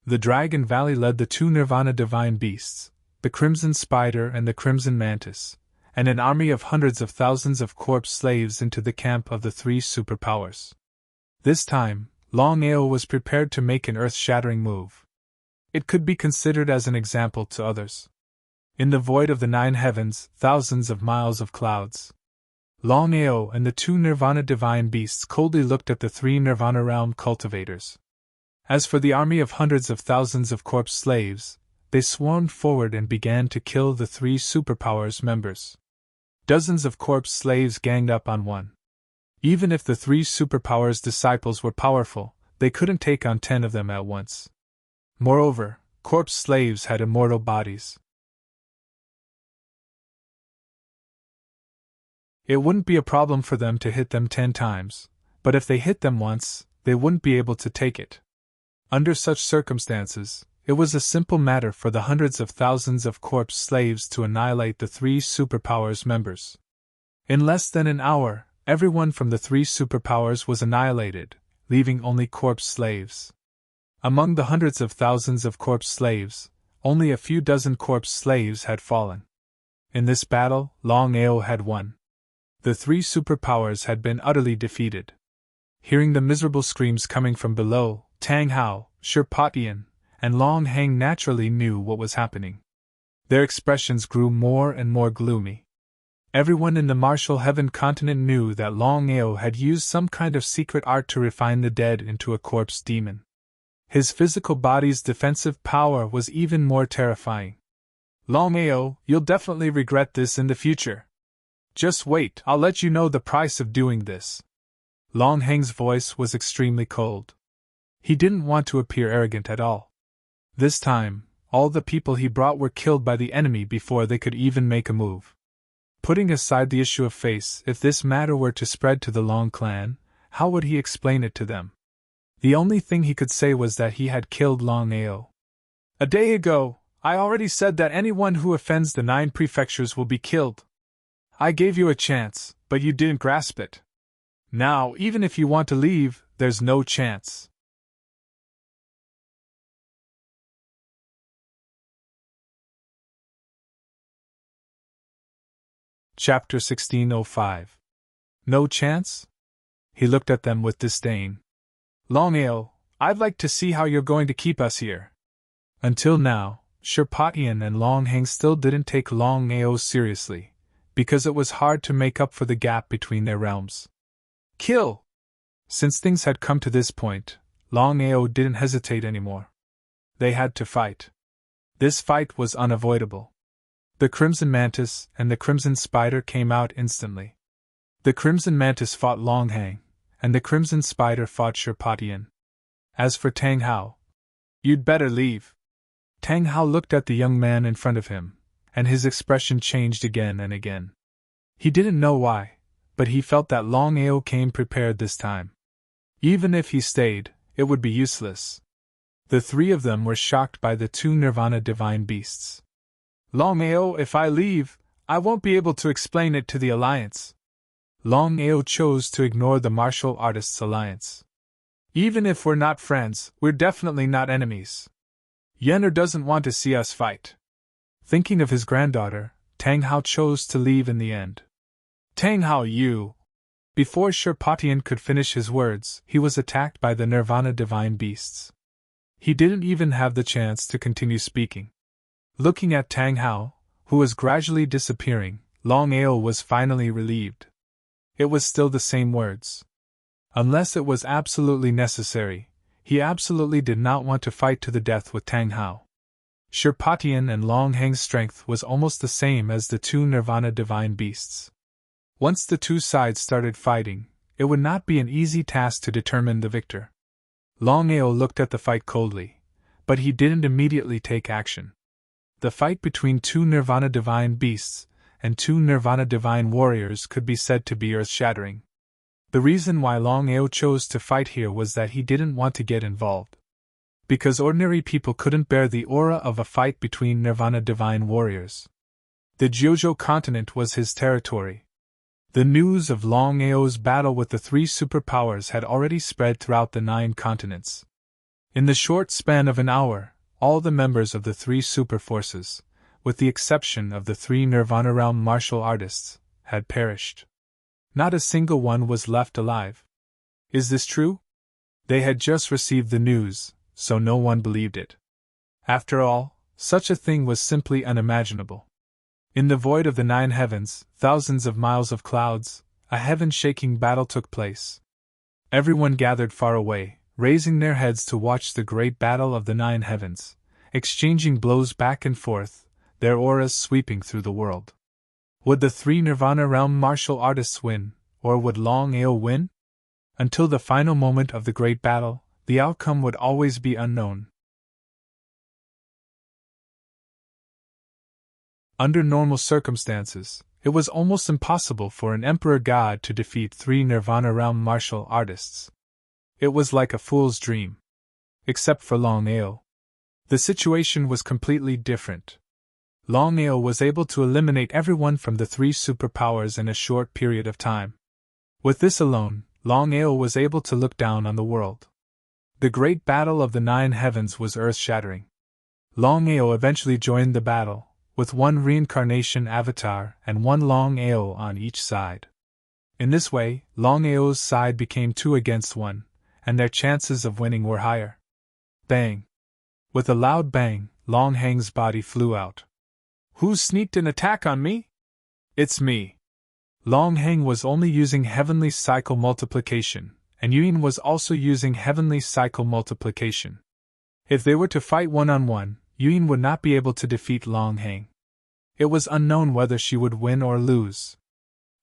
The Dragon Valley led the 2 Nirvana divine beasts, the Crimson Spider and the Crimson Mantis, and an army of hundreds of thousands of corpse slaves into the camp of the 3 superpowers. This time, Longao was prepared to make an earth-shattering move. It could be considered as an example to others. In the void of the 9 heavens, thousands of miles of clouds. Longao and the 2 Nirvana divine beasts coldly looked at the 3 Nirvana realm cultivators. As for the army of hundreds of thousands of corpse slaves, they swarmed forward and began to kill the 3 superpowers' members. Dozens of corpse slaves ganged up on one. Even if the three superpowers' disciples were powerful, they couldn't take on 10 of them at once. Moreover, corpse slaves had immortal bodies. It wouldn't be a problem for them to hit them 10 times, but if they hit them once, they wouldn't be able to take it. Under such circumstances, it was a simple matter for the hundreds of thousands of corpse slaves to annihilate the three superpowers' members. In less than an hour, everyone from the three superpowers was annihilated, leaving only corpse slaves. Among the hundreds of thousands of corpse slaves, only a few dozen corpse slaves had fallen. In this battle, Longao had won. The three superpowers had been utterly defeated. Hearing the miserable screams coming from below, Tang Hao, Shirpatian, and Long Hang naturally knew what was happening. Their expressions grew more and more gloomy. Everyone in the martial heaven continent knew that Longao had used some kind of secret art to refine the dead into a corpse demon. His physical body's defensive power was even more terrifying. Longao, you'll definitely regret this in the future. Just wait, I'll let you know the price of doing this. Long Hang's voice was extremely cold. He didn't want to appear arrogant at all. This time, all the people he brought were killed by the enemy before they could even make a move. Putting aside the issue of face, if this matter were to spread to the Long clan, how would he explain it to them? The only thing he could say was that he had killed Longao. A day ago, I already said that anyone who offends the 9 prefectures will be killed. I gave you a chance, but you didn't grasp it. Now, even if you want to leave, there's no chance. Chapter 1605. No chance? He looked at them with disdain. Longao, I'd like to see how you're going to keep us here. Until now, Shirpatian and Long Hang still didn't take Longao seriously, because it was hard to make up for the gap between their realms. Kill! Since things had come to this point, Longao didn't hesitate anymore. They had to fight. This fight was unavoidable. The Crimson Mantis and the Crimson Spider came out instantly. The Crimson Mantis fought Long Hang, and the Crimson Spider fought Shirpatian. As for Tang Hao, you'd better leave. Tang Hao looked at the young man in front of him, and his expression changed again and again. He didn't know why, but he felt that Longao came prepared this time. Even if he stayed, it would be useless. The three of them were shocked by the 2 Nirvana divine beasts. Longao, if I leave, I won't be able to explain it to the Alliance. Longao chose to ignore the martial artists' alliance. Even if we're not friends, we're definitely not enemies. Yenner doesn't want to see us fight. Thinking of his granddaughter, Tang Hao chose to leave in the end. Tang Hao, you! Before Shirpatian could finish his words, he was attacked by the Nirvana divine beasts. He didn't even have the chance to continue speaking. Looking at Tang Hao, who was gradually disappearing, Longao was finally relieved. It was still the same words. Unless it was absolutely necessary, he absolutely did not want to fight to the death with Tang Hao. Shirpatian and Long Hang's strength was almost the same as the 2 Nirvana divine beasts. Once the two sides started fighting, it would not be an easy task to determine the victor. Longao looked at the fight coldly, but he didn't immediately take action. The fight between 2 Nirvana divine beasts and 2 Nirvana divine warriors could be said to be earth-shattering. The reason why Longao chose to fight here was that he didn't want to get involved. Because ordinary people couldn't bear the aura of a fight between Nirvana divine warriors. The Jojo continent was his territory. The news of Longao's battle with the 3 superpowers had already spread throughout the 9 continents. In the short span of an hour, all the members of the 3 superforces, with the exception of the 3 Nirvana realm martial artists, had perished. Not a single one was left alive. Is this true? They had just received the news, so no one believed it. After all, such a thing was simply unimaginable. In the void of the 9 heavens, thousands of miles of clouds, a heaven-shaking battle took place. Everyone gathered far away, raising their heads to watch the great battle of the 9 heavens, exchanging blows back and forth, their auras sweeping through the world. Would the 3 Nirvana realm martial artists win, or would Longao win? Until the final moment of the great battle, the outcome would always be unknown. Under normal circumstances, it was almost impossible for an emperor god to defeat 3 Nirvana realm martial artists. It was like a fool's dream. Except for Longao. The situation was completely different. Longao was able to eliminate everyone from the 3 superpowers in a short period of time. With this alone, Longao was able to look down on the world. The great battle of the 9 heavens was earth-shattering. Longao eventually joined the battle, with 1 reincarnation avatar and 1 Longao on each side. In this way, Longao's side became 2 against 1, and their chances of winning were higher. Bang! With a loud bang, Longhang's body flew out. Who's sneaked an attack on me? It's me. Longhang was only using heavenly cycle multiplication, and Yuyin was also using heavenly cycle multiplication. If they were to fight one-on-one, Yuyin would not be able to defeat Longhang. It was unknown whether she would win or lose.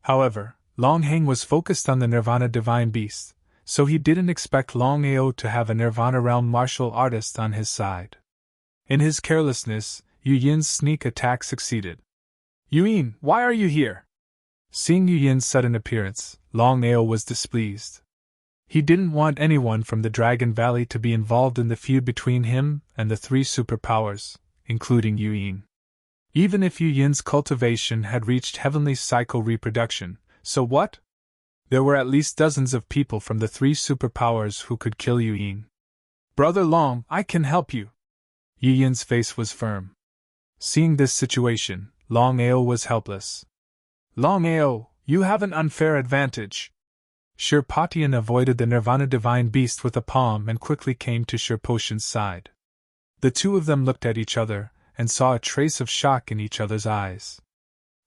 However, Longhang was focused on the Nirvana Divine Beast, so he didn't expect Longao to have a Nirvana Realm martial artist on his side. In his carelessness, Yuyin's sneak attack succeeded. Yuyin, why are you here? Seeing Yuyin's sudden appearance, Longao was displeased. He didn't want anyone from the Dragon Valley to be involved in the feud between him and the 3 superpowers, including Yuyin. Even if Yuyin's cultivation had reached heavenly cycle reproduction, so what? There were at least dozens of people from the 3 superpowers who could kill Yuyin. Brother Long, I can help you. Yuyin's face was firm. Seeing this situation, Longao was helpless. Longao, you have an unfair advantage. Shirpatian avoided the Nirvana Divine Beast with a palm and quickly came to Shirpotian's side. The 2 of them looked at each other and saw a trace of shock in each other's eyes.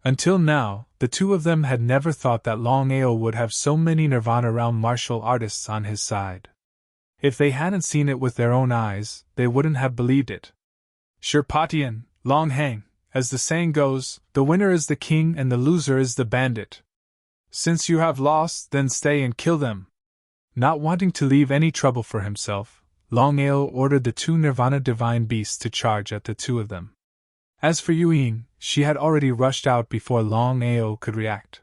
Until now, the 2 of them had never thought that Longao would have so many Nirvana Realm martial artists on his side. If they hadn't seen it with their own eyes, they wouldn't have believed it. Shirpatian, Longhang, as the saying goes, the winner is the king and the loser is the bandit. Since you have lost, then stay and kill them. Not wanting to leave any trouble for himself, Longao ordered the 2 Nirvana Divine Beasts to charge at the 2 of them. As for Yuyin, she had already rushed out before Longao could react.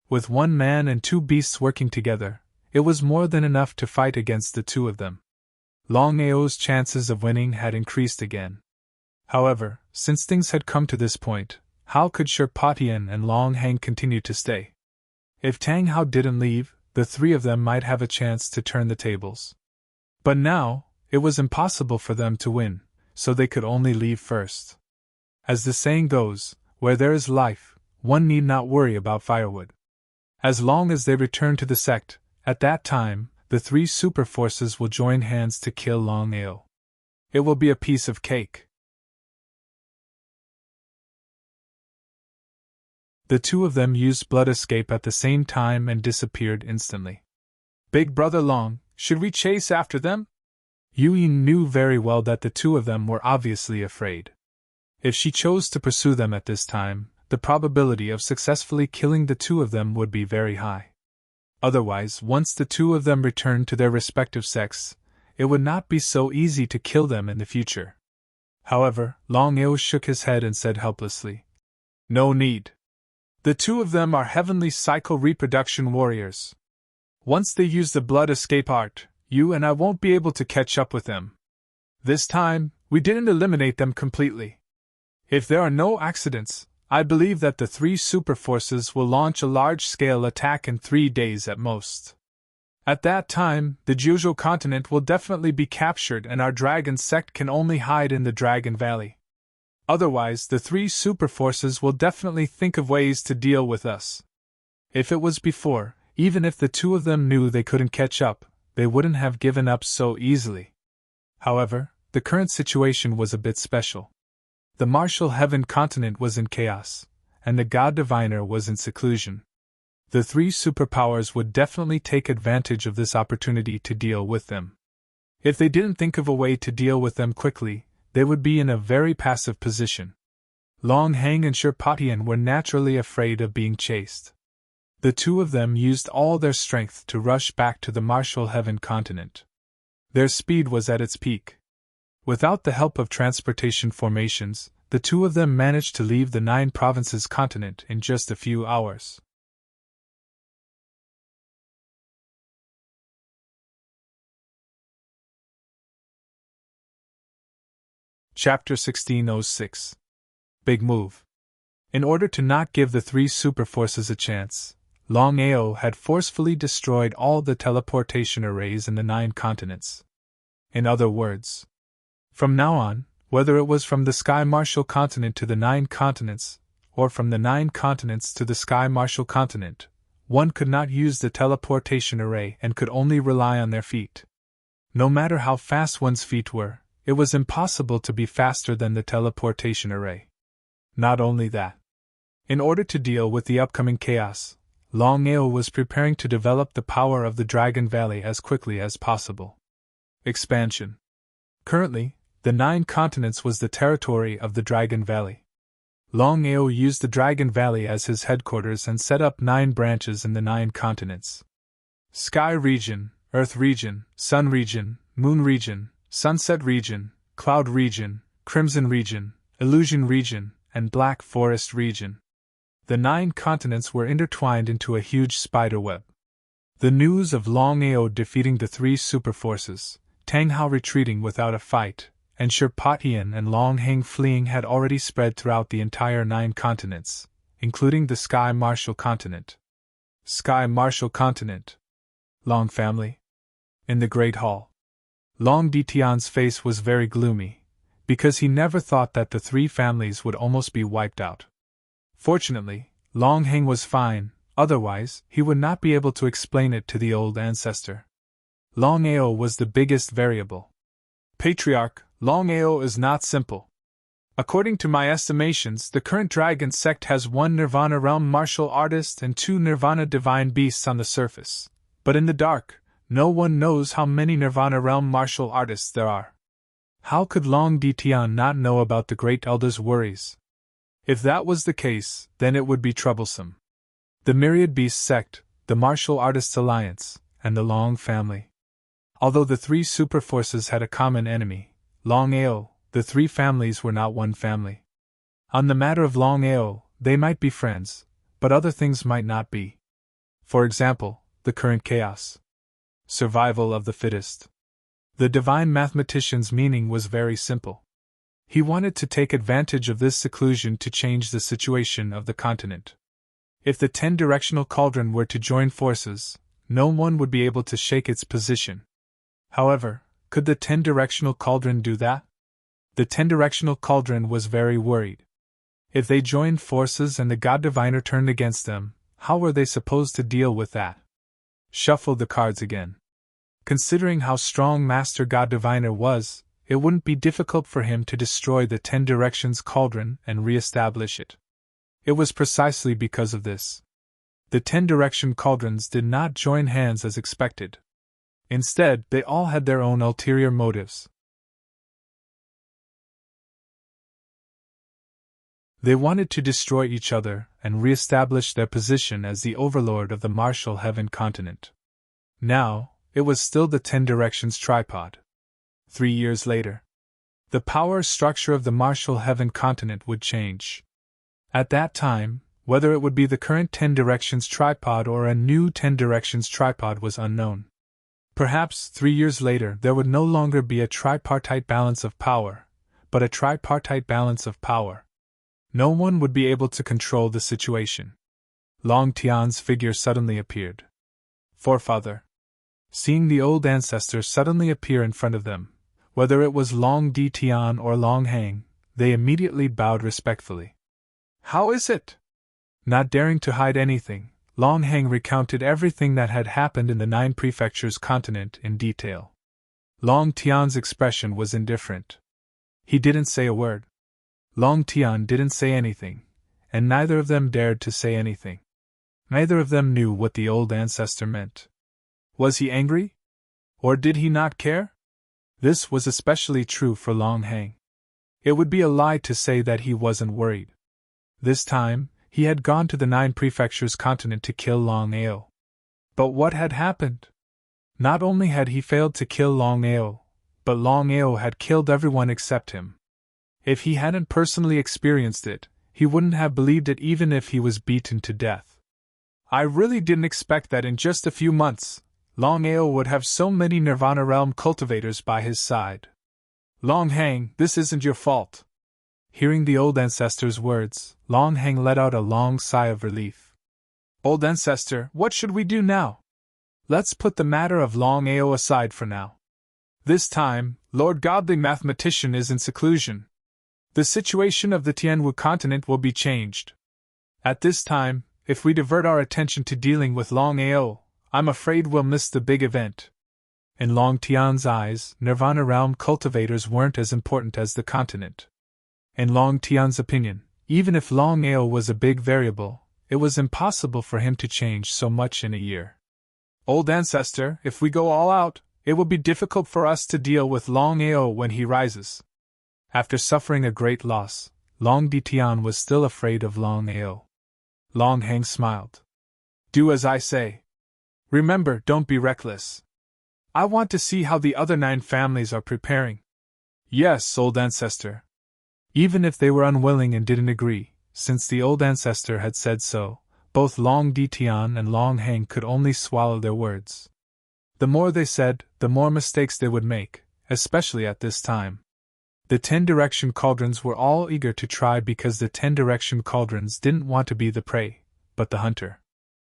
With 1 man and 2 beasts working together, it was more than enough to fight against the 2 of them. Longao's chances of winning had increased again. However, since things had come to this point, how could Shirpatian and Longhang continue to stay? If Tang Hao didn't leave, the 3 of them might have a chance to turn the tables. But now, it was impossible for them to win, so they could only leave first. As the saying goes, where there is life, one need not worry about firewood. As long as they return to the sect, at that time, the 3 super forces will join hands to kill Longao. It will be a piece of cake. The 2 of them used blood escape at the same time and disappeared instantly. Big Brother Long, should we chase after them? Yuyin knew very well that the 2 of them were obviously afraid. If she chose to pursue them at this time, the probability of successfully killing the 2 of them would be very high. Otherwise, once the 2 of them returned to their respective sects, it would not be so easy to kill them in the future. However, Longao shook his head and said helplessly, "No need. The 2 of them are heavenly cycle reproduction warriors. Once they use the blood escape art, you and I won't be able to catch up with them. This time, we didn't eliminate them completely. If there are no accidents, I believe that the 3 super forces will launch a large-scale attack in 3 days at most. At that time, the Jiuzhou continent will definitely be captured and our dragon sect can only hide in the Dragon Valley. Otherwise, the 3 super forces will definitely think of ways to deal with us. If it was before, even if the 2 of them knew they couldn't catch up, they wouldn't have given up so easily. However, the current situation was a bit special. The martial heaven continent was in chaos, and the god diviner was in seclusion. The 3 superpowers would definitely take advantage of this opportunity to deal with them. If they didn't think of a way to deal with them quickly, they would be in a very passive position. Longhang and Shirpatian were naturally afraid of being chased. The two of them used all their strength to rush back to the Martial Heaven continent. Their speed was at its peak. Without the help of transportation formations, the two of them managed to leave the 9 provinces continent in just a few hours. Chapter 1606. Big Move. In order to not give the 3 superforces a chance, Longao had forcefully destroyed all the teleportation arrays in the 9 continents. In other words, from now on, whether it was from the Sky Martial continent to the 9 continents, or from the 9 continents to the Sky Martial continent, one could not use the teleportation array and could only rely on their feet. No matter how fast one's feet were, it was impossible to be faster than the teleportation array. Not only that. In order to deal with the upcoming chaos, Longao was preparing to develop the power of the Dragon Valley as quickly as possible. Expansion. Currently, the 9 continents was the territory of the Dragon Valley. Longao used the Dragon Valley as his headquarters and set up 9 branches in the 9 continents. Sky Region, Earth Region, Sun Region, Moon Region, Sunset Region, Cloud Region, Crimson Region, Illusion Region, and Black Forest Region. The 9 continents were intertwined into a huge spider web. The news of Longao defeating the 3 superforces, Tang Hao retreating without a fight, and Shirpatian and Longhang fleeing had already spread throughout the entire 9 continents, including the Sky Martial continent. Sky Martial continent. Long family. In the Great Hall. Long Ditian's face was very gloomy, because he never thought that the 3 families would almost be wiped out. Fortunately, Longhang was fine, otherwise, he would not be able to explain it to the old ancestor. Longao was the biggest variable. Patriarch, Longao is not simple. According to my estimations, the current dragon sect has 1 Nirvana realm martial artist and 2 Nirvana divine beasts on the surface, but in the dark, no one knows how many Nirvana realm martial artists there are. How could Long Ditian not know about the Great Elder's worries? If that was the case, then it would be troublesome. The Myriad Beast sect, the Martial Artists Alliance, and the Long family. Although the 3 superforces had a common enemy, Longao, the 3 families were not one family. On the matter of Longao, they might be friends, but other things might not be. For example, the current chaos. Survival of the fittest. The divine mathematician's meaning was very simple. He wanted to take advantage of this seclusion to change the situation of the continent. If the 10-directional cauldron were to join forces, no one would be able to shake its position. However, could the 10-directional cauldron do that? The 10-directional cauldron was very worried. If they joined forces and the God Diviner turned against them, how were they supposed to deal with that? Shuffle the cards again. Considering how strong Master God Diviner was, it wouldn't be difficult for him to destroy the 10 Directions cauldron and re-establish it. It was precisely because of this. The 10 Direction cauldrons did not join hands as expected. Instead, they all had their own ulterior motives. They wanted to destroy each other and re-establish their position as the overlord of the Martial Heaven continent. Now, it was still the 10 Directions tripod. 3 years later, the power structure of the Martial Heaven continent would change. At that time, whether it would be the current 10 Directions tripod or a new 10 Directions tripod was unknown. Perhaps 3 years later there would no longer be a tripartite balance of power, but a tripartite balance of power. No one would be able to control the situation. Long Tian's figure suddenly appeared. Forefather. Seeing the old ancestor suddenly appear in front of them, whether it was Long Di Tian or Long Hang, they immediately bowed respectfully. How is it? Not daring to hide anything, Long Hang recounted everything that had happened in the 9 prefectures continent in detail. Long Tian's expression was indifferent. He didn't say a word. Long Tian didn't say anything, and neither of them dared to say anything. Neither of them knew what the old ancestor meant. Was he angry? Or did he not care? This was especially true for Long Hang. It would be a lie to say that he wasn't worried. This time, He had gone to the 9 prefectures continent to kill Longao. But what had happened? Not only had he failed to kill Longao, but Longao had killed everyone except him. If he hadn't personally experienced it, he wouldn't have believed it even if he was beaten to death. I really didn't expect that in just a few months, Longao would have so many Nirvana Realm cultivators by his side. Longhang, this isn't your fault. Hearing the old ancestor's words, Longhang let out a long sigh of relief. Old ancestor, what should we do now? Let's put the matter of Longao aside for now. This time, Lord Godly Mathematician is in seclusion. The situation of the Tianwu continent will be changed. At this time, if we divert our attention to dealing with Longao, I'm afraid we'll miss the big event. In Long Tian's eyes, Nirvana Realm cultivators weren't as important as the continent. In Long Tian's opinion, even if Longao was a big variable, it was impossible for him to change so much in a year. Old ancestor, if we go all out, it will be difficult for us to deal with Longao when he rises. After suffering a great loss, Long Tian was still afraid of Longao. Longhang smiled. Do as I say. Remember, don't be reckless. I want to see how the other 9 families are preparing. Yes, old ancestor. Even if they were unwilling and didn't agree, since the old ancestor had said so, both Long Tian and Longhang could only swallow their words. The more they said, the more mistakes they would make, especially at this time. The 10 direction cauldrons were all eager to try because the 10 direction cauldrons didn't want to be the prey, but the hunter.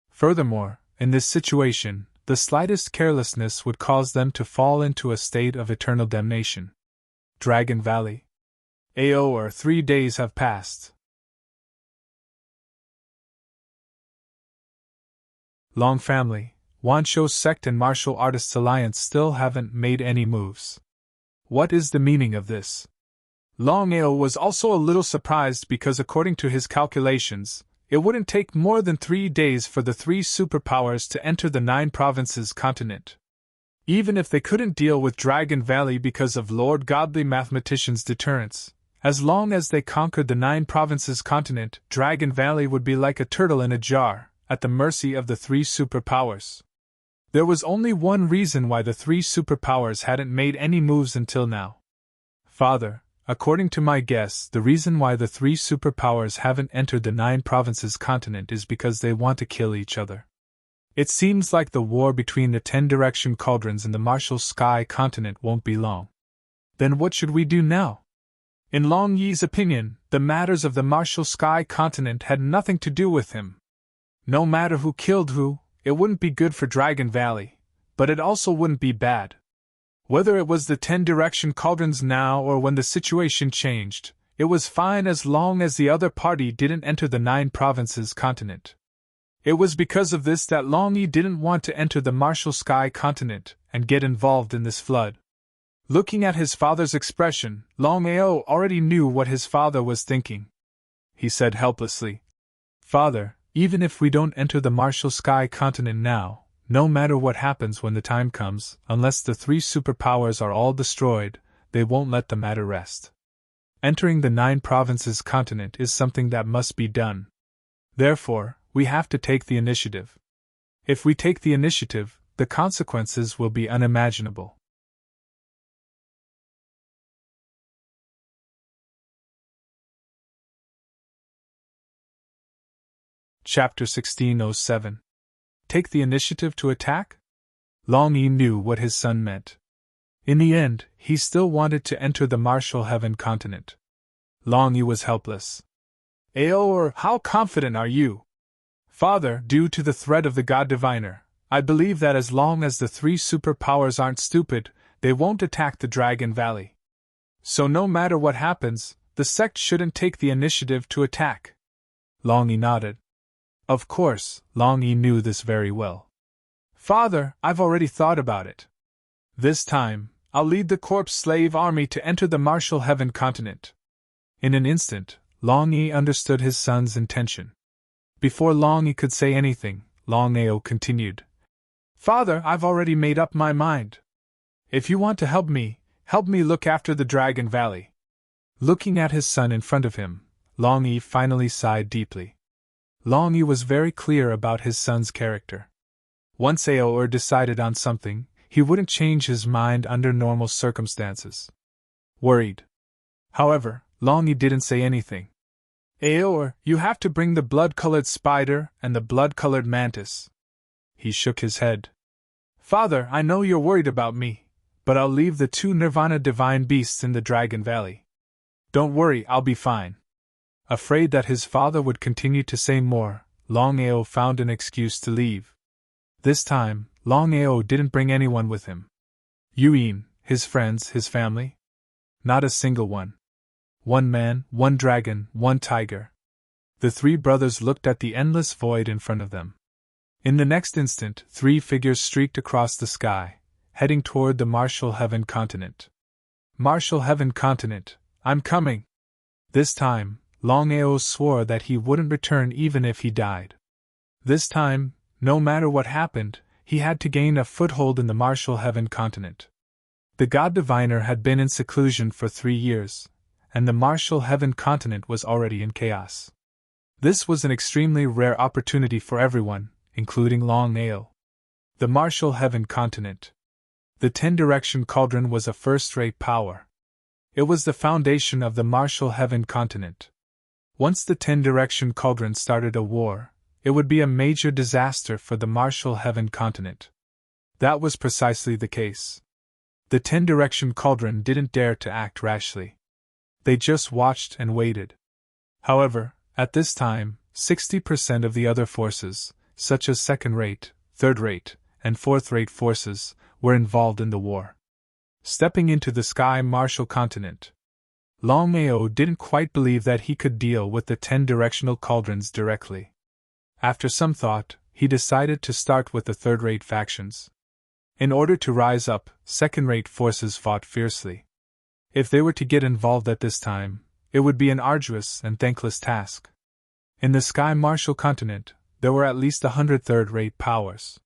Furthermore, in this situation, the slightest carelessness would cause them to fall into a state of eternal damnation. Dragon Valley. AO or 3 days have passed. Long family, Wanshou sect and martial artists alliance still haven't made any moves. What is the meaning of this? Longao was also a little surprised because according to his calculations, it wouldn't take more than 3 days for the 3 superpowers to enter the 9 provinces continent. Even if they couldn't deal with Dragon Valley because of Lord Godly Mathematician's deterrence, as long as they conquered the 9 provinces continent, Dragon Valley would be like a turtle in a jar, at the mercy of the 3 superpowers. There was only one reason why the 3 superpowers hadn't made any moves until now. Father, according to my guess, the reason why the 3 superpowers haven't entered the 9 provinces continent is because they want to kill each other. It seems like the war between the 10 direction cauldrons and the martial sky continent won't be long. Then what should we do now? In Long Yi's opinion, the matters of the martial sky continent had nothing to do with him. No matter who killed who, it wouldn't be good for Dragon Valley, but it also wouldn't be bad. Whether it was the 10 direction cauldrons now or when the situation changed, it was fine as long as the other party didn't enter the 9 provinces continent. It was because of this that Long Yi didn't want to enter the martial sky continent and get involved in this flood. Looking at his father's expression, Longao already knew what his father was thinking. He said helplessly, Father, even if we don't enter the martial sky continent now, no matter what happens when the time comes, unless the 3 superpowers are all destroyed, they won't let the matter rest. Entering the 9 provinces continent is something that must be done. Therefore, we have to take the initiative. If we take the initiative, the consequences will be unimaginable. Chapter 1607. Take the initiative to attack? Long Yi knew what his son meant. In the end, he still wanted to enter the martial heaven continent. Long Yi was helpless. Aor, how confident are you? Father, due to the threat of the God Diviner, I believe that as long as the 3 superpowers aren't stupid, they won't attack the Dragon Valley. So no matter what happens, the sect shouldn't take the initiative to attack. Long Yi nodded. Of course, Long Yi knew this very well. Father, I've already thought about it. This time, I'll lead the corpse slave army to enter the martial heaven continent. In an instant, Long Yi understood his son's intention. Before Long Yi could say anything, Longao continued. Father, I've already made up my mind. If you want to help me look after the Dragon Valley. Looking at his son in front of him, Long Yi finally sighed deeply. Longao was very clear about his son's character. Once Aoer decided on something, he wouldn't change his mind under normal circumstances. Worried. However, Longao didn't say anything. Aoer, you have to bring the blood-colored spider and the blood-colored mantis. He shook his head. Father, I know you're worried about me, but I'll leave the 2 Nirvana divine beasts in the Dragon Valley. Don't worry, I'll be fine. Afraid that his father would continue to say more, Longao found an excuse to leave. This time, Longao didn't bring anyone with him. Yuin, his friends, his family? Not a single one. 1 man, 1 dragon, 1 tiger. The 3 brothers looked at the endless void in front of them. In the next instant, 3 figures streaked across the sky, heading toward the Martial Heaven continent. Martial Heaven continent, I'm coming! This time, Longao swore that he wouldn't return even if he died. This time, no matter what happened, he had to gain a foothold in the Martial Heaven continent. The God Diviner had been in seclusion for 3 years, and the Martial Heaven continent was already in chaos. This was an extremely rare opportunity for everyone, including Longao. The Martial Heaven continent. The 10-direction cauldron was a first-rate power. It was the foundation of the Martial Heaven continent. Once the 10-direction cauldron started a war, it would be a major disaster for the Martial Heaven continent. That was precisely the case. The 10-direction cauldron didn't dare to act rashly. They just watched and waited. However, at this time, 60% of the other forces, such as second-rate, third-rate, and fourth-rate forces, were involved in the war. Stepping into the Sky Martial continent, Longao didn't quite believe that he could deal with the 10-directional cauldrons directly. After some thought, he decided to start with the third-rate factions. In order to rise up, second-rate forces fought fiercely. If they were to get involved at this time, it would be an arduous and thankless task. In the Sky Martial continent, there were at least 100 third-rate powers.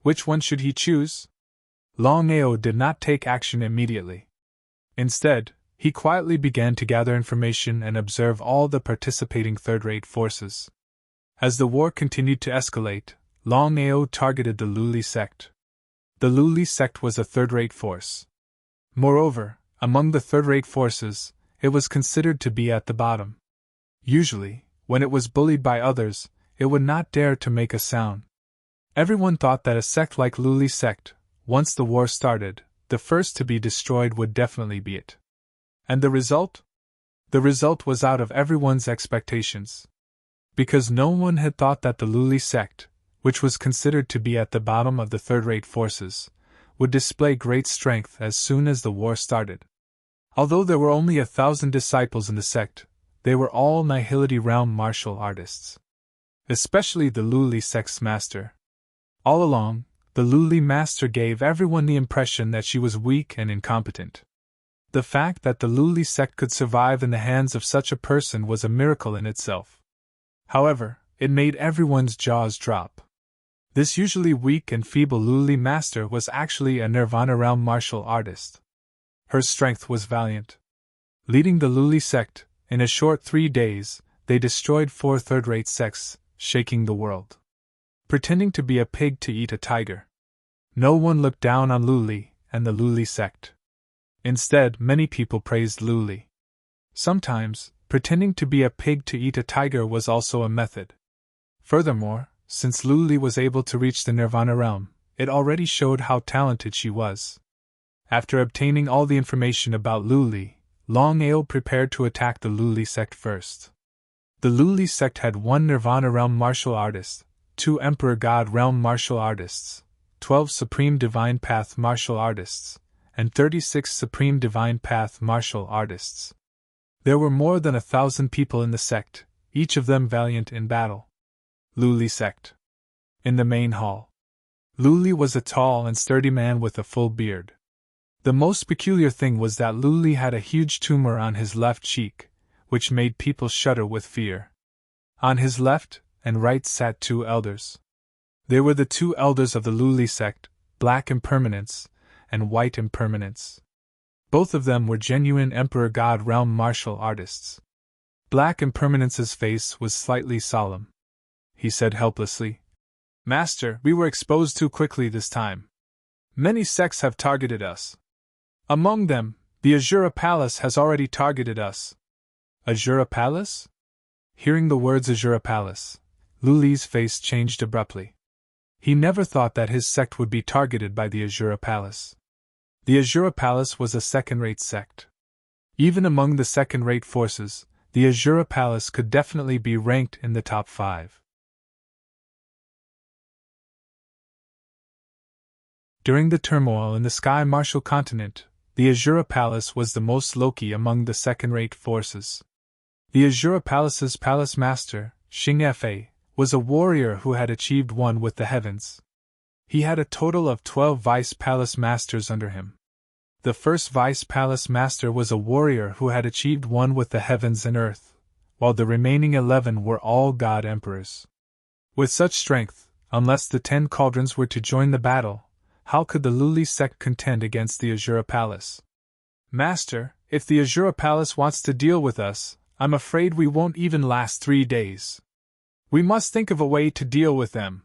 Which one should he choose? Longao did not take action immediately. Instead, he quietly began to gather information and observe all the participating third-rate forces. As the war continued to escalate, Longao targeted the Luli sect. The Luli sect was a third-rate force. Moreover, among the third-rate forces, it was considered to be at the bottom. Usually, when it was bullied by others, it would not dare to make a sound. Everyone thought that a sect like Luli sect, once the war started, the first to be destroyed would definitely be it. And the result? The result was out of everyone's expectations. Because no one had thought that the Luli sect, which was considered to be at the bottom of the third-rate forces, would display great strength as soon as the war started. Although there were only 1,000 disciples in the sect, they were all Nihility realm martial artists. Especially the Luli sect's master. All along, the Luli master gave everyone the impression that she was weak and incompetent. The fact that the Luli sect could survive in the hands of such a person was a miracle in itself. However, it made everyone's jaws drop. This usually weak and feeble Luli master was actually a Nirvana realm martial artist. Her strength was valiant. Leading the Luli sect, in a short 3 days, they destroyed 4 third-rate sects, shaking the world. Pretending to be a pig to eat a tiger. No one looked down on Luli and the Luli sect. Instead, many people praised Luli. Sometimes, pretending to be a pig to eat a tiger was also a method. Furthermore, since Luli was able to reach the Nirvana realm, it already showed how talented she was. After obtaining all the information about Luli, Longao prepared to attack the Luli sect first. The Luli sect had 1 Nirvana realm martial artist, 2 Emperor God realm martial artists, 12 Supreme Divine Path martial artists, and 36 Supreme Divine Path martial artists. There were more than 1,000 people in the sect, each of them valiant in battle. Luli sect. In the main hall. Luli was a tall and sturdy man with a full beard. The most peculiar thing was that Luli had a huge tumor on his left cheek, which made people shudder with fear. On his left and right sat 2 elders. They were the 2 elders of the Luli sect, Black Impermanence and White Impermanence. Both of them were genuine Emperor God realm martial artists. Black Impermanence's face was slightly solemn. He said helplessly, "Master, we were exposed too quickly this time. Many sects have targeted us. Among them, the Azura Palace has already targeted us." Azura Palace? Hearing the words Azura Palace, Luli's face changed abruptly. He never thought that his sect would be targeted by the Azura Palace. The Azura Palace was a second-rate sect. Even among the second-rate forces, the Azura Palace could definitely be ranked in the top 5. During the turmoil in the Sky Martial Continent, the Azura Palace was the most low-key among the second-rate forces. The Azura Palace's palace master, Xing Fa, was a warrior who had achieved one with the heavens. He had a total of 12 vice palace masters under him. The first vice palace master was a warrior who had achieved one with the heavens and earth, while the remaining 11 were all god emperors. With such strength, unless the 10 cauldrons were to join the battle, how could the Luli sect contend against the Azura Palace? "Master, if the Azura Palace wants to deal with us, I'm afraid we won't even last 3 days. We must think of a way to deal with them.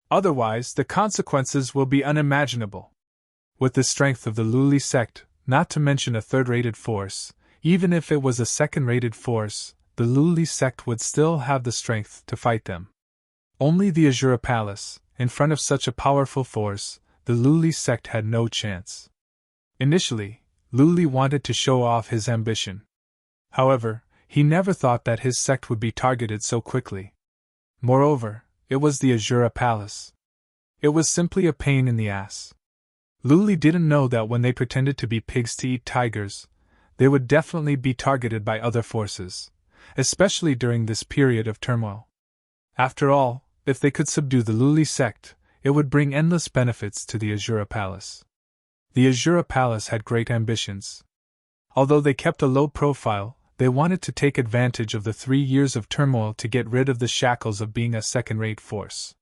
Otherwise, the consequences will be unimaginable." With the strength of the Luli sect, not to mention a third-rated force, even if it was a second-rated force, the Luli sect would still have the strength to fight them. Only the Azura Palace, in front of such a powerful force, the Luli sect had no chance. Initially, Luli wanted to show off his ambition. However, he never thought that his sect would be targeted so quickly. Moreover, it was the Azura Palace. It was simply a pain in the ass. Luli didn't know that when they pretended to be pigs to eat tigers, they would definitely be targeted by other forces, especially during this period of turmoil. After all, if they could subdue the Luli sect, it would bring endless benefits to the Azura Palace. The Azura Palace had great ambitions. Although they kept a low profile, they wanted to take advantage of the 3 years of turmoil to get rid of the shackles of being a second-rate force.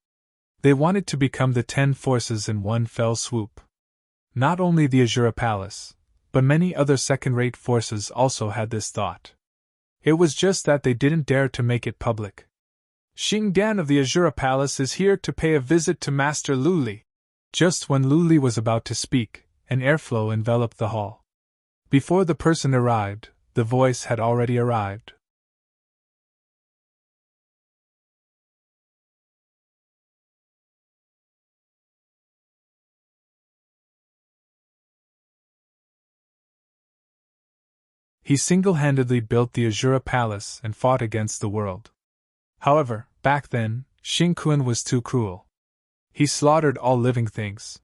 They wanted to become the 10 forces in one fell swoop. Not only the Azura Palace, but many other second-rate forces also had this thought. It was just that they didn't dare to make it public. "Xing Dan of the Azura Palace is here to pay a visit to Master Luli." Just when Luli was about to speak, an airflow enveloped the hall. Before the person arrived, the voice had already arrived. He single-handedly built the Azura Palace and fought against the world. However, back then, Xing Kun was too cruel. He slaughtered all living things.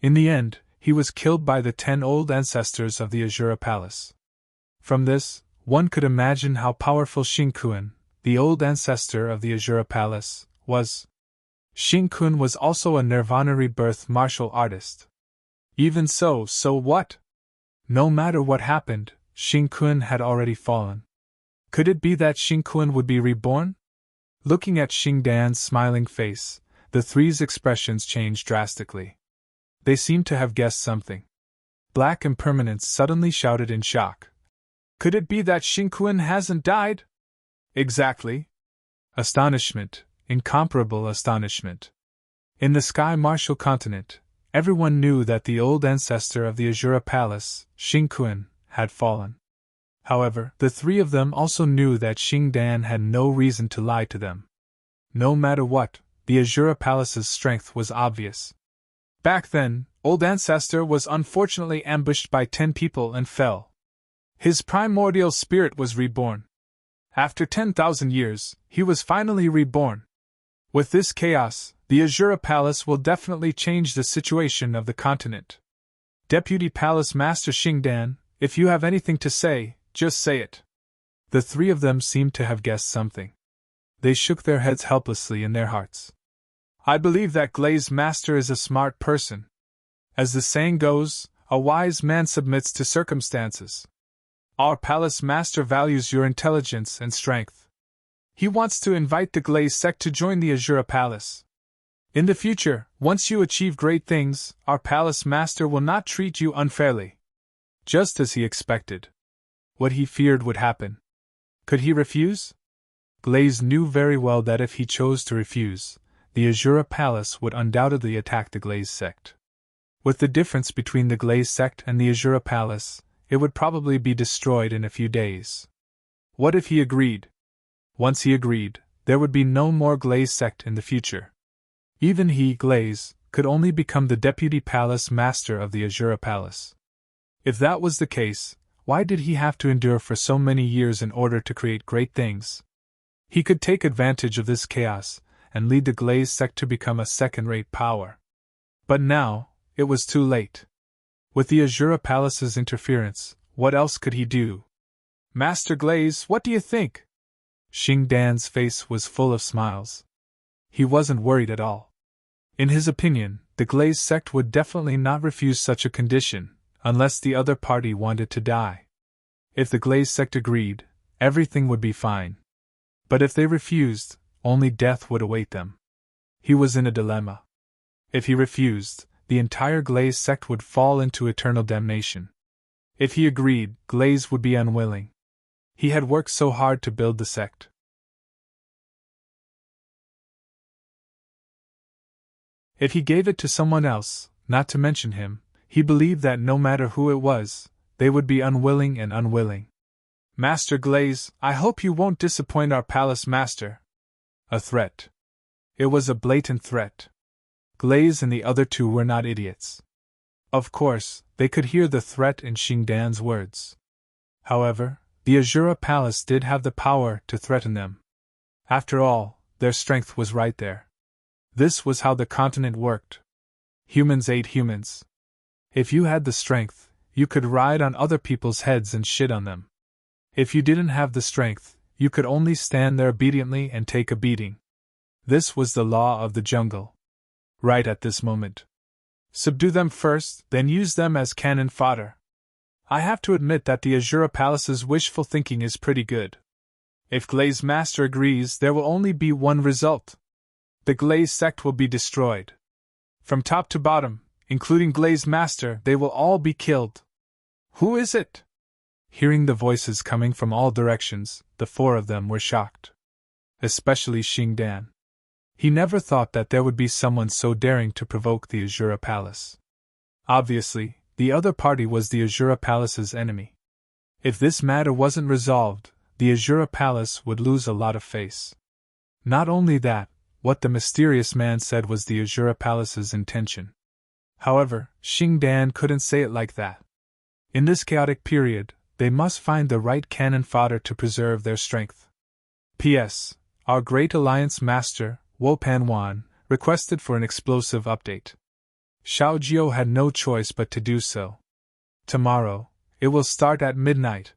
In the end, he was killed by the 10 old ancestors of the Azura Palace. From this, one could imagine how powerful Xing Kun, the old ancestor of the Azura Palace, was. Xing Kun was also a Nirvana rebirth martial artist. Even so what? No matter what happened, Xing Kun had already fallen. Could it be that Xing Kun would be reborn? Looking at Xing Dan's smiling face, the three's expressions changed drastically. They seemed to have guessed something. Black Impermanence suddenly shouted in shock. "Could it be that Xing Kun hasn't died?" "Exactly." Astonishment, incomparable astonishment. In the Sky Martial Continent, everyone knew that the old ancestor of the Azura Palace, Xing Kun, had fallen. However, the three of them also knew that Xing Dan had no reason to lie to them. No matter what, the Azura Palace's strength was obvious. Back then, old ancestor was unfortunately ambushed by 10 people and fell. His primordial spirit was reborn. After 10,000 years, he was finally reborn. With this chaos, the Azura Palace will definitely change the situation of the continent. Deputy Palace Master Xing Dan, if you have anything to say, just say it. The three of them seemed to have guessed something. They shook their heads helplessly in their hearts. "I believe that Glaze Master is a smart person. As the saying goes, a wise man submits to circumstances. Our Palace Master values your intelligence and strength. He wants to invite the Glaze sect to join the Azura Palace. In the future, once you achieve great things, our Palace Master will not treat you unfairly." Just as he expected. What he feared would happen. Could he refuse? Glaze knew very well that if he chose to refuse, the Azura Palace would undoubtedly attack the Glaze sect. With the difference between the Glaze sect and the Azura Palace, it would probably be destroyed in a few days. What if he agreed? Once he agreed, there would be no more Glaze sect in the future. Even he, Glaze, could only become the deputy palace master of the Azura Palace. If that was the case, why did he have to endure for so many years in order to create great things? He could take advantage of this chaos and lead the Glaze sect to become a second-rate power. But now, it was too late. With the Azura Palace's interference, what else could he do? Master Glaze, what do you think? Xing Dan's face was full of smiles. He wasn't worried at all. In his opinion, the Glaze sect would definitely not refuse such a condition, unless the other party wanted to die. If the Glaze sect agreed, everything would be fine. But if they refused, only death would await them. He was in a dilemma. If he refused, the entire Glaze sect would fall into eternal damnation. If he agreed, Glaze would be unwilling. He had worked so hard to build the sect. If he gave it to someone else, not to mention him, he believed that no matter who it was, they would be unwilling and unwilling. Master Glaze, I hope you won't disappoint our palace master. A threat. It was a blatant threat. Glaze and the other two were not idiots. Of course, they could hear the threat in Xing Dan's words. However, the Azura Palace did have the power to threaten them. After all, their strength was right there. This was how the continent worked. Humans ate humans. If you had the strength, you could ride on other people's heads and shit on them. If you didn't have the strength, you could only stand there obediently and take a beating. This was the law of the jungle. Right at this moment. Subdue them first, then use them as cannon fodder. I have to admit that the Azura Palace's wishful thinking is pretty good. If Glaze Master agrees, there will only be one result. The Glaze sect will be destroyed. From top to bottom, including Glaze Master, they will all be killed. Who is it? Hearing the voices coming from all directions, the four of them were shocked. Especially Xing Dan. He never thought that there would be someone so daring to provoke the Azura Palace. Obviously, the other party was the Azura Palace's enemy. If this matter wasn't resolved, the Azura Palace would lose a lot of face. Not only that, what the mysterious man said was the Azura Palace's intention. However, Xing Dan couldn't say it like that. In this chaotic period, they must find the right cannon fodder to preserve their strength. P.S. Our Great Alliance Master, Wo Pan Wan, requested for an explosive update. Xiao Jiao had no choice but to do so. Tomorrow, it will start at midnight.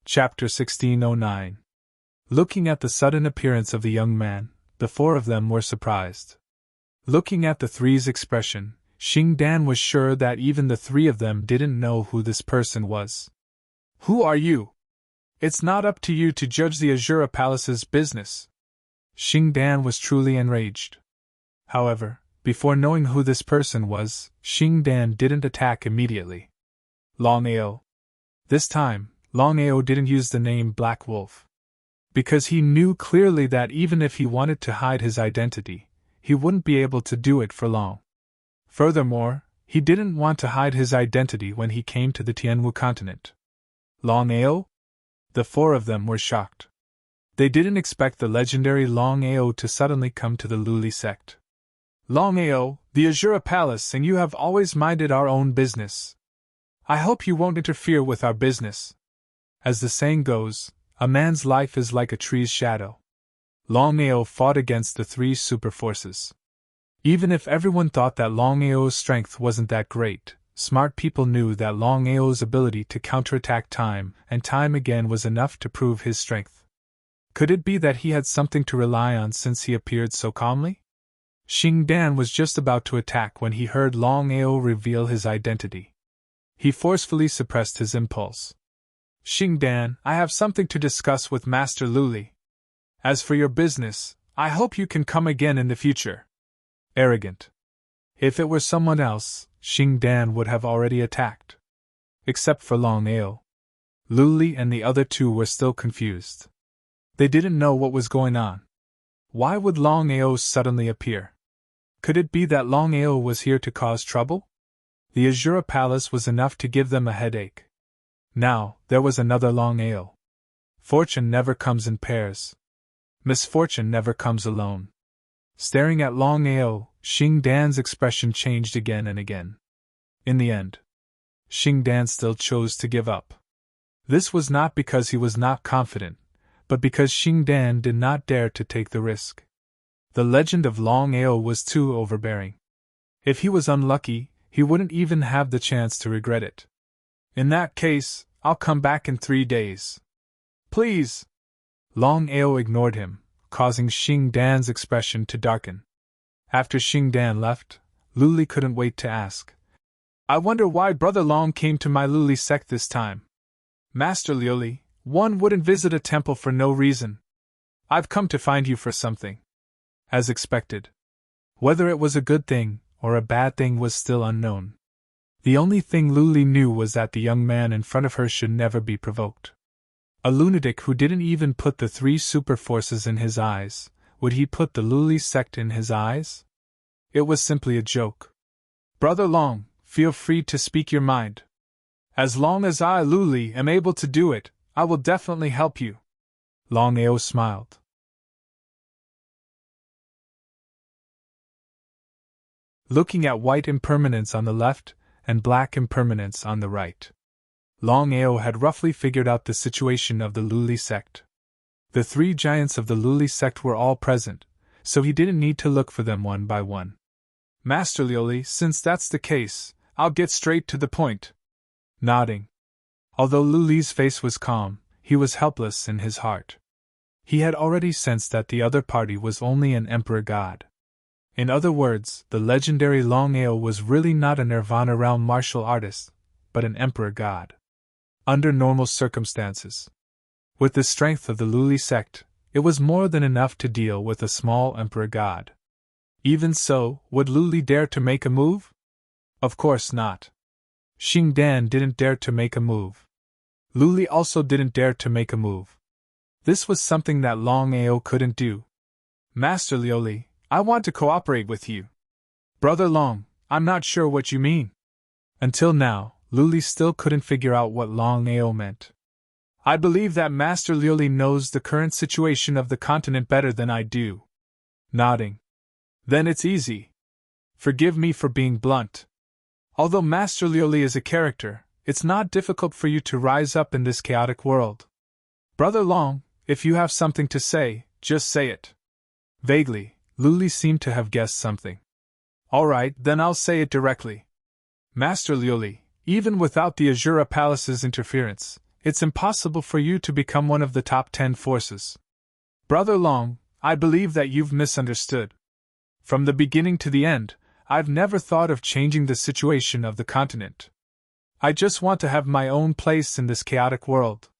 Chapter 1609. Looking at the sudden appearance of the young man, the four of them were surprised. Looking at the three's expression, Xing Dan was sure that even the three of them didn't know who this person was. Who are you? It's not up to you to judge the Azura Palace's business. Xing Dan was truly enraged. However, before knowing who this person was, Xing Dan didn't attack immediately. Longao. This time, Longao didn't use the name Black Wolf. Because he knew clearly that even if he wanted to hide his identity, he wouldn't be able to do it for long. Furthermore, he didn't want to hide his identity when he came to the Tianwu continent. Longao? The four of them were shocked. They didn't expect the legendary Longao to suddenly come to the Luli sect. Longao, the Azura Palace, and you have always minded our own business. I hope you won't interfere with our business. As the saying goes, a man's life is like a tree's shadow. Longao fought against the three super forces. Even if everyone thought that Longao's strength wasn't that great, smart people knew that Longao's ability to counterattack time and time again was enough to prove his strength. Could it be that he had something to rely on since he appeared so calmly? Xing Dan was just about to attack when he heard Longao reveal his identity. He forcefully suppressed his impulse. Xing Dan, I have something to discuss with Master Luli. As for your business, I hope you can come again in the future. Arrogant. If it were someone else, Xing Dan would have already attacked. Except for Longao. Luli and the other two were still confused. They didn't know what was going on. Why would Longao suddenly appear? Could it be that Longao was here to cause trouble? The Azura Palace was enough to give them a headache. Now, there was another Longao. Fortune never comes in pairs. Misfortune never comes alone. Staring at Longao, Xing Dan's expression changed again and again. In the end, Xing Dan still chose to give up. This was not because he was not confident, but because Xing Dan did not dare to take the risk. The legend of Longao was too overbearing. If he was unlucky, he wouldn't even have the chance to regret it. In that case, I'll come back in 3 days. Please! Longao ignored him, causing Xing Dan's expression to darken. After Xing Dan left, Luli couldn't wait to ask. I wonder why Brother Long came to my Luli sect this time. Master Luli, one wouldn't visit a temple for no reason. I've come to find you for something. As expected. Whether it was a good thing or a bad thing was still unknown. The only thing Luli knew was that the young man in front of her should never be provoked. A lunatic who didn't even put the 3 super forces in his eyes, would he put the Luli sect in his eyes? It was simply a joke. Brother Long, feel free to speak your mind. As long as I, Luli, am able to do it, I will definitely help you. Longao smiled. Looking at white impermanence on the left and black impermanence on the right, Longao had roughly figured out the situation of the Luli sect. The 3 giants of the Luli sect were all present, so he didn't need to look for them one by one. Master Luli, since that's the case, I'll get straight to the point. Nodding. Although Luli's face was calm, he was helpless in his heart. He had already sensed that the other party was only an emperor god. In other words, the legendary Longao was really not a Nirvana realm martial artist, but an emperor god. Under normal circumstances. With the strength of the Luli sect, it was more than enough to deal with a small emperor god. Even so, would Luli dare to make a move? Of course not. Xing Dan didn't dare to make a move. Luli also didn't dare to make a move. This was something that Longao couldn't do. Master Luli, I want to cooperate with you. Brother Long, I'm not sure what you mean. Until now, Luli still couldn't figure out what Longao meant. I believe that Master Luli knows the current situation of the continent better than I do. Nodding. Then it's easy. Forgive me for being blunt. Although Master Luli is a character, it's not difficult for you to rise up in this chaotic world. Brother Long, if you have something to say, just say it. Vaguely, Luli seemed to have guessed something. All right, then I'll say it directly. Master Luli, even without the Azura Palace's interference, it's impossible for you to become one of the top 10 forces. Brother Long, I believe that you've misunderstood. From the beginning to the end, I've never thought of changing the situation of the continent. I just want to have my own place in this chaotic world.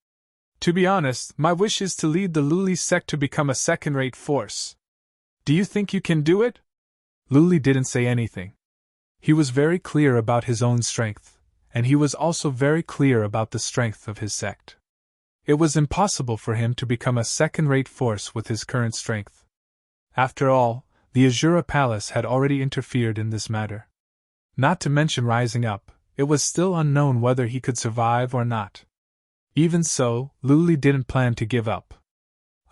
To be honest, my wish is to lead the Luli sect to become a second-rate force. Do you think you can do it? Luli didn't say anything. He was very clear about his own strength, and he was also very clear about the strength of his sect. It was impossible for him to become a second-rate force with his current strength. After all, the Azura Palace had already interfered in this matter. Not to mention rising up, it was still unknown whether he could survive or not. Even so, Luli didn't plan to give up.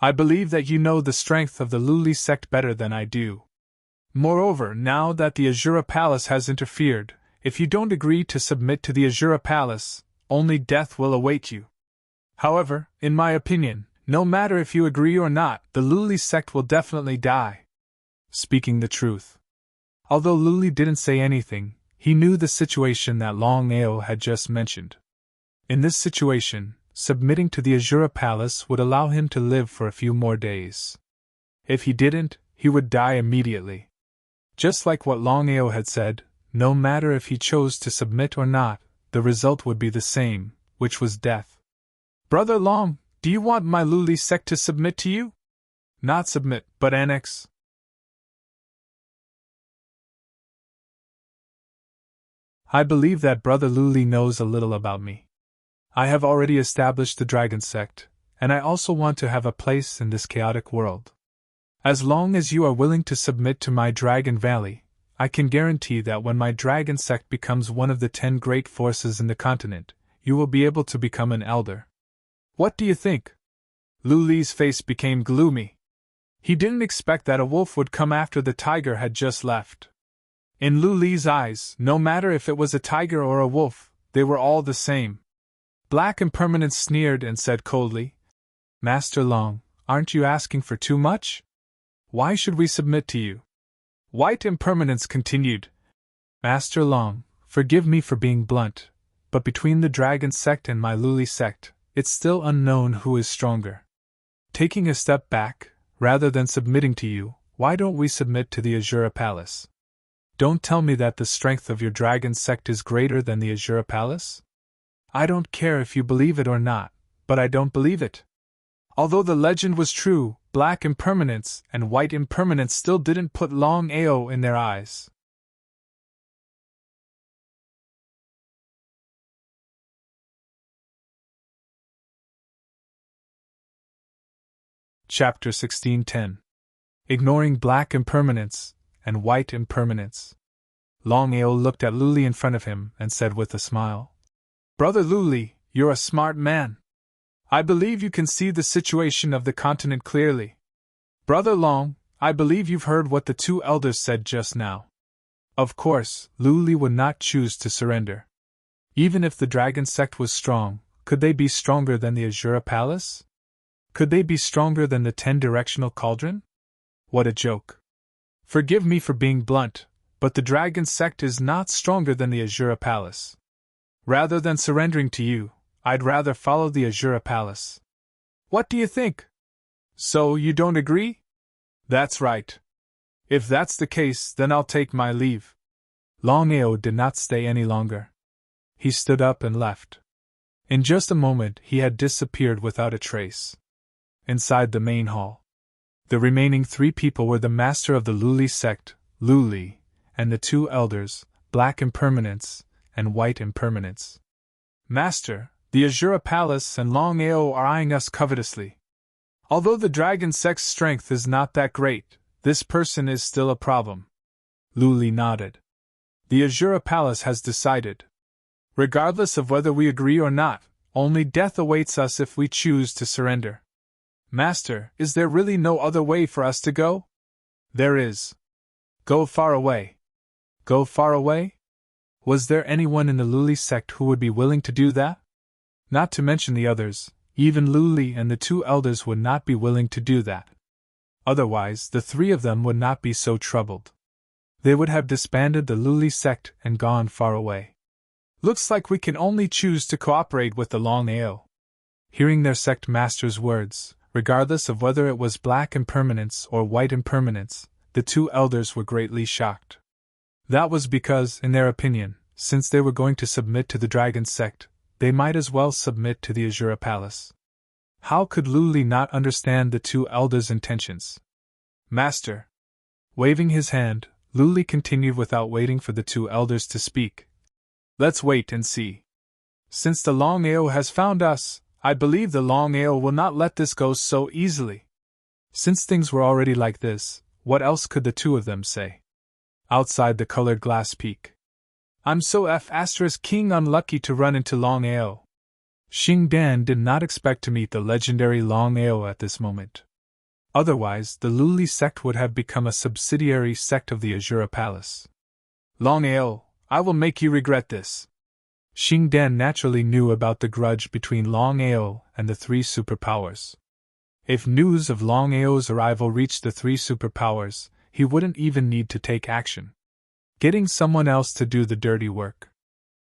I believe that you know the strength of the Luli sect better than I do. Moreover, now that the Azura Palace has interfered, if you don't agree to submit to the Azura Palace, only death will await you. However, in my opinion, no matter if you agree or not, the Luli sect will definitely die. Speaking the truth. Although Luli didn't say anything, he knew the situation that Longao had just mentioned. In this situation, submitting to the Azura Palace would allow him to live for a few more days. If he didn't, he would die immediately. Just like what Longao had said, no matter if he chose to submit or not, the result would be the same, which was death. Brother Long, do you want my Luli sect to submit to you? Not submit, but annex. I believe that Brother Luli knows a little about me. I have already established the dragon sect, and I also want to have a place in this chaotic world. As long as you are willing to submit to my Dragon Valley, I can guarantee that when my dragon sect becomes one of the 10 great forces in the continent, you will be able to become an elder. What do you think? Luli's face became gloomy. He didn't expect that a wolf would come after the tiger had just left. In Luli's eyes, no matter if it was a tiger or a wolf, they were all the same. Black Impermanence sneered and said coldly, Master Long, aren't you asking for too much? Why should we submit to you? White Impermanence continued, Master Long, forgive me for being blunt, but between the dragon sect and my Luli sect, it's still unknown who is stronger. Taking a step back, rather than submitting to you, why don't we submit to the Azura Palace? Don't tell me that the strength of your dragon sect is greater than the Azura Palace? I don't care if you believe it or not, but I don't believe it. Although the legend was true, Black Impermanence and White Impermanence still didn't put Longao in their eyes. Chapter 16:10. Ignoring Black Impermanence and White Impermanence. Longao looked at Luli in front of him and said with a smile, Brother Luli, you're a smart man. I believe you can see the situation of the continent clearly. Brother Long, I believe you've heard what the 2 elders said just now. Of course, Luli would not choose to surrender. Even if the dragon sect was strong, could they be stronger than the Azura Palace? Could they be stronger than the 10-directional cauldron? What a joke. Forgive me for being blunt, but the dragon sect is not stronger than the Azura Palace. Rather than surrendering to you, I'd rather follow the Azura Palace. What do you think? So you don't agree? That's right. If that's the case, then I'll take my leave. Longao did not stay any longer. He stood up and left. In just a moment he had disappeared without a trace. Inside the main hall, the remaining 3 people were the master of the Luli sect, Luli, and the 2 elders, Black Impermanence and White Impermanence. Master, the Azura Palace and Longao are eyeing us covetously. Although the dragon sect's strength is not that great, this person is still a problem. Luli nodded. The Azura Palace has decided. Regardless of whether we agree or not, only death awaits us if we choose to surrender. Master, is there really no other way for us to go? There is. Go far away. Go far away? Was there anyone in the Luli sect who would be willing to do that? Not to mention the others, even Luli and the 2 elders would not be willing to do that. Otherwise, the 3 of them would not be so troubled. They would have disbanded the Luli sect and gone far away. Looks like we can only choose to cooperate with the Longao. Hearing their sect master's words, regardless of whether it was Black Impermanence or White Impermanence, the 2 elders were greatly shocked. That was because, in their opinion, since they were going to submit to the dragon sect, they might as well submit to the Azura Palace. How could Luli not understand the 2 elders' intentions? Master. Waving his hand, Luli continued without waiting for the 2 elders to speak. Let's wait and see. Since the Longao has found us, I believe the Longao will not let this go so easily. Since things were already like this, what else could the 2 of them say? Outside the colored glass peak. I'm so King unlucky to run into Longao. Xingdan did not expect to meet the legendary Longao at this moment. Otherwise, the Luli sect would have become a subsidiary sect of the Azura Palace. Longao, I will make you regret this. Xingdan naturally knew about the grudge between Longao and the 3 superpowers. If news of Longao's arrival reached the 3 superpowers, he wouldn't even need to take action. Getting someone else to do the dirty work.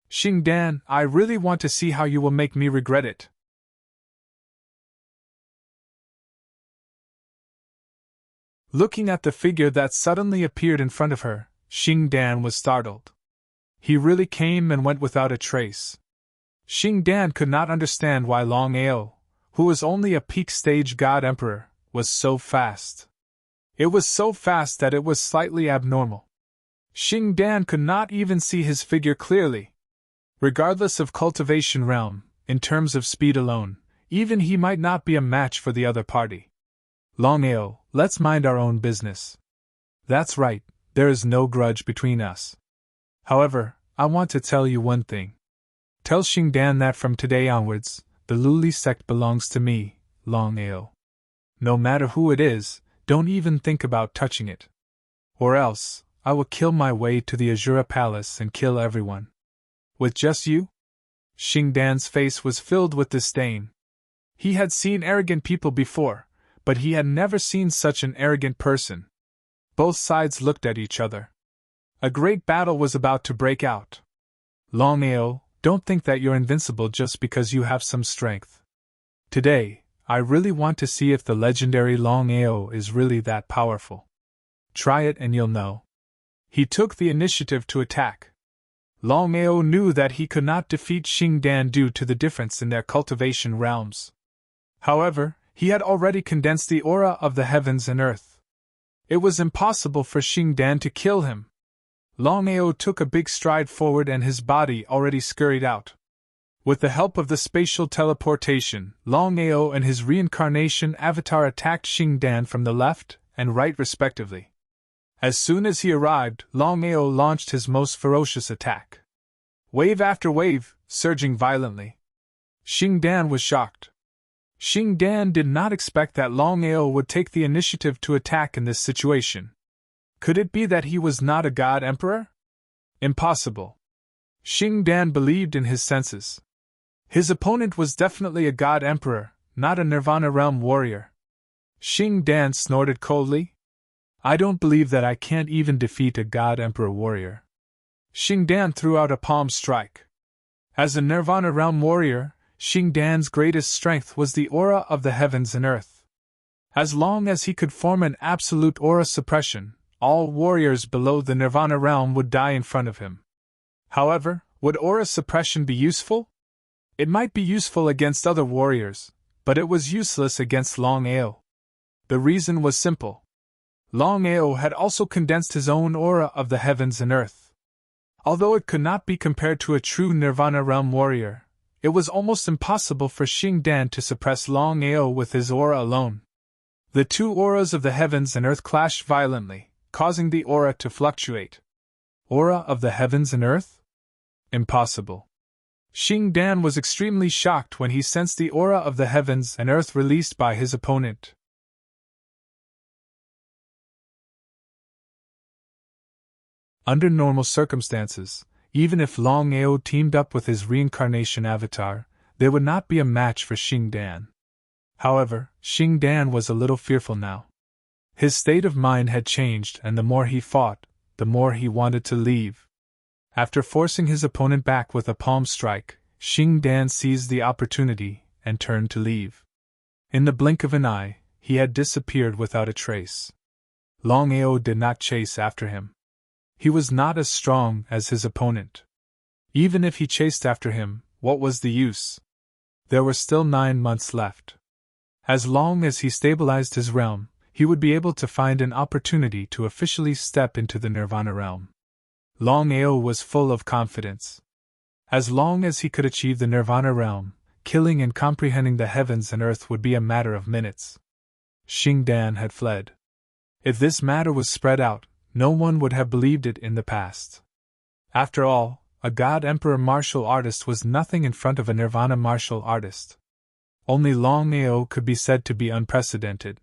Xingdan, I really want to see how you will make me regret it. Looking at the figure that suddenly appeared in front of her, Xingdan was startled. He really came and went without a trace. Xingdan could not understand why Longao, who was only a peak stage god emperor, was so fast. It was so fast that it was slightly abnormal. Xing Dan could not even see his figure clearly. Regardless of cultivation realm, in terms of speed alone, even he might not be a match for the other party. Longao, let's mind our own business. That's right, there is no grudge between us. However, I want to tell you one thing. Tell Xing Dan that from today onwards, the Luli sect belongs to me, Longao. No matter who it is, don't even think about touching it. Or else, I will kill my way to the Azura Palace and kill everyone. With just you? Xing Dan's face was filled with disdain. He had seen arrogant people before, but he had never seen such an arrogant person. Both sides looked at each other. A great battle was about to break out. Longao, don't think that you're invincible just because you have some strength. Today, I really want to see if the legendary Longao is really that powerful. Try it and you'll know. He took the initiative to attack. Longao knew that he could not defeat Xing Dan due to the difference in their cultivation realms. However, he had already condensed the aura of the heavens and earth. It was impossible for Xing Dan to kill him. Longao took a big stride forward and his body already scurried out. With the help of the spatial teleportation, Longao and his reincarnation avatar attacked Xing Dan from the left and right respectively. As soon as he arrived, Longao launched his most ferocious attack. Wave after wave, surging violently. Xing Dan was shocked. Xing Dan did not expect that Longao would take the initiative to attack in this situation. Could it be that he was not a god emperor? Impossible. Xing Dan believed in his senses. His opponent was definitely a god emperor, not a Nirvana realm warrior. Xing Dan snorted coldly. I don't believe that I can't even defeat a god emperor warrior. Xing Dan threw out a palm strike. As a Nirvana realm warrior, Xing Dan's greatest strength was the aura of the heavens and earth. As long as he could form an absolute aura suppression, all warriors below the Nirvana realm would die in front of him. However, would aura suppression be useful? It might be useful against other warriors, but it was useless against Longao. The reason was simple. Longao had also condensed his own aura of the heavens and earth. Although it could not be compared to a true Nirvana realm warrior, it was almost impossible for Xing Dan to suppress Longao with his aura alone. The two auras of the heavens and earth clashed violently, causing the aura to fluctuate. Aura of the heavens and earth? Impossible. Xing Dan was extremely shocked when he sensed the aura of the heavens and earth released by his opponent. Under normal circumstances, even if Longao teamed up with his reincarnation avatar, there would not be a match for Xing Dan. However, Xing Dan was a little fearful now. His state of mind had changed, and the more he fought, the more he wanted to leave. After forcing his opponent back with a palm strike, Xing Dan seized the opportunity and turned to leave. In the blink of an eye, he had disappeared without a trace. Longao did not chase after him. He was not as strong as his opponent. Even if he chased after him, what was the use? There were still 9 months left. As long as he stabilized his realm, he would be able to find an opportunity to officially step into the Nirvana realm. Longao was full of confidence. As long as he could achieve the Nirvana realm, killing and comprehending the heavens and earth would be a matter of minutes. Xing Dan had fled. If this matter was spread out, no one would have believed it in the past. After all, a God Emperor martial artist was nothing in front of a Nirvana martial artist. Only Longao could be said to be unprecedented.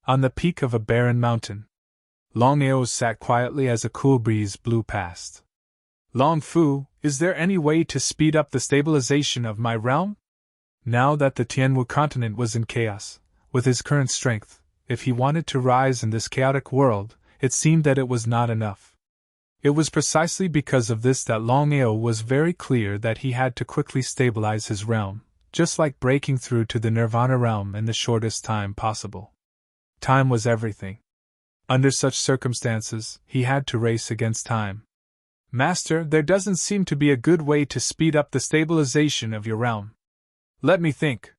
On the peak of a barren mountain, Longao sat quietly as a cool breeze blew past. Long Fu, is there any way to speed up the stabilization of my realm? Now that the Tianwu continent was in chaos, with his current strength, if he wanted to rise in this chaotic world, it seemed that it was not enough. It was precisely because of this that Longao was very clear that he had to quickly stabilize his realm, just like breaking through to the Nirvana realm in the shortest time possible. Time was everything. Under such circumstances, he had to race against time. Master, there doesn't seem to be a good way to speed up the stabilization of your realm. Let me think.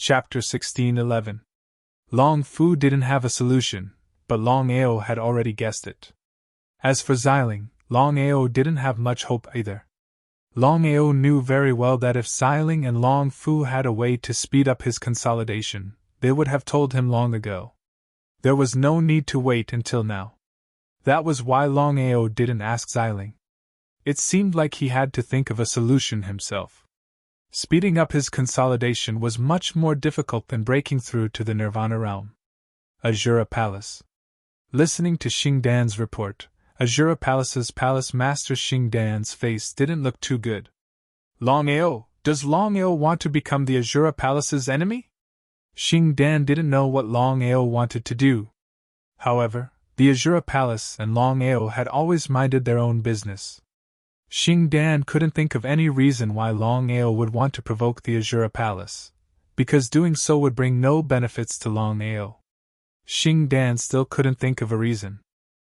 Chapter 16:11. Long Fu didn't have a solution, but Longao had already guessed it. As for Xiling, Longao didn't have much hope either. Longao knew very well that if Xiling and Long Fu had a way to speed up his consolidation, they would have told him long ago. There was no need to wait until now. That was why Longao didn't ask Xiling. It seemed like he had to think of a solution himself. Speeding up his consolidation was much more difficult than breaking through to the Nirvana realm. Azura Palace. Listening to Xing Dan's report, Azura Palace's palace master Xing Dan's face didn't look too good. Longao, does Longao want to become the Azura Palace's enemy? Xing Dan didn't know what Longao wanted to do. However, the Azura Palace and Longao had always minded their own business. Xing Dan couldn't think of any reason why Longao would want to provoke the Azura Palace, because doing so would bring no benefits to Longao. Xing Dan still couldn't think of a reason.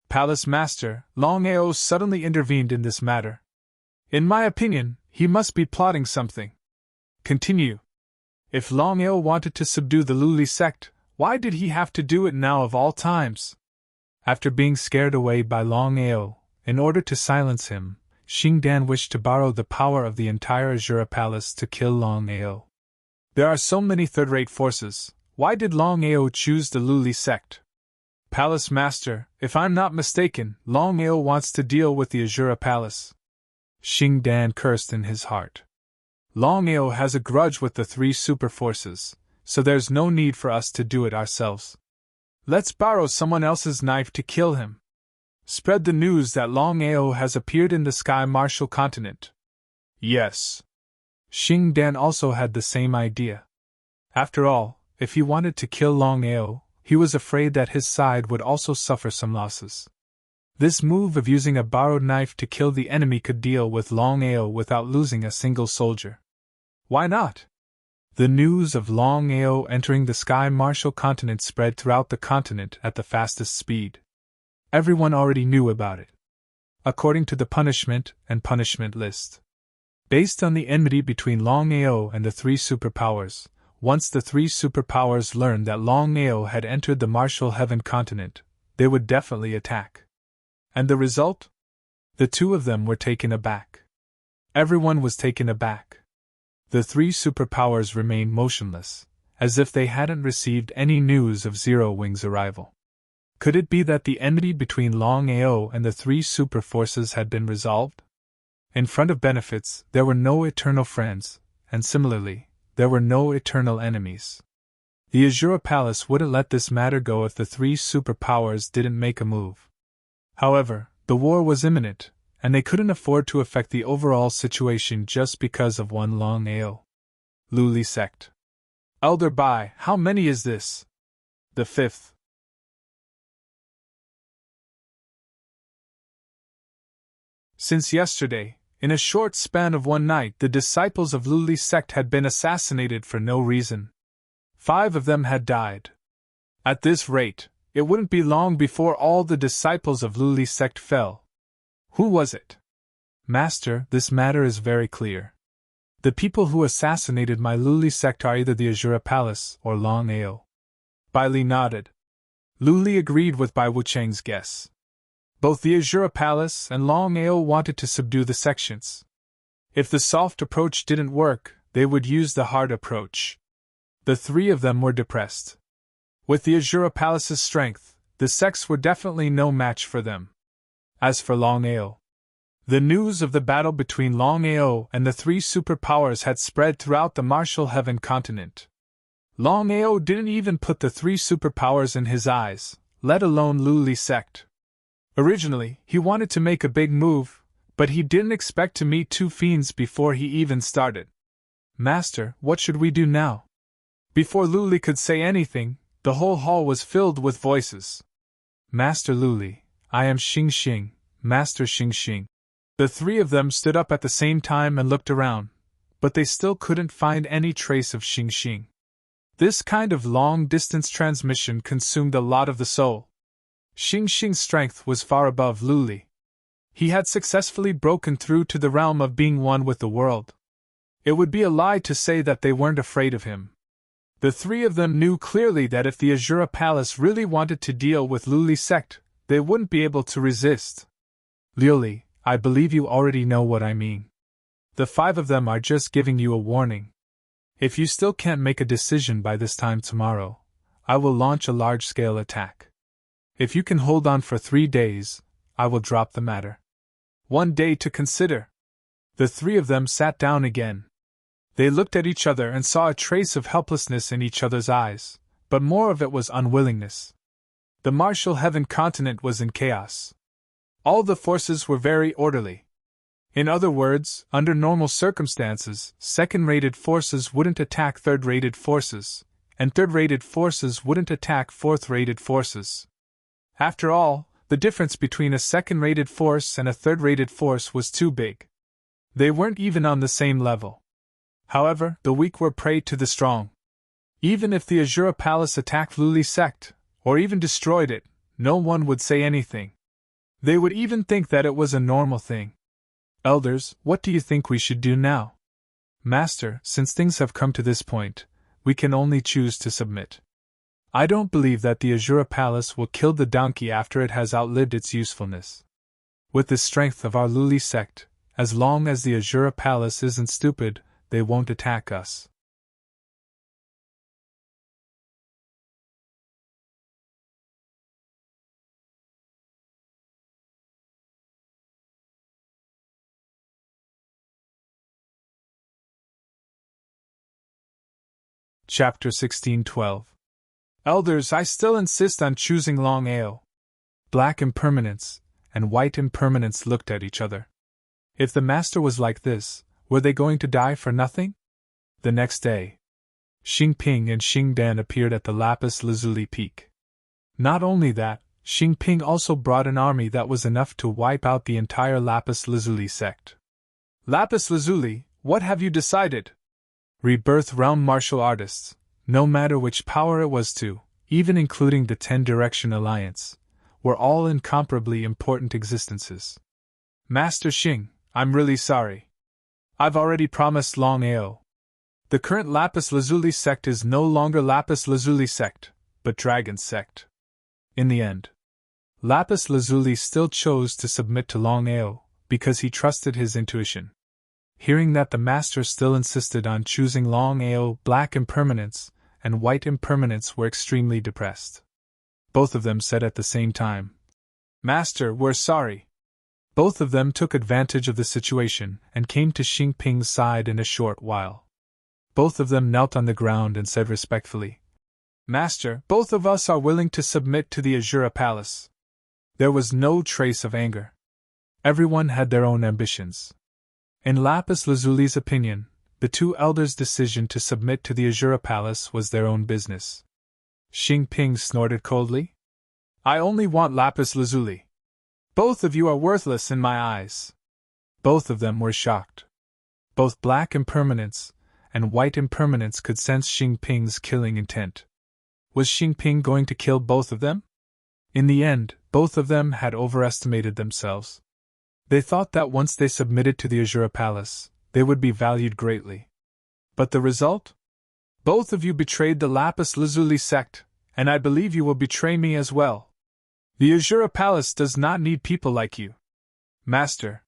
Palace Master, Longao suddenly intervened in this matter. In my opinion, he must be plotting something. Continue. If Longao wanted to subdue the Luli sect, why did he have to do it now of all times? After being scared away by Longao, in order to silence him, Xing Dan wished to borrow the power of the entire Azura Palace to kill Longao. There are so many third-rate forces, why did Longao choose the Luli sect? Palace Master, if I'm not mistaken, Longao wants to deal with the Azura Palace. Xing Dan cursed in his heart. Longao has a grudge with the three super forces, so there's no need for us to do it ourselves. Let's borrow someone else's knife to kill him. Spread the news that Longao has appeared in the Sky Martial continent. Yes. Xing Dan also had the same idea. After all, if he wanted to kill Longao, he was afraid that his side would also suffer some losses. This move of using a borrowed knife to kill the enemy could deal with Longao without losing a single soldier. Why not? The news of Longao entering the Sky Martial continent spread throughout the continent at the fastest speed. Everyone already knew about it. According to the punishment and punishment list. Based on the enmity between Longao and the three superpowers, once the three superpowers learned that Longao had entered the Martial Heaven continent, they would definitely attack. And the result? The two of them were taken aback. Everyone was taken aback. The three superpowers remained motionless, as if they hadn't received any news of Zero Wing's arrival. Could it be that the enmity between Longao and the three super forces had been resolved? In front of benefits, there were no eternal friends, and similarly, there were no eternal enemies. The Azura Palace wouldn't let this matter go if the three superpowers didn't make a move. However, the war was imminent, and they couldn't afford to affect the overall situation just because of one Longao. Luli sect. Elder Bai, how many is this? The fifth. Since yesterday, in a short span of one night, the disciples of Luli sect had been assassinated for no reason. 5 of them had died. At this rate, it wouldn't be long before all the disciples of Luli sect fell. Who was it? Master, this matter is very clear. The people who assassinated my Luli sect are either the Azura Palace or Longao. Bai Li nodded. Luli agreed with Bai Wucheng's guess. Both the Azura Palace and Longao wanted to subdue the sections. If the soft approach didn't work, they would use the hard approach. The 3 of them were depressed. With the Azura Palace's strength, the sects were definitely no match for them. As for Longao, the news of the battle between Longao and the 3 superpowers had spread throughout the Martial Heaven continent. Longao didn't even put the 3 superpowers in his eyes, let alone Luli sect. Originally, he wanted to make a big move, but he didn't expect to meet 2 fiends before he even started. Master, what should we do now? Before Luli could say anything, the whole hall was filled with voices. Master Luli, I am Xing Xing, Master Xing Xing. The 3 of them stood up at the same time and looked around, but they still couldn't find any trace of Xing Xing. This kind of long-distance transmission consumed a lot of the soul. Xing Xing's strength was far above Luli. He had successfully broken through to the realm of being one with the world. It would be a lie to say that they weren't afraid of him. The three of them knew clearly that if the Azura Palace really wanted to deal with Luli sect, they wouldn't be able to resist. Liuli, I believe you already know what I mean. The five of them are just giving you a warning. If you still can't make a decision by this time tomorrow, I will launch a large-scale attack. If you can hold on for 3 days, I will drop the matter. 1 day to consider. The three of them sat down again. They looked at each other and saw a trace of helplessness in each other's eyes, but more of it was unwillingness. The martial heaven continent was in chaos. All the forces were very orderly. In other words, under normal circumstances, second-rated forces wouldn't attack third-rated forces, and third-rated forces wouldn't attack fourth-rated forces. After all, the difference between a second-rated force and a third-rated force was too big. They weren't even on the same level. However, the weak were prey to the strong. Even if the Azura Palace attacked Luli sect, or even destroyed it, no one would say anything. They would even think that it was a normal thing. Elders, what do you think we should do now? Master, since things have come to this point, we can only choose to submit. I don't believe that the Azura Palace will kill the donkey after it has outlived its usefulness. With the strength of our Luli sect, as long as the Azura Palace isn't stupid, they won't attack us. Chapter 16:12. Elders, I still insist on choosing Longao. Black Impermanence and White Impermanence looked at each other. If the master was like this, were they going to die for nothing? The next day, Xing Ping and Xing Dan appeared at the Lapis Lazuli Peak. Not only that, Xing Ping also brought an army that was enough to wipe out the entire Lapis Lazuli sect. Lapis Lazuli, what have you decided? Rebirth realm martial artists, no matter which power it was to, even including the 10-Direction Alliance, were all incomparably important existences. Master Xing, I'm really sorry. I've already promised Longao. The current Lapis Lazuli sect is no longer Lapis Lazuli sect, but Dragon sect. In the end, Lapis Lazuli still chose to submit to Longao, because he trusted his intuition. Hearing that the master still insisted on choosing Longao, Black Impermanence and White Impermanence were extremely depressed. Both of them said at the same time, Master, we're sorry. Both of them took advantage of the situation and came to Xing Ping's side in a short while. Both of them knelt on the ground and said respectfully, Master, both of us are willing to submit to the Azura Palace. There was no trace of anger. Everyone had their own ambitions. In Lapis Lazuli's opinion, the two elders' decision to submit to the Azura Palace was their own business. Xing Ping snorted coldly. I only want Lapis Lazuli. Both of you are worthless in my eyes. Both of them were shocked. Both Black Impermanence and White Impermanence could sense Xing Ping's killing intent. Was Xing Ping going to kill both of them? In the end, both of them had overestimated themselves. They thought that once they submitted to the Azura Palace, they would be valued greatly. But the result? Both of you betrayed the Lapis Lazuli sect, and I believe you will betray me as well. The Azura Palace does not need people like you. Master.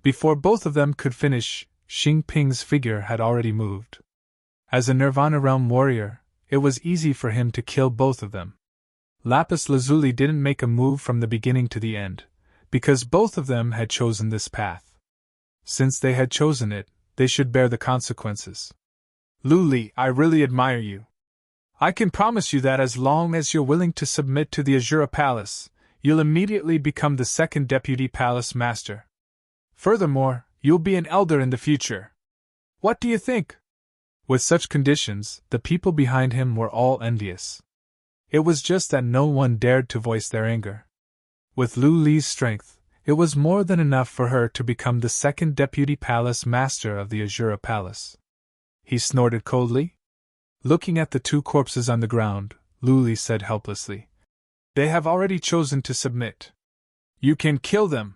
Before both of them could finish, Xing Ping's figure had already moved. As a Nirvana Realm warrior, it was easy for him to kill both of them. Lapis Lazuli didn't make a move from the beginning to the end, because both of them had chosen this path. Since they had chosen it, they should bear the consequences. Luli, I really admire you. I can promise you that as long as you're willing to submit to the Azura Palace, you'll immediately become the second Deputy Palace Master. Furthermore, you'll be an elder in the future. What do you think? With such conditions, the people behind him were all envious. It was just that no one dared to voice their anger. With Lu Li's strength, it was more than enough for her to become the second Deputy Palace Master of the Azura Palace. He snorted coldly. Looking at the two corpses on the ground, Lu Li said helplessly, They have already chosen to submit. You can kill them.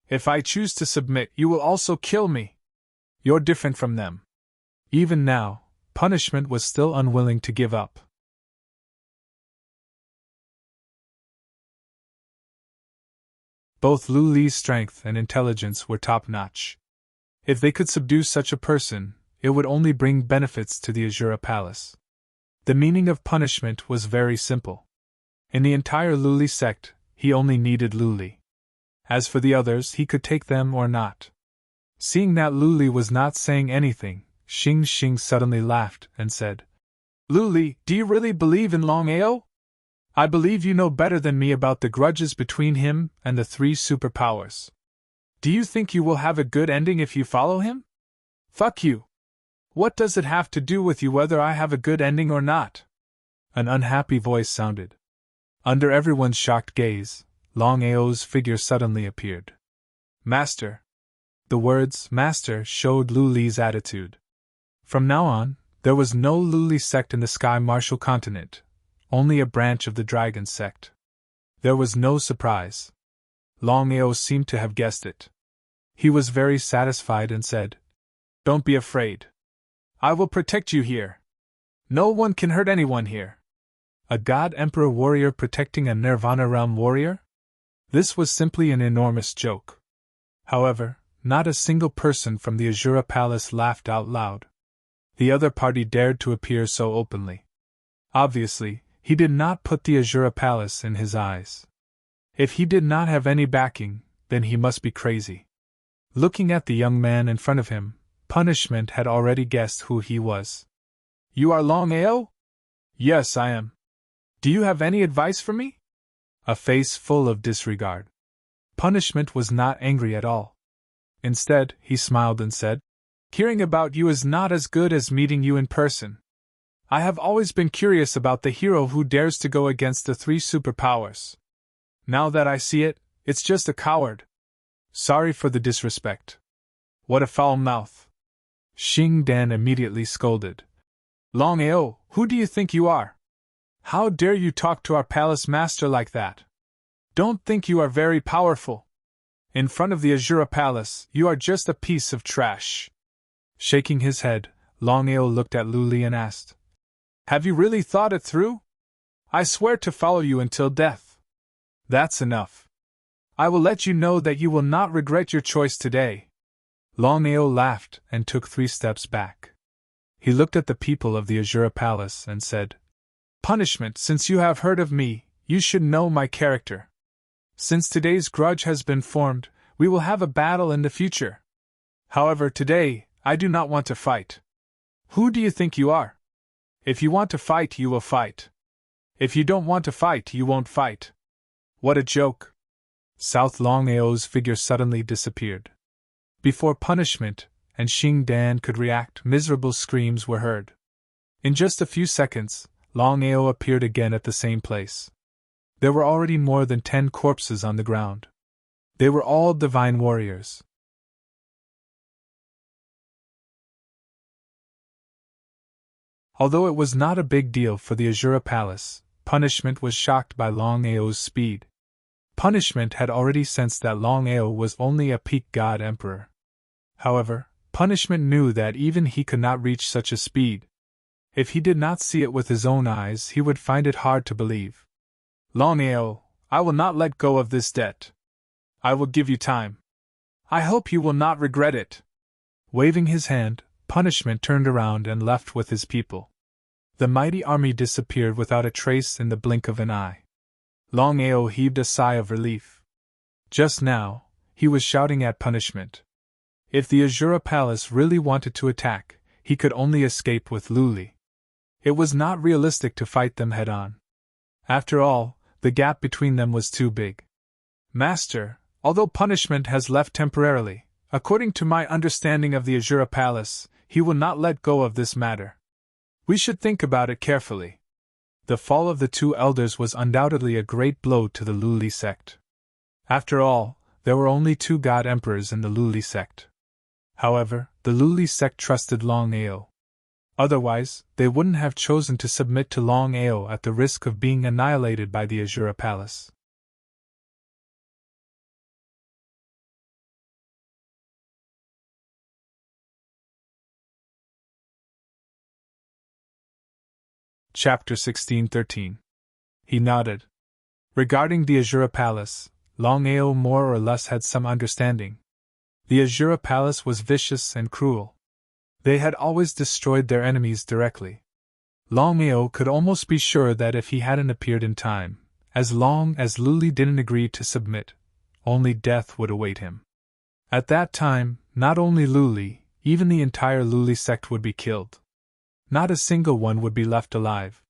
If I choose to submit, you will also kill me. You're different from them. Even now, Punishment was still unwilling to give up. Both Lu Li's strength and intelligence were top-notch. If they could subdue such a person, it would only bring benefits to the Azura Palace. The meaning of punishment was very simple. In the entire Lu Li sect, he only needed Lu Li. As for the others, he could take them or not. Seeing that Lu Li was not saying anything, Xing Xing suddenly laughed and said, "Lu Li, do you really believe in Longao? I believe you know better than me about the grudges between him and the three superpowers. Do you think you will have a good ending if you follow him? Fuck you! What does it have to do with you whether I have a good ending or not?" An unhappy voice sounded. Under everyone's shocked gaze, Longao's figure suddenly appeared. "Master." The words "Master" showed Lu Li's attitude. From now on, there was no Lu Li sect in the Sky Martial continent, only a branch of the Dragon sect. There was no surprise. Longao seemed to have guessed it. He was very satisfied and said, "Don't be afraid. I will protect you here. No one can hurt anyone here." A God Emperor warrior protecting a Nirvana realm warrior? This was simply an enormous joke. However, not a single person from the Azura Palace laughed out loud. The other party dared to appear so openly. Obviously, he did not put the Azura Palace in his eyes. If he did not have any backing, then he must be crazy. Looking at the young man in front of him, Punishment had already guessed who he was. "You are Longao?" "Yes, I am. Do you have any advice for me?" A face full of disregard. Punishment was not angry at all. Instead, he smiled and said, "Hearing about you is not as good as meeting you in person. I have always been curious about the hero who dares to go against the three superpowers. Now that I see it, it's just a coward. Sorry for the disrespect." "What a foul mouth!" Xing Dan immediately scolded. "Longao, who do you think you are? How dare you talk to our palace master like that? Don't think you are very powerful. In front of the Azura Palace, you are just a piece of trash." Shaking his head, Longao looked at Lu Li and asked, "Have you really thought it through? I swear to follow you until death." "That's enough. I will let you know that you will not regret your choice today." Longao laughed and took 3 steps back. He looked at the people of the Azura Palace and said, "Punishment, since you have heard of me, you should know my character. Since today's grudge has been formed, we will have a battle in the future. However, today, I do not want to fight. Who do you think you are? If you want to fight, you will fight. If you don't want to fight, you won't fight." What a joke! South Longao's figure suddenly disappeared. Before Punishment and Xing Dan could react, miserable screams were heard. In just a few seconds, Longao appeared again at the same place. There were already more than 10 corpses on the ground. They were all divine warriors. Although it was not a big deal for the Azura Palace, Punishment was shocked by Longao's speed. Punishment had already sensed that Longao was only a peak god emperor. However, Punishment knew that even he could not reach such a speed. If he did not see it with his own eyes, he would find it hard to believe. "Longao, I will not let go of this debt. I will give you time. I hope you will not regret it." Waving his hand, Punishment turned around and left with his people. The mighty army disappeared without a trace in the blink of an eye. Longao heaved a sigh of relief. Just now, he was shouting at Punishment. If the Azura Palace really wanted to attack, he could only escape with Lu Li. It was not realistic to fight them head-on. After all, the gap between them was too big. "Master, although Punishment has left temporarily, according to my understanding of the Azura Palace, he will not let go of this matter. We should think about it carefully." The fall of the 2 elders was undoubtedly a great blow to the Lu Li sect. After all, there were only 2 god emperors in the Lu Li sect. However, the Lu Li sect trusted Longao. Otherwise, they wouldn't have chosen to submit to Longao at the risk of being annihilated by the Azura Palace. Chapter 1613. He nodded. Regarding the Azura Palace, Longao more or less had some understanding. The Azura Palace was vicious and cruel. They had always destroyed their enemies directly. Longao could almost be sure that if he hadn't appeared in time, as long as Luli didn't agree to submit, only death would await him. At that time, not only Luli, even the entire Luli sect would be killed. Not a single one would be left alive.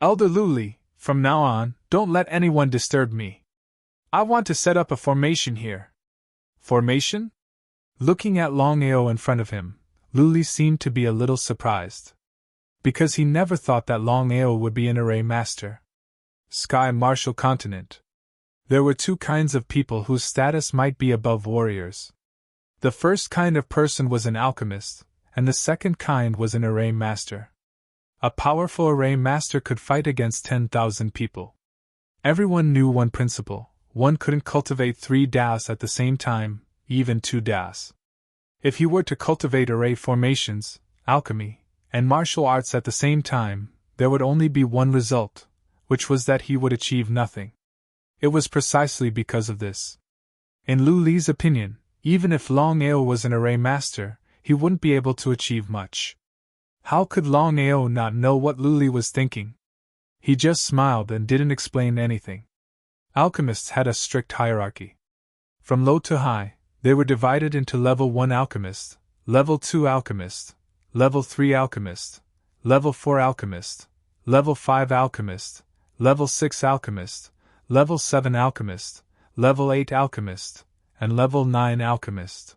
Elder Luli, from now on, don't let anyone disturb me. I want to set up a formation here. Formation? Looking at Longao in front of him, Luli seemed to be a little surprised. Because he never thought that Longao would be an array master. Sky Martial Continent. There were two kinds of people whose status might be above warriors. The first kind of person was an alchemist, and the second kind was an array master. A powerful array master could fight against 10,000 people. Everyone knew one principle: one couldn't cultivate 3 das at the same time, even 2 das. If he were to cultivate array formations, alchemy, and martial arts at the same time, there would only be one result, which was that he would achieve nothing. It was precisely because of this. In Luli's opinion, even if Longao was an array master, he wouldn't be able to achieve much. How could Longao not know what Luli was thinking? He just smiled and didn't explain anything. Alchemists had a strict hierarchy. From low to high, they were divided into Level 1 Alchemist, Level 2 Alchemist, Level 3 Alchemist, Level 4 Alchemist, Level 5 Alchemist, Level 6 Alchemist, Level 7 Alchemist, Level 8 Alchemist, and Level 9 Alchemist.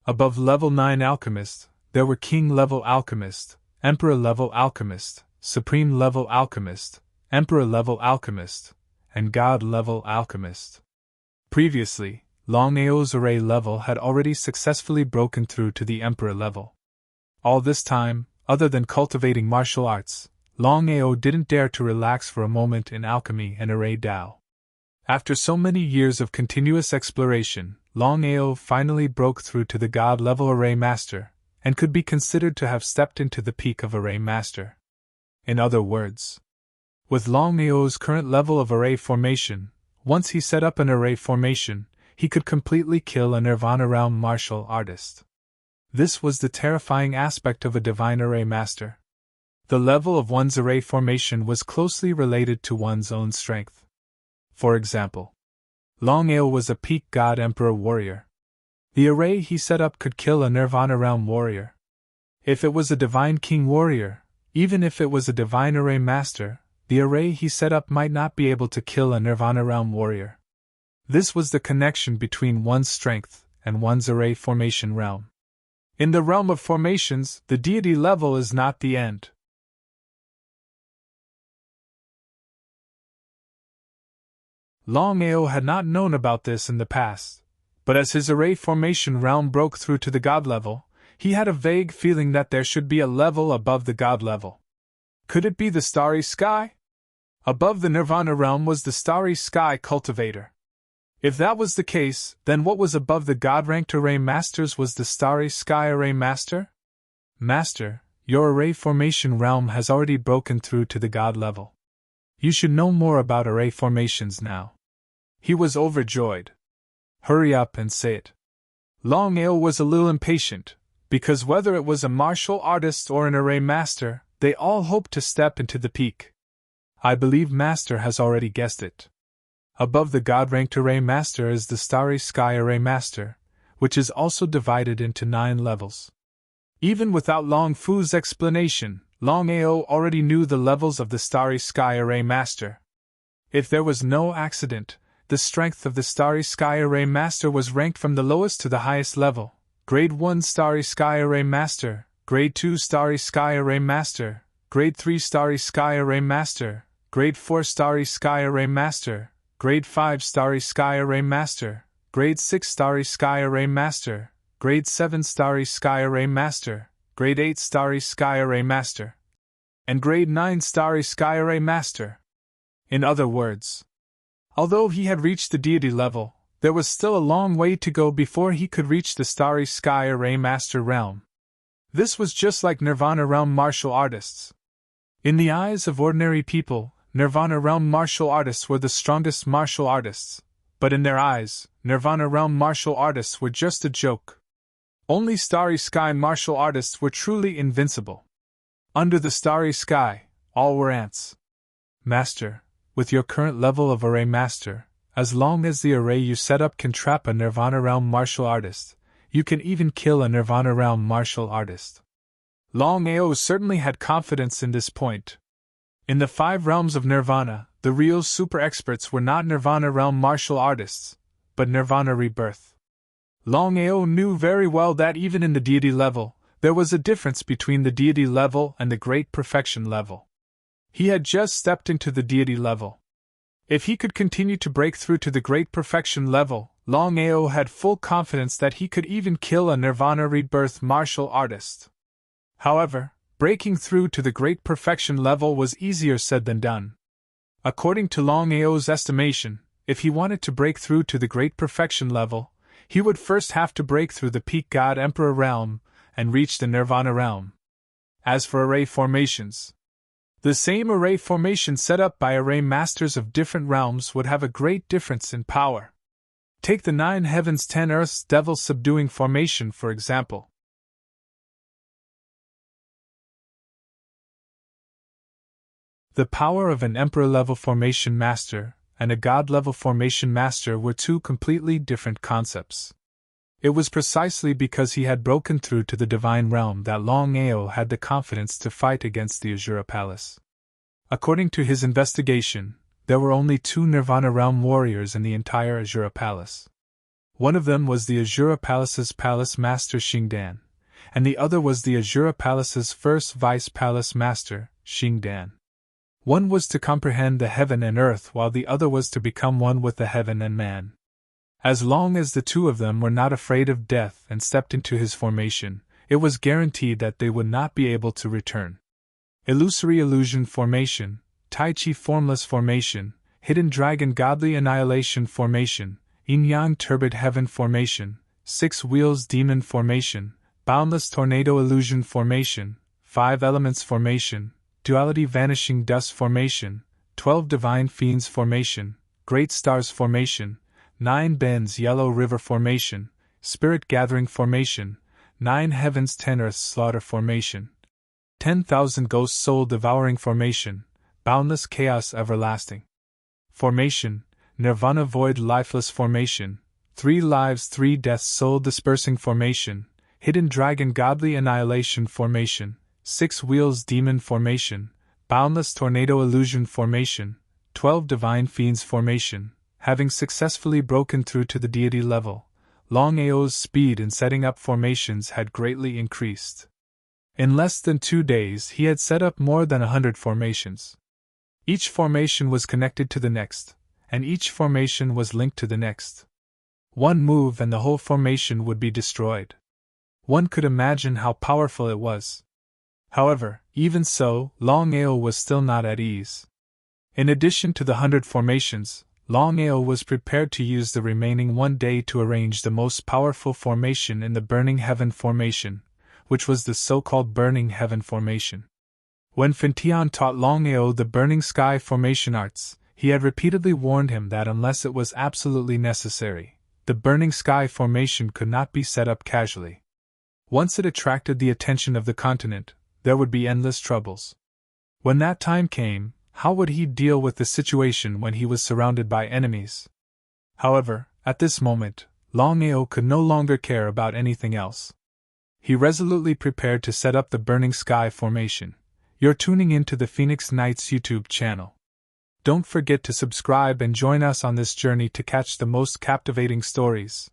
Above Level 9 Alchemist, there were King Level Alchemist, Emperor Level Alchemist, Supreme Level Alchemist, Emperor Level Alchemist, and God Level Alchemist. Previously, Longao's array level had already successfully broken through to the Emperor level. All this time, other than cultivating martial arts, Longao didn't dare to relax for a moment in alchemy and array Dao. After so many years of continuous exploration, Longao finally broke through to the God-level array master, and could be considered to have stepped into the peak of array master. In other words, with Longao's current level of array formation, once he set up an array formation, he could completely kill a Nirvana realm martial artist. This was the terrifying aspect of a divine array master. The level of one's array formation was closely related to one's own strength. For example, Longao was a peak God Emperor warrior. The array he set up could kill a Nirvana realm warrior. If it was a divine king warrior, even if it was a divine array master, the array he set up might not be able to kill a Nirvana realm warrior. This was the connection between one's strength and one's array formation realm. In the realm of formations, the deity level is not the end. Longao had not known about this in the past, but as his array formation realm broke through to the God level, he had a vague feeling that there should be a level above the God level. Could it be the Starry Sky? Above the Nirvana realm was the Starry Sky Cultivator. If that was the case, then what was above the God-ranked array masters was the Starry Sky Array Master? Master, your array formation realm has already broken through to the God level. You should know more about array formations now. He was overjoyed. Hurry up and say it. Longao was a little impatient, because whether it was a martial artist or an array master, they all hoped to step into the peak. I believe Master has already guessed it. Above the God-ranked array master is the Starry Sky Array Master, which is also divided into 9 levels. Even without Long Fu's explanation, Longao already knew the levels of the Starry Sky Array Master. If there was no accident, the strength of the Starry Sky Array Master was ranked from the lowest to the highest level: Grade 1 Starry Sky Array Master, Grade 2 Starry Sky Array Master, Grade 3 Starry Sky Array Master, Grade 4 Starry Sky Array Master, Grade 5 Starry Sky Array Master, Grade 6 Starry Sky Array Master, Grade 7 Starry Sky Array Master, Grade 8 Starry Sky Array Master, and Grade 9 Starry Sky Array Master. In other words, although he had reached the deity level, there was still a long way to go before he could reach the Starry Sky Array Master realm. This was just like Nirvana realm martial artists. In the eyes of ordinary people, Nirvana realm martial artists were the strongest martial artists, but in their eyes, Nirvana realm martial artists were just a joke. Only Starry Sky martial artists were truly invincible. Under the Starry Sky, all were ants. Master, with your current level of array master, as long as the array you set up can trap a Nirvana realm martial artist, you can even kill a Nirvana realm martial artist. Longao certainly had confidence in this point. In the 5 realms of Nirvana, the real super experts were not Nirvana realm martial artists, but Nirvana rebirth. Longao knew very well that even in the deity level, there was a difference between the deity level and the great perfection level. He had just stepped into the deity level. If he could continue to break through to the great perfection level, Longao had full confidence that he could even kill a Nirvana rebirth martial artist. However, breaking through to the great perfection level was easier said than done. According to Longao's estimation, if he wanted to break through to the great perfection level, he would first have to break through the peak God Emperor realm and reach the Nirvana realm. As for array formations, the same array formation set up by array masters of different realms would have a great difference in power. Take the 9 heavens 10 earths devil subduing formation for example. The power of an emperor-level formation master and a god-level formation master were 2 completely different concepts. It was precisely because he had broken through to the divine realm that Longao had the confidence to fight against the Azura Palace. According to his investigation, there were only 2 Nirvana realm warriors in the entire Azura Palace. One of them was the Azura Palace's palace master Xingdan, and the other was the Azura Palace's first vice palace master, Xingdan. One was to comprehend the heaven and earth while the other was to become one with the heaven and man. As long as the 2 of them were not afraid of death and stepped into his formation, it was guaranteed that they would not be able to return. Illusory illusion formation, Tai Chi formless formation, hidden dragon godly annihilation formation, yin-yang turbid heaven formation, 6 wheels demon formation, boundless tornado illusion formation, 5 elements formation, duality vanishing dust formation, 12 divine fiends formation, great stars formation, 9 bends yellow river formation, spirit gathering formation, 9 heavens 10 earths slaughter formation, 10,000 ghost soul devouring formation, boundless chaos everlasting formation, nirvana void lifeless formation, 3 lives 3 deaths soul dispersing formation, hidden dragon godly annihilation formation, 6 wheels demon formation, boundless tornado illusion formation, 12 divine fiends formation. Having successfully broken through to the deity level, Longao's speed in setting up formations had greatly increased. In less than 2 days he had set up more than 100 formations. Each formation was connected to the next, and each formation was linked to the next. One move and the whole formation would be destroyed. One could imagine how powerful it was. However, even so, Longao was still not at ease. In addition to the 100 formations, Longao was prepared to use the remaining 1 day to arrange the most powerful formation in the Burning Heaven formation, which was the so-called Burning Heaven formation. When Fintian taught Longao the Burning Sky formation arts, he had repeatedly warned him that unless it was absolutely necessary, the Burning Sky formation could not be set up casually. Once it attracted the attention of the continent, there would be endless troubles. When that time came, how would he deal with the situation when he was surrounded by enemies? However, at this moment, Longao could no longer care about anything else. He resolutely prepared to set up the Burning Sky formation. You're tuning into the Phoenix Knights YouTube channel. Don't forget to subscribe and join us on this journey to catch the most captivating stories.